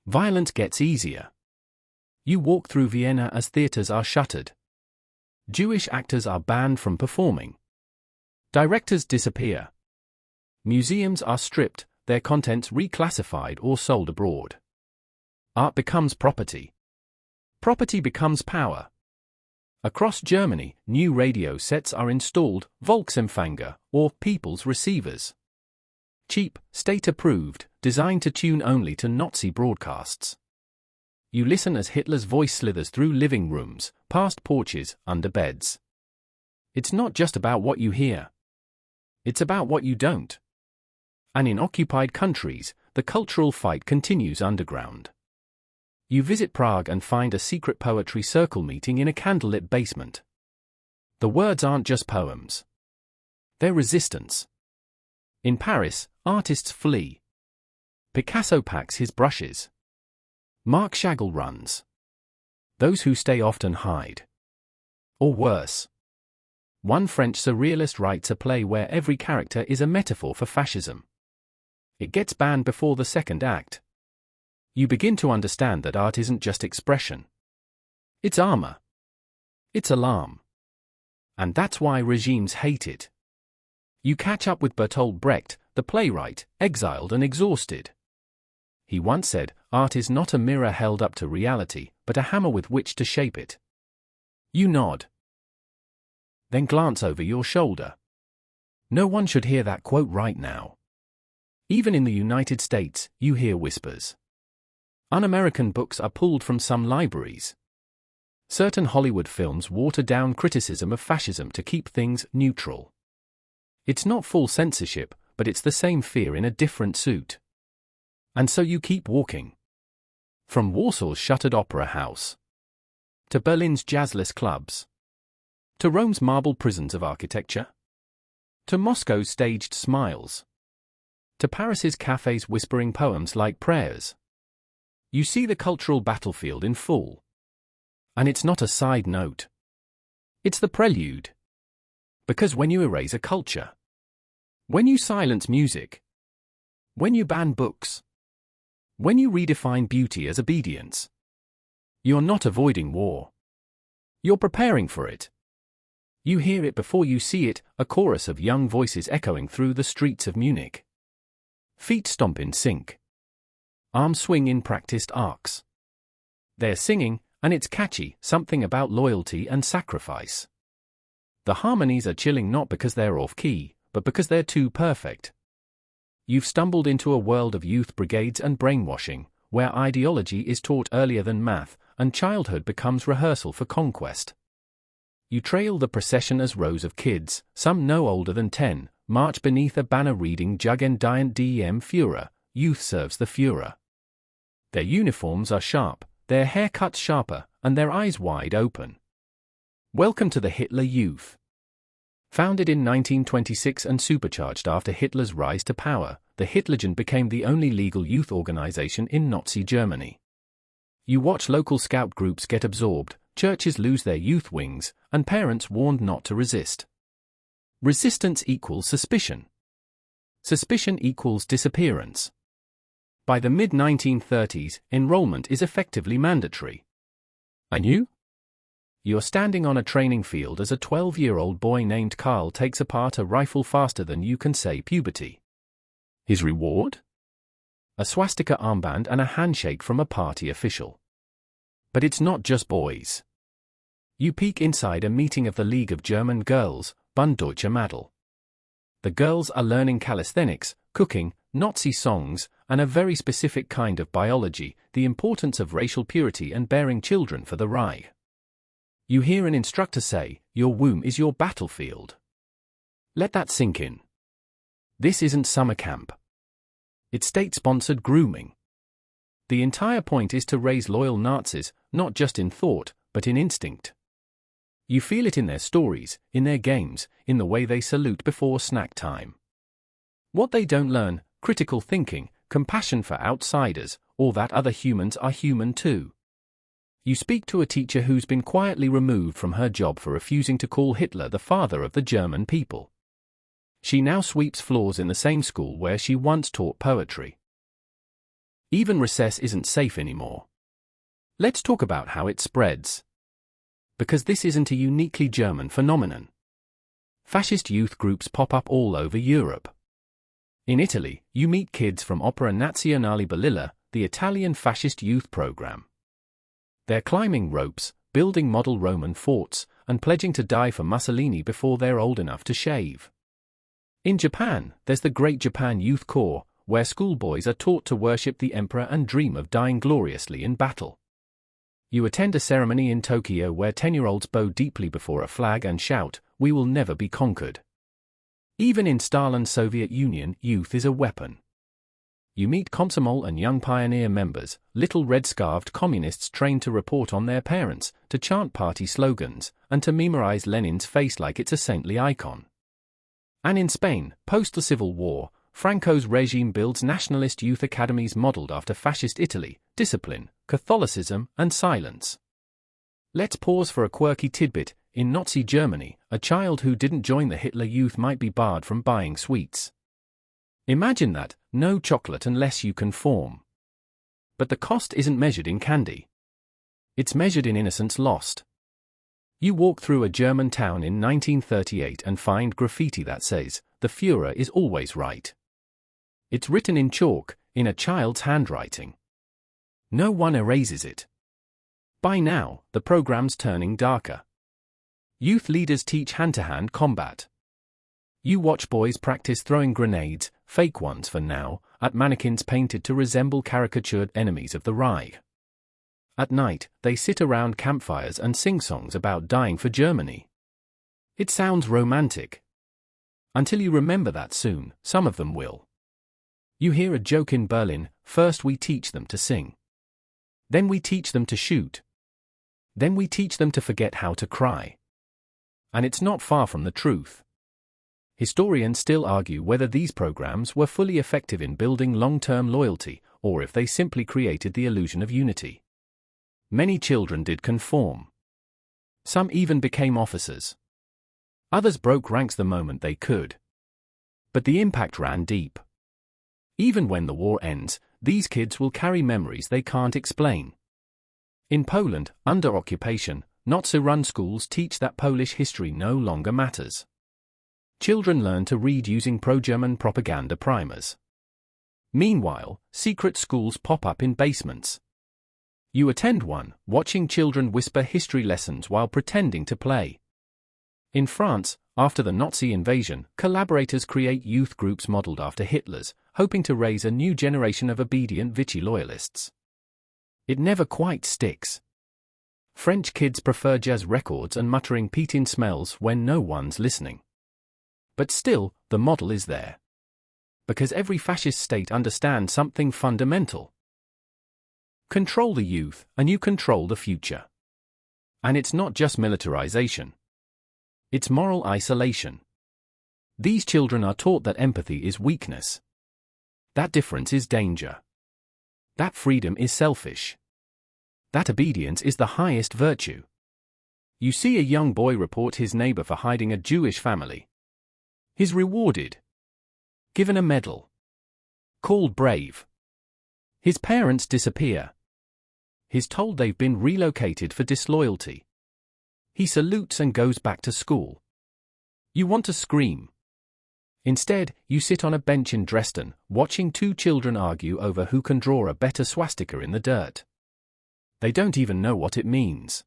violence gets easier. You walk through Vienna as theaters are shuttered. Jewish actors are banned from performing. Directors disappear. Museums are stripped, their contents reclassified or sold abroad. Art becomes property. Property becomes power. Across Germany, new radio sets are installed, Volksempfänger, or people's receivers. Cheap, state-approved, designed to tune only to Nazi broadcasts. You listen as Hitler's voice slithers through living rooms, past porches, under beds. It's not just about what you hear. It's about what you don't. And in occupied countries, the cultural fight continues underground. You visit Prague and find a secret poetry circle meeting in a candlelit basement. The words aren't just poems. They're resistance. In Paris, artists flee. Picasso packs his brushes. Marc Chagall runs. Those who stay often hide. Or worse. One French surrealist writes a play where every character is a metaphor for fascism. It gets banned before the second act. You begin to understand that art isn't just expression. It's armor. It's alarm. And that's why regimes hate it. You catch up with Bertolt Brecht, the playwright, exiled and exhausted. He once said, "Art is not a mirror held up to reality, but a hammer with which to shape it." You nod. Then glance over your shoulder. No one should hear that quote right now. Even in the United States, you hear whispers. Un-American books are pulled from some libraries. Certain Hollywood films water down criticism of fascism to keep things neutral. It's not full censorship, but it's the same fear in a different suit. And so you keep walking. From Warsaw's shuttered opera house, to Berlin's jazzless clubs, to Rome's marble prisons of architecture, to Moscow's staged smiles. to Paris's cafes whispering poems like prayers. You see the cultural battlefield in full. And it's not a side note. It's the prelude. Because when you erase a culture, when you silence music, when you ban books, when you redefine beauty as obedience, you're not avoiding war. You're preparing for it. You hear it before you see it, a chorus of young voices echoing through the streets of Munich. Feet stomp in sync. Arms swing in practiced arcs. They're singing, and it's catchy, something about loyalty and sacrifice. The harmonies are chilling not because they're off-key, but because they're too perfect. You've stumbled into a world of youth brigades and brainwashing, where ideology is taught earlier than math, and childhood becomes rehearsal for conquest. You trail the procession as rows of kids, some no older than 10, march beneath a banner reading Jugendiant dem Führer, youth serves the Führer. Their uniforms are sharp, their haircuts sharper, and their eyes wide open. Welcome to the Hitler Youth. Founded in 1926 and supercharged after Hitler's rise to power, the Hitlerjugend became the only legal youth organization in Nazi Germany. You watch local scout groups get absorbed, churches lose their youth wings, and parents warned not to resist. Resistance equals suspicion. Suspicion equals disappearance. By the mid-1930s, enrollment is effectively mandatory. And you? You're standing on a training field as a 12-year-old boy named Carl takes apart a rifle faster than you can say puberty. His reward? A swastika armband and a handshake from a party official. But it's not just boys. You peek inside a meeting of the League of German Girls, Bund Deutscher Mädel. The girls are learning calisthenics, cooking, Nazi songs, and a very specific kind of biology, the importance of racial purity and bearing children for the Reich. You hear an instructor say, "Your womb is your battlefield." Let that sink in. This isn't summer camp. It's state-sponsored grooming. The entire point is to raise loyal Nazis, not just in thought, but in instinct. You feel it in their stories, in their games, in the way they salute before snack time. What they don't learn, critical thinking, compassion for outsiders, or that other humans are human too. You speak to a teacher who's been quietly removed from her job for refusing to call Hitler the father of the German people. She now sweeps floors in the same school where she once taught poetry. Even recess isn't safe anymore. Let's talk about how it spreads. Because this isn't a uniquely German phenomenon. Fascist youth groups pop up all over Europe. In Italy, you meet kids from Opera Nazionale Balilla, the Italian fascist youth program. They're climbing ropes, building model Roman forts, and pledging to die for Mussolini before they're old enough to shave. In Japan, there's the Great Japan Youth Corps, where schoolboys are taught to worship the emperor and dream of dying gloriously in battle. You attend a ceremony in Tokyo where 10-year-olds bow deeply before a flag and shout, "We will never be conquered." Even in Stalin's Soviet Union, youth is a weapon. You meet Komsomol and Young Pioneer members, little red-scarved communists trained to report on their parents, to chant party slogans, and to memorize Lenin's face like it's a saintly icon. And in Spain, post the Civil War, Franco's regime builds nationalist youth academies modeled after fascist Italy, discipline, Catholicism, and silence. Let's pause for a quirky tidbit. In Nazi Germany, a child who didn't join the Hitler Youth might be barred from buying sweets. Imagine that, no chocolate unless you conform. But the cost isn't measured in candy. It's measured in innocence lost. You walk through a German town in 1938 and find graffiti that says, "The Führer is always right." It's written in chalk, in a child's handwriting. No one erases it. By now, the program's turning darker. Youth leaders teach hand-to-hand combat. You watch boys practice throwing grenades, fake ones for now, at mannequins painted to resemble caricatured enemies of the Reich. At night, they sit around campfires and sing songs about dying for Germany. It sounds romantic. Until you remember that soon, some of them will. You hear a joke in Berlin, first we teach them to sing. Then we teach them to shoot. Then we teach them to forget how to cry. And it's not far from the truth. Historians still argue whether these programs were fully effective in building long-term loyalty, or if they simply created the illusion of unity. Many children did conform. Some even became officers. Others broke ranks the moment they could. But the impact ran deep. Even when the war ends, these kids will carry memories they can't explain. In Poland, under occupation, Nazi-run schools teach that Polish history no longer matters. Children learn to read using pro-German propaganda primers. Meanwhile, secret schools pop up in basements. You attend one, watching children whisper history lessons while pretending to play. In France, after the Nazi invasion, collaborators create youth groups modeled after Hitler's, hoping to raise a new generation of obedient Vichy loyalists. It never quite sticks. French kids prefer jazz records and muttering Pétain smells when no one's listening. But still, the model is there. Because every fascist state understands something fundamental. Control the youth, and you control the future. And it's not just militarization. It's moral isolation. These children are taught that empathy is weakness. That difference is danger. That freedom is selfish. That obedience is the highest virtue. You see a young boy report his neighbor for hiding a Jewish family. He's rewarded. Given a medal. Called brave. His parents disappear. He's told they've been relocated for disloyalty. He salutes and goes back to school. You want to scream. Instead, you sit on a bench in Dresden, watching two children argue over who can draw a better swastika in the dirt. They don't even know what it means.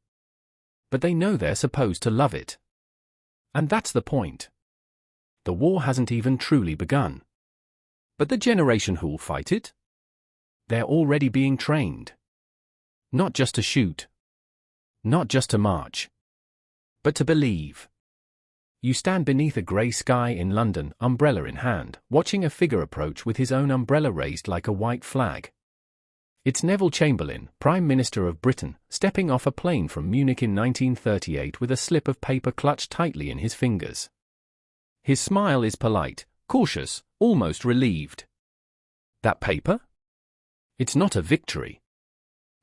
But they know they're supposed to love it. And that's the point. The war hasn't even truly begun. But the generation who'll fight it? They're already being trained. Not just to shoot. Not just to march. But to believe. You stand beneath a grey sky in London, umbrella in hand, watching a figure approach with his own umbrella raised like a white flag. It's Neville Chamberlain, Prime Minister of Britain, stepping off a plane from Munich in 1938 with a slip of paper clutched tightly in his fingers. His smile is polite, cautious, almost relieved. That paper? It's not a victory.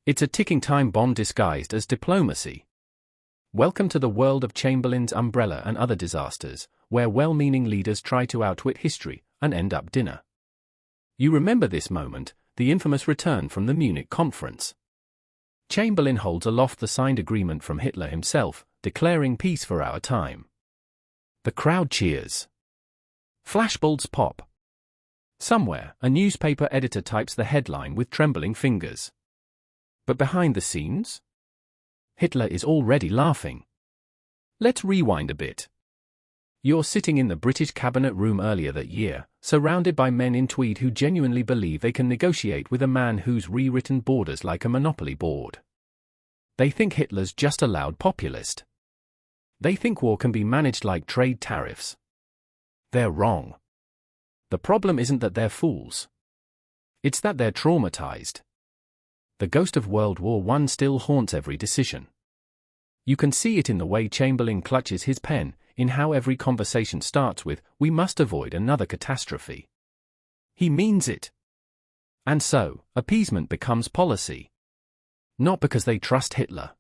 It's a ticking time bomb disguised as diplomacy. Welcome to the world of Chamberlain's umbrella and other disasters, where well-meaning leaders try to outwit history and end up dinner. You remember this moment, the infamous return from the Munich conference. Chamberlain holds aloft the signed agreement from Hitler himself, declaring peace for our time. The crowd cheers. Flashbulbs pop. Somewhere, a newspaper editor types the headline with trembling fingers. But behind the scenes? Hitler is already laughing. Let's rewind a bit. You're sitting in the British cabinet room earlier that year, surrounded by men in tweed who genuinely believe they can negotiate with a man who's rewritten borders like a monopoly board. They think Hitler's just a loud populist. They think war can be managed like trade tariffs. They're wrong. The problem isn't that they're fools. It's that they're traumatized. The ghost of World War I still haunts every decision. You can see it in the way Chamberlain clutches his pen, in how every conversation starts with, "We must avoid another catastrophe." He means it. And so, appeasement becomes policy. Not because they trust Hitler,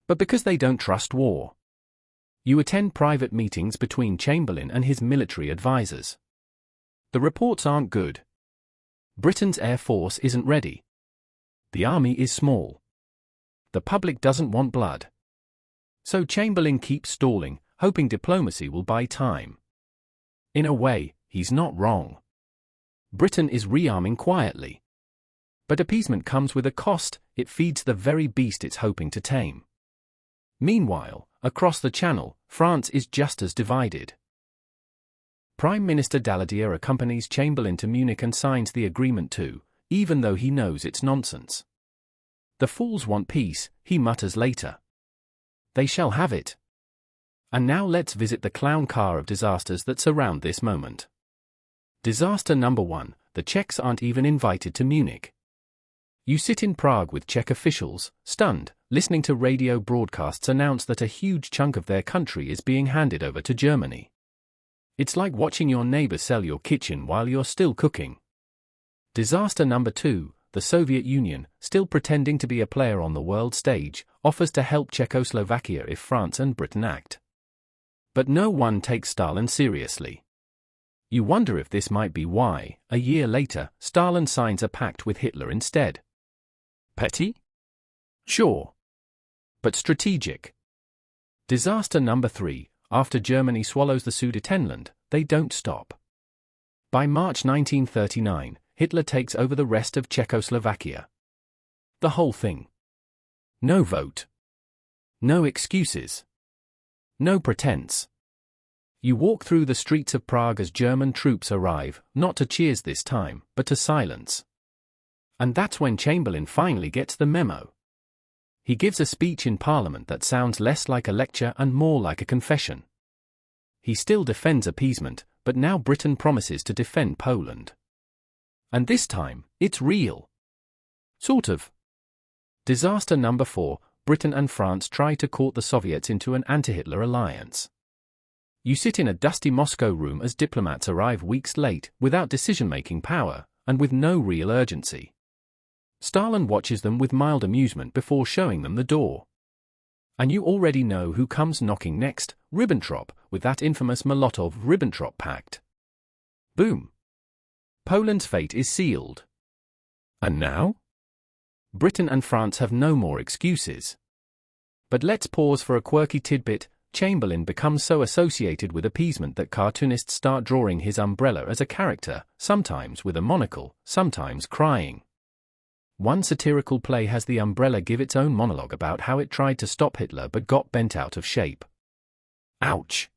but because they don't trust war. You attend private meetings between Chamberlain and his military advisors. The reports aren't good. Britain's air force isn't ready. The army is small. The public doesn't want blood. So Chamberlain keeps stalling, hoping diplomacy will buy time. In a way, he's not wrong. Britain is rearming quietly. But appeasement comes with a cost, it feeds the very beast it's hoping to tame. Meanwhile, across the Channel, France is just as divided. Prime Minister Daladier accompanies Chamberlain to Munich and signs the agreement too, even though he knows it's nonsense. The fools want peace, he mutters later. They shall have it. And now let's visit the clown car of disasters that surround this moment. Disaster number 1, the Czechs aren't even invited to Munich. You sit in Prague with Czech officials, stunned, listening to radio broadcasts announce that a huge chunk of their country is being handed over to Germany. It's like watching your neighbor sell your kitchen while you're still cooking. Disaster number 2, the Soviet Union, still pretending to be a player on the world stage, offers to help Czechoslovakia if France and Britain act. But no one takes Stalin seriously. You wonder if this might be why, a year later, Stalin signs a pact with Hitler instead. Petty? Sure. But strategic. Disaster number 3, after Germany swallows the Sudetenland, they don't stop. By March 1939, Hitler takes over the rest of Czechoslovakia. The whole thing. No vote. No excuses. No pretense. You walk through the streets of Prague as German troops arrive, not to cheers this time, but to silence. And that's when Chamberlain finally gets the memo. He gives a speech in Parliament that sounds less like a lecture and more like a confession. He still defends appeasement, but now Britain promises to defend Poland. And this time, it's real. Sort of. Disaster number 4, Britain and France try to court the Soviets into an anti-Hitler alliance. You sit in a dusty Moscow room as diplomats arrive weeks late, without decision-making power, and with no real urgency. Stalin watches them with mild amusement before showing them the door. And you already know who comes knocking next, Ribbentrop, with that infamous Molotov-Ribbentrop Pact. Boom. Poland's fate is sealed. And now? Britain and France have no more excuses. But let's pause for a quirky tidbit. Chamberlain becomes so associated with appeasement that cartoonists start drawing his umbrella as a character, sometimes with a monocle, sometimes crying. One satirical play has the umbrella give its own monologue about how it tried to stop Hitler but got bent out of shape. Ouch!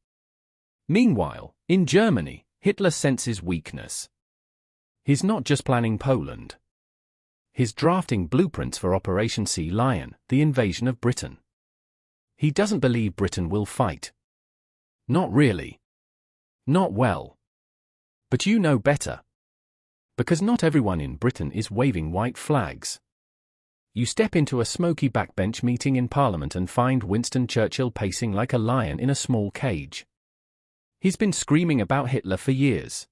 Meanwhile, in Germany, Hitler senses weakness. He's not just planning Poland. He's drafting blueprints for Operation Sea Lion, the invasion of Britain. He doesn't believe Britain will fight. Not really. Not well. But you know better. Because not everyone in Britain is waving white flags. You step into a smoky backbench meeting in Parliament and find Winston Churchill pacing like a lion in a small cage. He's been screaming about Hitler for years.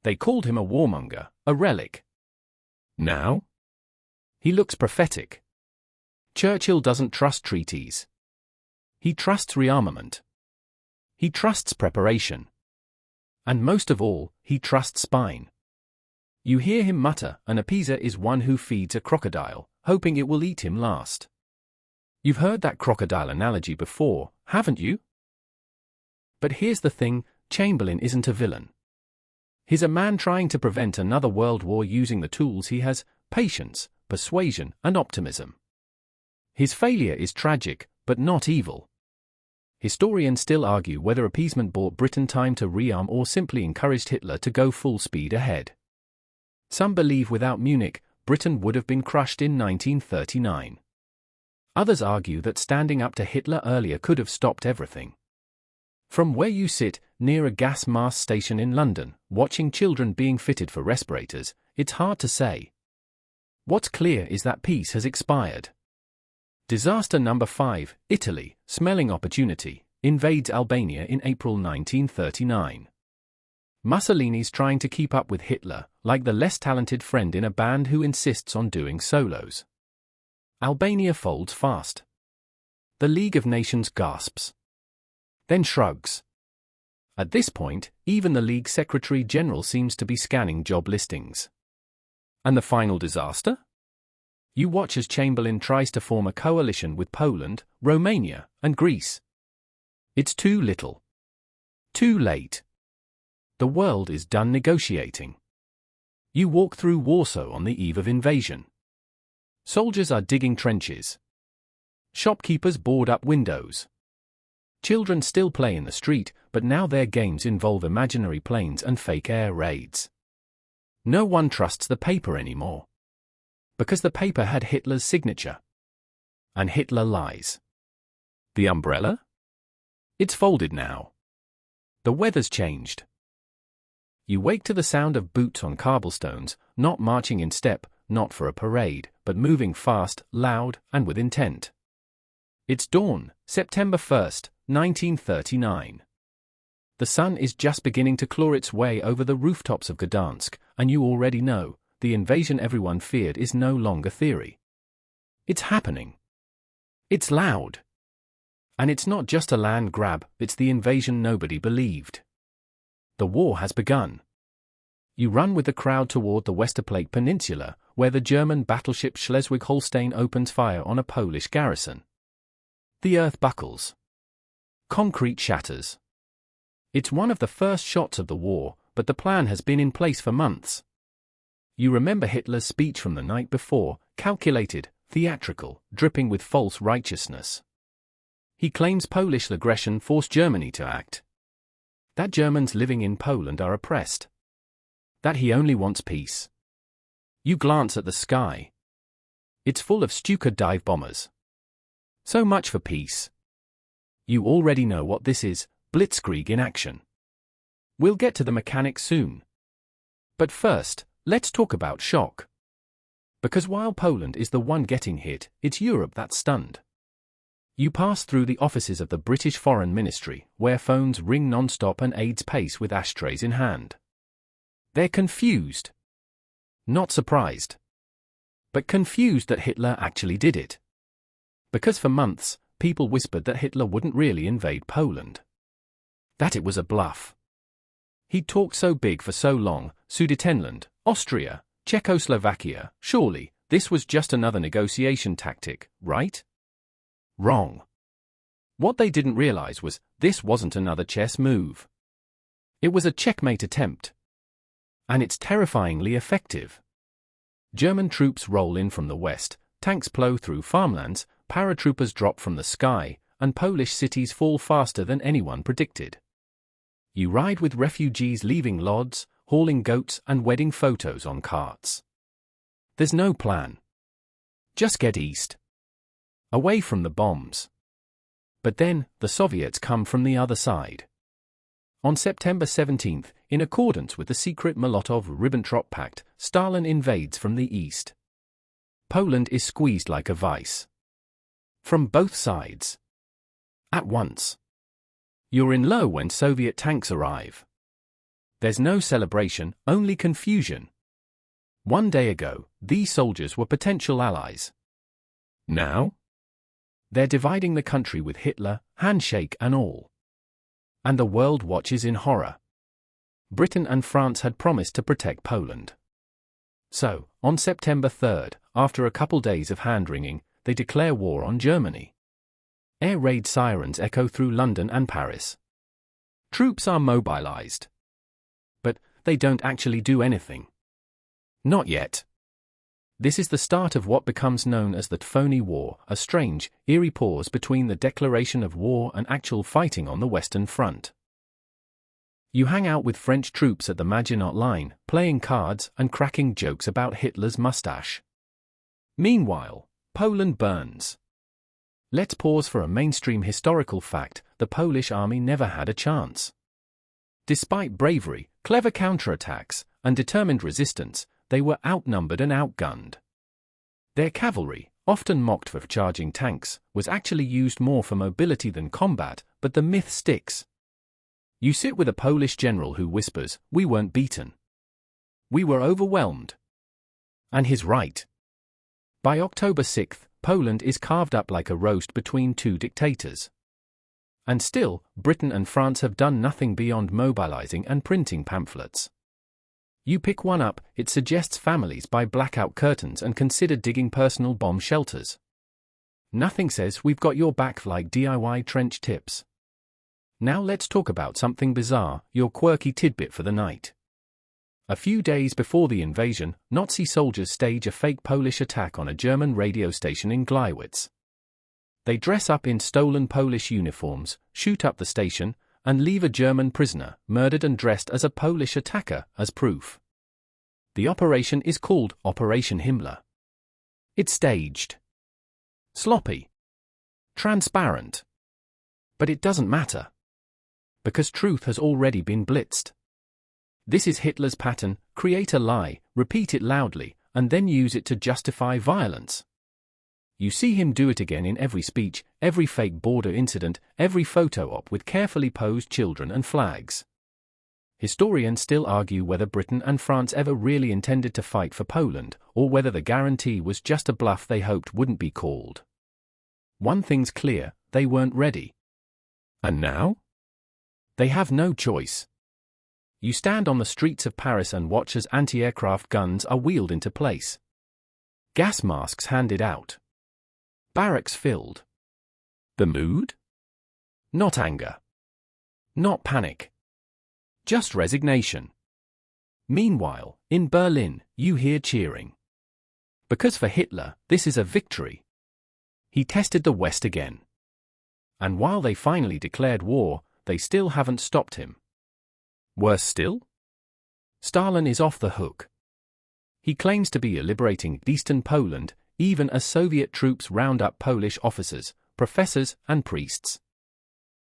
They called him a warmonger, a relic. Now? He looks prophetic. Churchill doesn't trust treaties. He trusts rearmament. He trusts preparation. And most of all, he trusts spine. You hear him mutter, an appeaser is one who feeds a crocodile, hoping it will eat him last. You've heard that crocodile analogy before, haven't you? But here's the thing, Chamberlain isn't a villain. He's a man trying to prevent another world war using the tools he has: patience, persuasion, and optimism. His failure is tragic, but not evil. Historians still argue whether appeasement bought Britain time to rearm or simply encouraged Hitler to go full speed ahead. Some believe without Munich, Britain would have been crushed in 1939. Others argue that standing up to Hitler earlier could have stopped everything. From where you sit, near a gas mask station in London, watching children being fitted for respirators, it's hard to say. What's clear is that peace has expired. Disaster number 5, Italy, smelling opportunity, invades Albania in April 1939. Mussolini's trying to keep up with Hitler, like the less talented friend in a band who insists on doing solos. Albania folds fast. The League of Nations gasps. Then shrugs. At this point, even the League Secretary General seems to be scanning job listings. And the final disaster? You watch as Chamberlain tries to form a coalition with Poland, Romania, and Greece. It's too little. Too late. The world is done negotiating. You walk through Warsaw on the eve of invasion. Soldiers are digging trenches. Shopkeepers board up windows. Children still play in the street, but now their games involve imaginary planes and fake air raids. No one trusts the paper anymore. Because the paper had Hitler's signature. And Hitler lies. The umbrella? It's folded now. The weather's changed. You wake to the sound of boots on cobblestones, not marching in step, not for a parade, but moving fast, loud, and with intent. It's dawn, September 1st, 1939. The sun is just beginning to claw its way over the rooftops of Gdansk, and you already know, the invasion everyone feared is no longer theory. It's happening. It's loud. And it's not just a land grab, it's the invasion nobody believed. The war has begun. You run with the crowd toward the Westerplatte Peninsula, where the German battleship Schleswig-Holstein opens fire on a Polish garrison. The earth buckles. Concrete shatters. It's one of the first shots of the war, but the plan has been in place for months. You remember Hitler's speech from the night before, calculated, theatrical, dripping with false righteousness. He claims Polish aggression forced Germany to act. That Germans living in Poland are oppressed. That he only wants peace. You glance at the sky. It's full of Stuka dive bombers. So much for peace. You already know what this is, blitzkrieg in action. We'll get to the mechanics soon. But first, let's talk about shock. Because while Poland is the one getting hit, it's Europe that's stunned. You pass through the offices of the British Foreign Ministry, where phones ring non-stop and aides pace with ashtrays in hand. They're confused. Not surprised. But confused that Hitler actually did it. Because for months, people whispered that Hitler wouldn't really invade Poland. That it was a bluff. He'd talked so big for so long, Sudetenland, Austria, Czechoslovakia, surely, this was just another negotiation tactic, right? Wrong. What they didn't realize was, this wasn't another chess move. It was a checkmate attempt. And it's terrifyingly effective. German troops roll in from the west, tanks plow through farmlands, paratroopers drop from the sky, and Polish cities fall faster than anyone predicted. You ride with refugees leaving Lodz, hauling goats and wedding photos on carts. There's no plan. Just get east. Away from the bombs. But then, the Soviets come from the other side. On September 17, in accordance with the secret Molotov-Ribbentrop Pact, Stalin invades from the east. Poland is squeezed like a vice. From both sides. At once. You're in low when Soviet tanks arrive. There's no celebration, only confusion. One day ago, these soldiers were potential allies. Now? They're dividing the country with Hitler, handshake and all. And the world watches in horror. Britain and France had promised to protect Poland. So, on September 3rd, after a couple days of hand-wringing, they declare war on Germany. Air raid sirens echo through London and Paris. Troops are mobilized. But they don't actually do anything. Not yet. This is the start of what becomes known as the phony war, a strange, eerie pause between the declaration of war and actual fighting on the Western Front. You hang out with French troops at the Maginot Line, playing cards and cracking jokes about Hitler's mustache. Meanwhile, Poland burns. Let's pause for a mainstream historical fact: the Polish army never had a chance. Despite bravery, clever counterattacks, and determined resistance, they were outnumbered and outgunned. Their cavalry, often mocked for charging tanks, was actually used more for mobility than combat, but the myth sticks. You sit with a Polish general who whispers, "We weren't beaten. We were overwhelmed." And he's right. By October 6th, Poland is carved up like a roast between two dictators. And still, Britain and France have done nothing beyond mobilizing and printing pamphlets. You pick one up, it suggests families buy blackout curtains and consider digging personal bomb shelters. Nothing says we've got your back like DIY trench tips. Now let's talk about something bizarre, your quirky tidbit for the night. A few days before the invasion, Nazi soldiers stage a fake Polish attack on a German radio station in Gliwice. They dress up in stolen Polish uniforms, shoot up the station, and leave a German prisoner, murdered and dressed as a Polish attacker, as proof. The operation is called Operation Himmler. It's staged. Sloppy. Transparent. But it doesn't matter. Because truth has already been blitzed. This is Hitler's pattern: create a lie, repeat it loudly, and then use it to justify violence. You see him do it again in every speech, every fake border incident, every photo op with carefully posed children and flags. Historians still argue whether Britain and France ever really intended to fight for Poland, or whether the guarantee was just a bluff they hoped wouldn't be called. One thing's clear, they weren't ready. And now? They have no choice. You stand on the streets of Paris and watch as anti-aircraft guns are wheeled into place. Gas masks handed out. Barracks filled. The mood? Not anger. Not panic. Just resignation. Meanwhile, in Berlin, you hear cheering. Because for Hitler, this is a victory. He tested the West again. And while they finally declared war, they still haven't stopped him. Worse still? Stalin is off the hook. He claims to be liberating Eastern Poland, even as Soviet troops round up Polish officers, professors, and priests.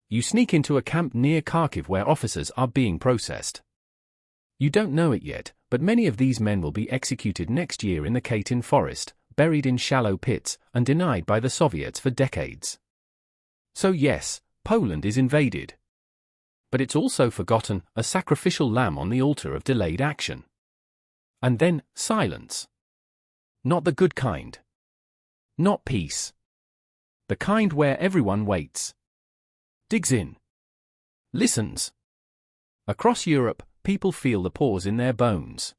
You sneak into a camp near Kharkiv where officers are being processed. You don't know it yet, but many of these men will be executed next year in the Katyn forest, buried in shallow pits, and denied by the Soviets for decades. So yes, Poland is invaded. But it's also forgotten, a sacrificial lamb on the altar of delayed action. And then, silence. Not the good kind. Not peace. The kind where everyone waits. Digs in. Listens. Across Europe, people feel the pause in their bones.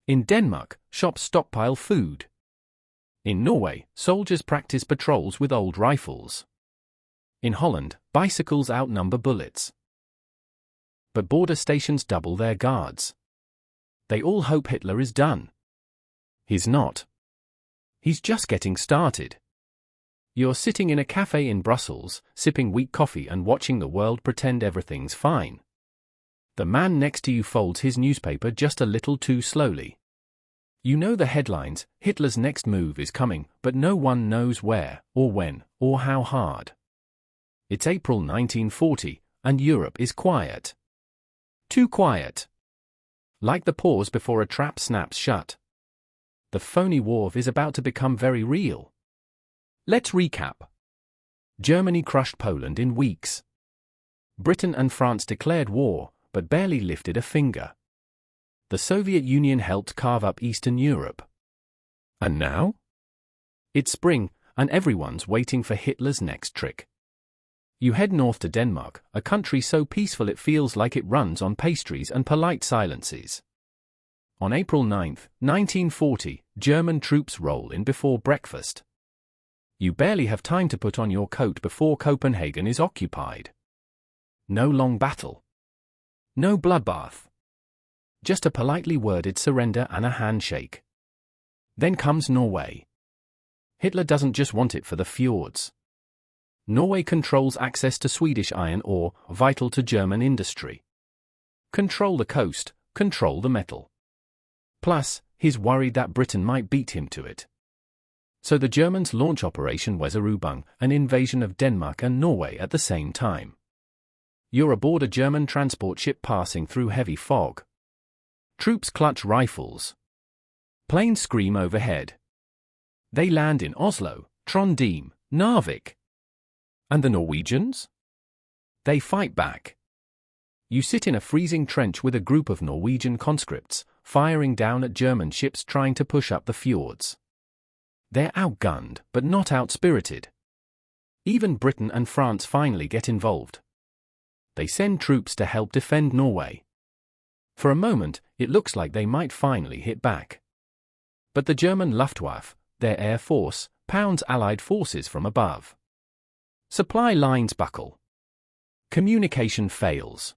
In Denmark, shops stockpile food. In Norway, soldiers practice patrols with old rifles. In Holland, bicycles outnumber bullets. But border stations double their guards. They all hope Hitler is done. He's not. He's just getting started. You're sitting in a cafe in Brussels, sipping weak coffee and watching the world pretend everything's fine. The man next to you folds his newspaper just a little too slowly. You know the headlines, Hitler's next move is coming, but no one knows where, or when, or how hard. It's April 1940, and Europe is quiet. Too quiet. Like the pause before a trap snaps shut. The phony war is about to become very real. Let's recap. Germany crushed Poland in weeks. Britain and France declared war, but barely lifted a finger. The Soviet Union helped carve up Eastern Europe. And now? It's spring, and everyone's waiting for Hitler's next trick. You head north to Denmark, a country so peaceful it feels like it runs on pastries and polite silences. On April 9, 1940, German troops roll in before breakfast. You barely have time to put on your coat before Copenhagen is occupied. No long battle. No bloodbath. Just a politely worded surrender and a handshake. Then comes Norway. Hitler doesn't just want it for the fjords. Norway controls access to Swedish iron ore, vital to German industry. Control the coast, control the metal. Plus, he's worried that Britain might beat him to it. So the Germans launch Operation Weserübung, an invasion of Denmark and Norway at the same time. You're aboard a German transport ship passing through heavy fog. Troops clutch rifles. Planes scream overhead. They land in Oslo, Trondheim, Narvik. And the Norwegians? They fight back. You sit in a freezing trench with a group of Norwegian conscripts, firing down at German ships trying to push up the fjords. They're outgunned, but not outspirited. Even Britain and France finally get involved. They send troops to help defend Norway. For a moment, it looks like they might finally hit back. But the German Luftwaffe, their air force, pounds Allied forces from above. Supply lines buckle. Communication fails.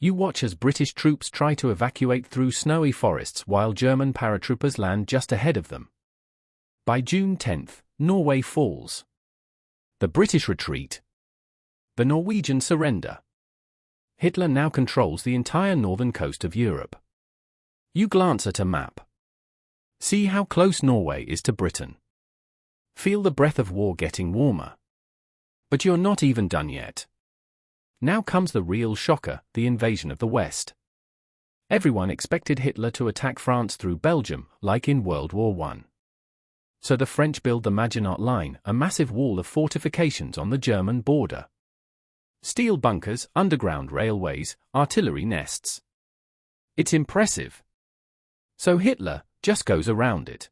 You watch as British troops try to evacuate through snowy forests while German paratroopers land just ahead of them. By June 10th, Norway falls. The British retreat. The Norwegian surrender. Hitler now controls the entire northern coast of Europe. You glance at a map. See how close Norway is to Britain. Feel the breath of war getting warmer. But you're not even done yet. Now comes the real shocker, the invasion of the West. Everyone expected Hitler to attack France through Belgium, like in World War I. So the French build the Maginot Line, a massive wall of fortifications on the German border. Steel bunkers, underground railways, artillery nests. It's impressive. So Hitler just goes around it.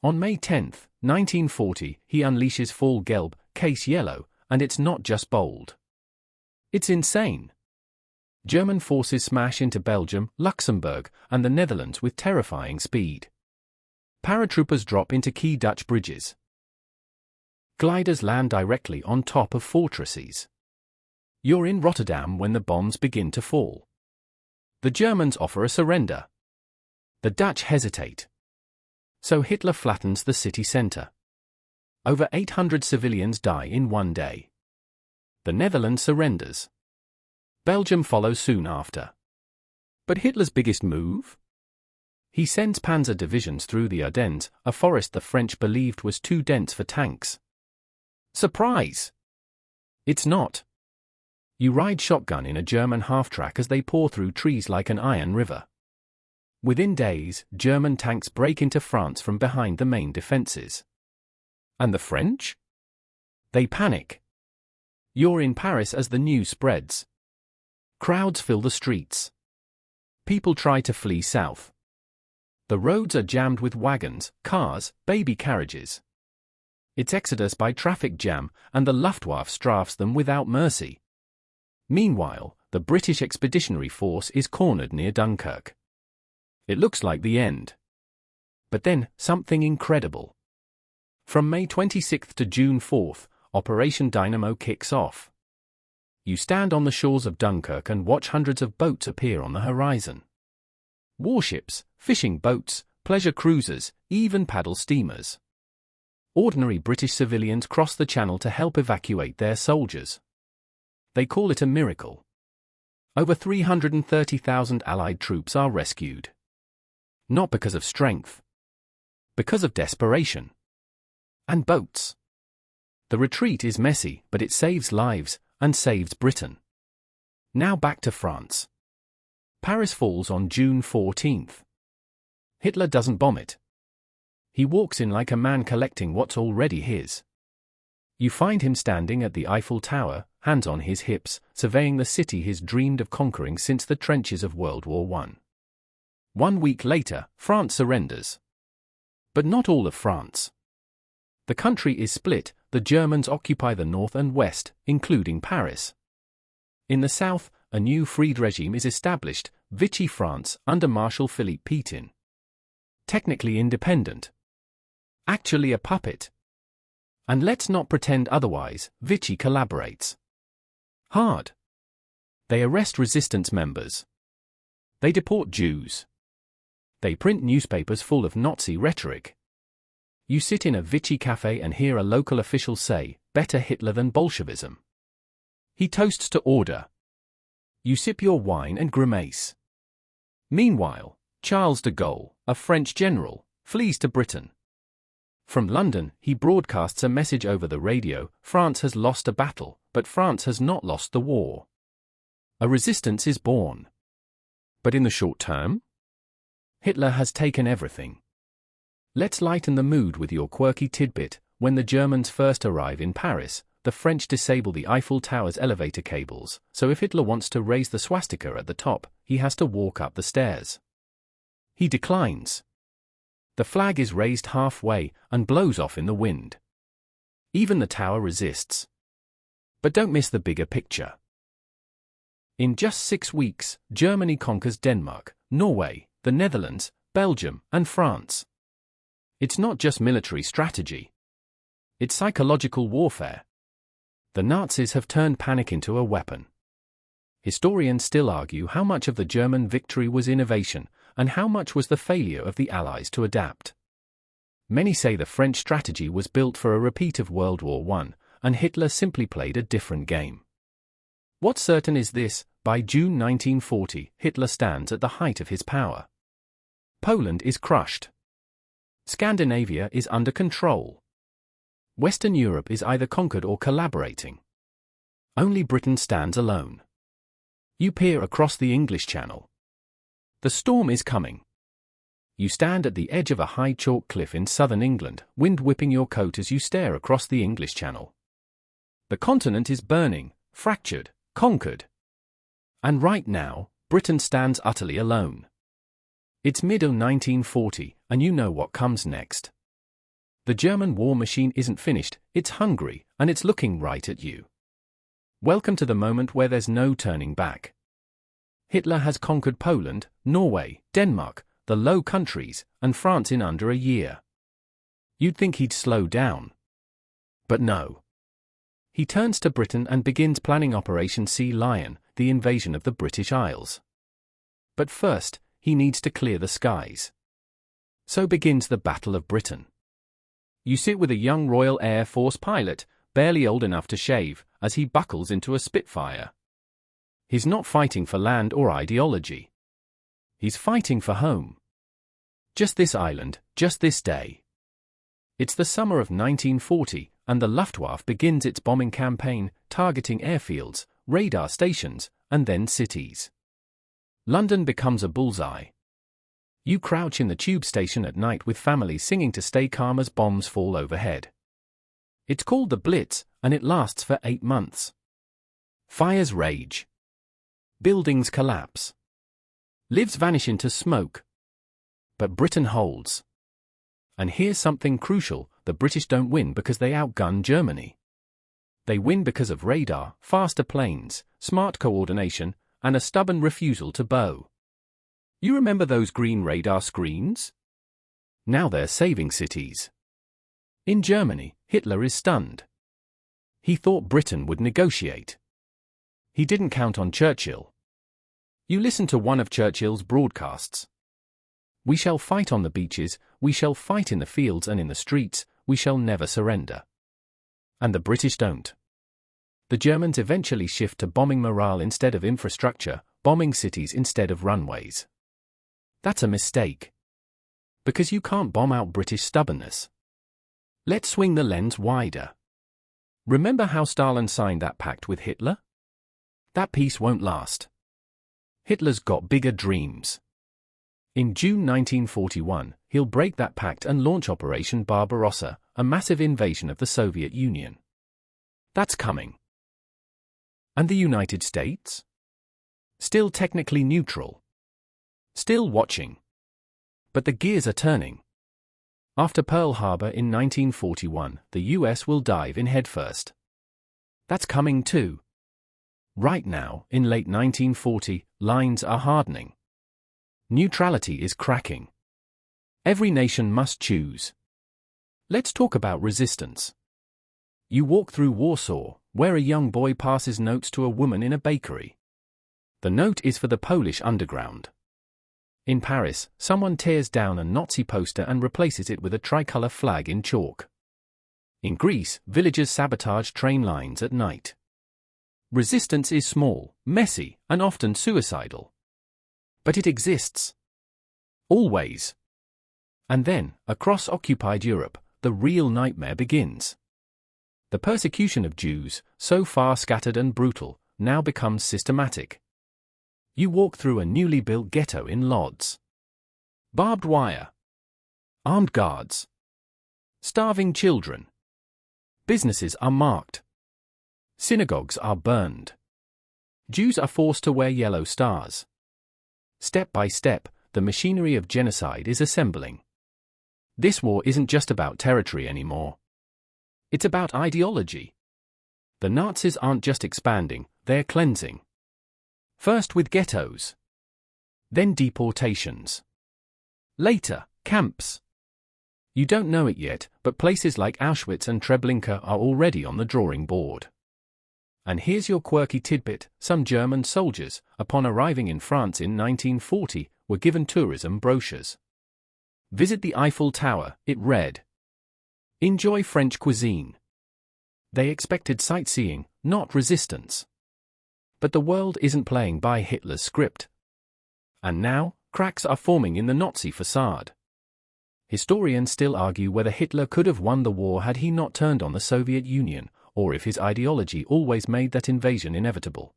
On May 10, 1940, he unleashes Fall Gelb, Case Yellow, and it's not just bold. It's insane. German forces smash into Belgium, Luxembourg, and the Netherlands with terrifying speed. Paratroopers drop into key Dutch bridges. Gliders land directly on top of fortresses. You're in Rotterdam when the bombs begin to fall. The Germans offer a surrender. The Dutch hesitate. So Hitler flattens the city center. Over 800 civilians die in one day. The Netherlands surrenders. Belgium follows soon after. But Hitler's biggest move? He sends panzer divisions through the Ardennes, a forest the French believed was too dense for tanks. Surprise! It's not. You ride shotgun in a German half-track as they pour through trees like an iron river. Within days, German tanks break into France from behind the main defenses. And the French? They panic. You're in Paris as the news spreads. Crowds fill the streets. People try to flee south. The roads are jammed with wagons, cars, baby carriages. It's exodus by traffic jam, and the Luftwaffe strafes them without mercy. Meanwhile, the British Expeditionary Force is cornered near Dunkirk. It looks like the end. But then, something incredible. From May 26 to June 4, Operation Dynamo kicks off. You stand on the shores of Dunkirk and watch hundreds of boats appear on the horizon. Warships, fishing boats, pleasure cruisers, even paddle steamers. Ordinary British civilians cross the channel to help evacuate their soldiers. They call it a miracle. Over 330,000 Allied troops are rescued. Not because of strength. Because of desperation. And boats. The retreat is messy, but it saves lives, and saves Britain. Now back to France. Paris falls on June 14. Hitler doesn't bomb it. He walks in like a man collecting what's already his. You find him standing at the Eiffel Tower, hands on his hips, surveying the city he's dreamed of conquering since the trenches of World War I. 1 week later, France surrenders. But not all of France. The country is split. The Germans occupy the north and west, including Paris. In the south, a new freed regime is established, Vichy France, under Marshal Philippe Pétain. Technically independent. Actually a puppet. And let's not pretend otherwise, Vichy collaborates. Hard. They arrest resistance members. They deport Jews. They print newspapers full of Nazi rhetoric. You sit in a Vichy cafe and hear a local official say, "Better Hitler than Bolshevism." He toasts to order. You sip your wine and grimace. Meanwhile, Charles de Gaulle, a French general, flees to Britain. From London, he broadcasts a message over the radio: France has lost a battle, but France has not lost the war. A resistance is born. But in the short term? Hitler has taken everything. Let's lighten the mood with your quirky tidbit. When the Germans first arrive in Paris, the French disable the Eiffel Tower's elevator cables, so if Hitler wants to raise the swastika at the top, he has to walk up the stairs. He declines. The flag is raised halfway and blows off in the wind. Even the tower resists. But don't miss the bigger picture. In just 6 weeks, Germany conquers Denmark, Norway, the Netherlands, Belgium, and France. It's not just military strategy. It's psychological warfare. The Nazis have turned panic into a weapon. Historians still argue how much of the German victory was innovation, and how much was the failure of the Allies to adapt. Many say the French strategy was built for a repeat of World War I, and Hitler simply played a different game. What's certain is this: by June 1940, Hitler stands at the height of his power. Poland is crushed. Scandinavia is under control. Western Europe is either conquered or collaborating. Only Britain stands alone. You peer across the English Channel. The storm is coming. You stand at the edge of a high chalk cliff in southern England, wind whipping your coat as you stare across the English Channel. The continent is burning, fractured, conquered. And right now, Britain stands utterly alone. It's mid-1940, and you know what comes next. The German war machine isn't finished, it's hungry, and it's looking right at you. Welcome to the moment where there's no turning back. Hitler has conquered Poland, Norway, Denmark, the Low Countries, and France in under a year. You'd think he'd slow down. But no. He turns to Britain and begins planning Operation Sea Lion, the invasion of the British Isles. But first, he needs to clear the skies. So begins the Battle of Britain. You sit with a young Royal Air Force pilot, barely old enough to shave, as he buckles into a Spitfire. He's not fighting for land or ideology. He's fighting for home. Just this island, just this day. It's the summer of 1940, and the Luftwaffe begins its bombing campaign, targeting airfields, radar stations, and then cities. London becomes a bullseye. You crouch in the tube station at night with families singing to stay calm as bombs fall overhead. It's called the Blitz, and it lasts for 8 months. Fires rage. Buildings collapse. Lives vanish into smoke. But Britain holds. And here's something crucial: the British don't win because they outgun Germany. They win because of radar, faster planes, smart coordination, and a stubborn refusal to bow. You remember those green radar screens? Now they're saving cities. In Germany, Hitler is stunned. He thought Britain would negotiate. He didn't count on Churchill. You listen to one of Churchill's broadcasts. "We shall fight on the beaches, we shall fight in the fields and in the streets, we shall never surrender." And the British don't. The Germans eventually shift to bombing morale instead of infrastructure, bombing cities instead of runways. That's a mistake. Because you can't bomb out British stubbornness. Let's swing the lens wider. Remember how Stalin signed that pact with Hitler? That peace won't last. Hitler's got bigger dreams. In June 1941, he'll break that pact and launch Operation Barbarossa, a massive invasion of the Soviet Union. That's coming. And the United States? Still technically neutral. Still watching. But the gears are turning. After Pearl Harbor in 1941, the US will dive in headfirst. That's coming too. Right now, in late 1940, lines are hardening. Neutrality is cracking. Every nation must choose. Let's talk about resistance. You walk through Warsaw, where a young boy passes notes to a woman in a bakery. The note is for the Polish underground. In Paris, someone tears down a Nazi poster and replaces it with a tricolor flag in chalk. In Greece, villagers sabotage train lines at night. Resistance is small, messy, and often suicidal. But it exists. Always. And then, across occupied Europe, the real nightmare begins. The persecution of Jews, so far scattered and brutal, now becomes systematic. You walk through a newly built ghetto in Lodz. Barbed wire. Armed guards. Starving children. Businesses are marked. Synagogues are burned. Jews are forced to wear yellow stars. Step by step, the machinery of genocide is assembling. This war isn't just about territory anymore. It's about ideology. The Nazis aren't just expanding, they're cleansing. First with ghettos. Then deportations. Later, camps. You don't know it yet, but places like Auschwitz and Treblinka are already on the drawing board. And here's your quirky tidbit: some German soldiers, upon arriving in France in 1940, were given tourism brochures. Visit the Eiffel Tower, it read. Enjoy French cuisine. They expected sightseeing, not resistance. But the world isn't playing by Hitler's script. And now, cracks are forming in the Nazi facade. Historians still argue whether Hitler could have won the war had he not turned on the Soviet Union, or if his ideology always made that invasion inevitable.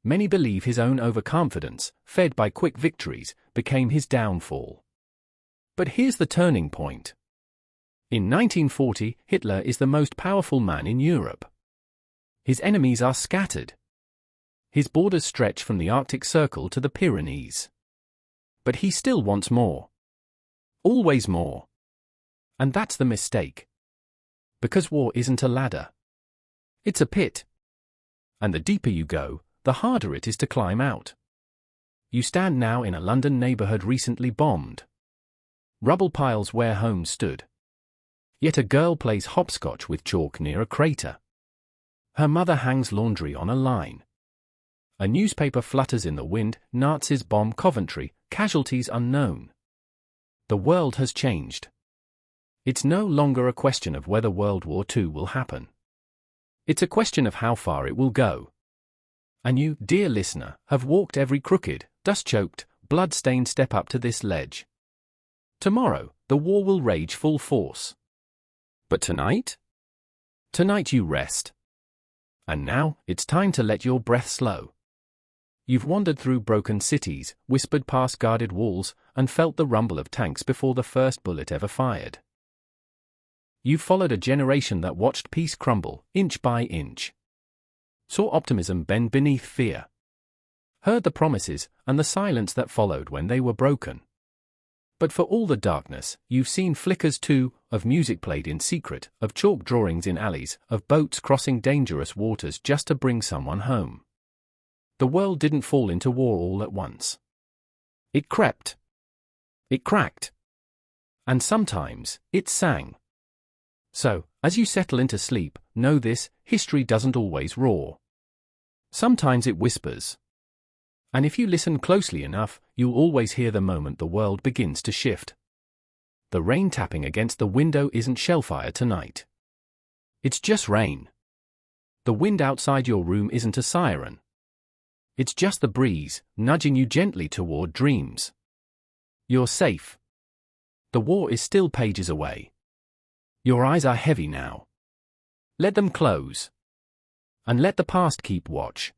Many believe his own overconfidence, fed by quick victories, became his downfall. But here's the turning point. In 1940, Hitler is the most powerful man in Europe. His enemies are scattered. His borders stretch from the Arctic Circle to the Pyrenees. But he still wants more. Always more. And that's the mistake. Because war isn't a ladder. It's a pit. And the deeper you go, the harder it is to climb out. You stand now in a London neighborhood recently bombed. Rubble piles where homes stood. Yet a girl plays hopscotch with chalk near a crater. Her mother hangs laundry on a line. A newspaper flutters in the wind, Nazis bomb Coventry, casualties unknown. The world has changed. It's no longer a question of whether World War II will happen. It's a question of how far it will go. And you, dear listener, have walked every crooked, dust-choked, blood-stained step up to this ledge. Tomorrow, the war will rage full force. But tonight? Tonight you rest. And now, it's time to let your breath slow. You've wandered through broken cities, whispered past guarded walls, and felt the rumble of tanks before the first bullet ever fired. You've followed a generation that watched peace crumble, inch by inch. Saw optimism bend beneath fear. Heard the promises and the silence that followed when they were broken. But for all the darkness, you've seen flickers too, of music played in secret, of chalk drawings in alleys, of boats crossing dangerous waters just to bring someone home. The world didn't fall into war all at once. It crept. It cracked. And sometimes, it sang. So, as you settle into sleep, know this, history doesn't always roar. Sometimes it whispers. And if you listen closely enough, you'll always hear the moment the world begins to shift. The rain tapping against the window isn't shellfire tonight. It's just rain. The wind outside your room isn't a siren. It's just the breeze, nudging you gently toward dreams. You're safe. The war is still pages away. Your eyes are heavy now. Let them close. And let the past keep watch.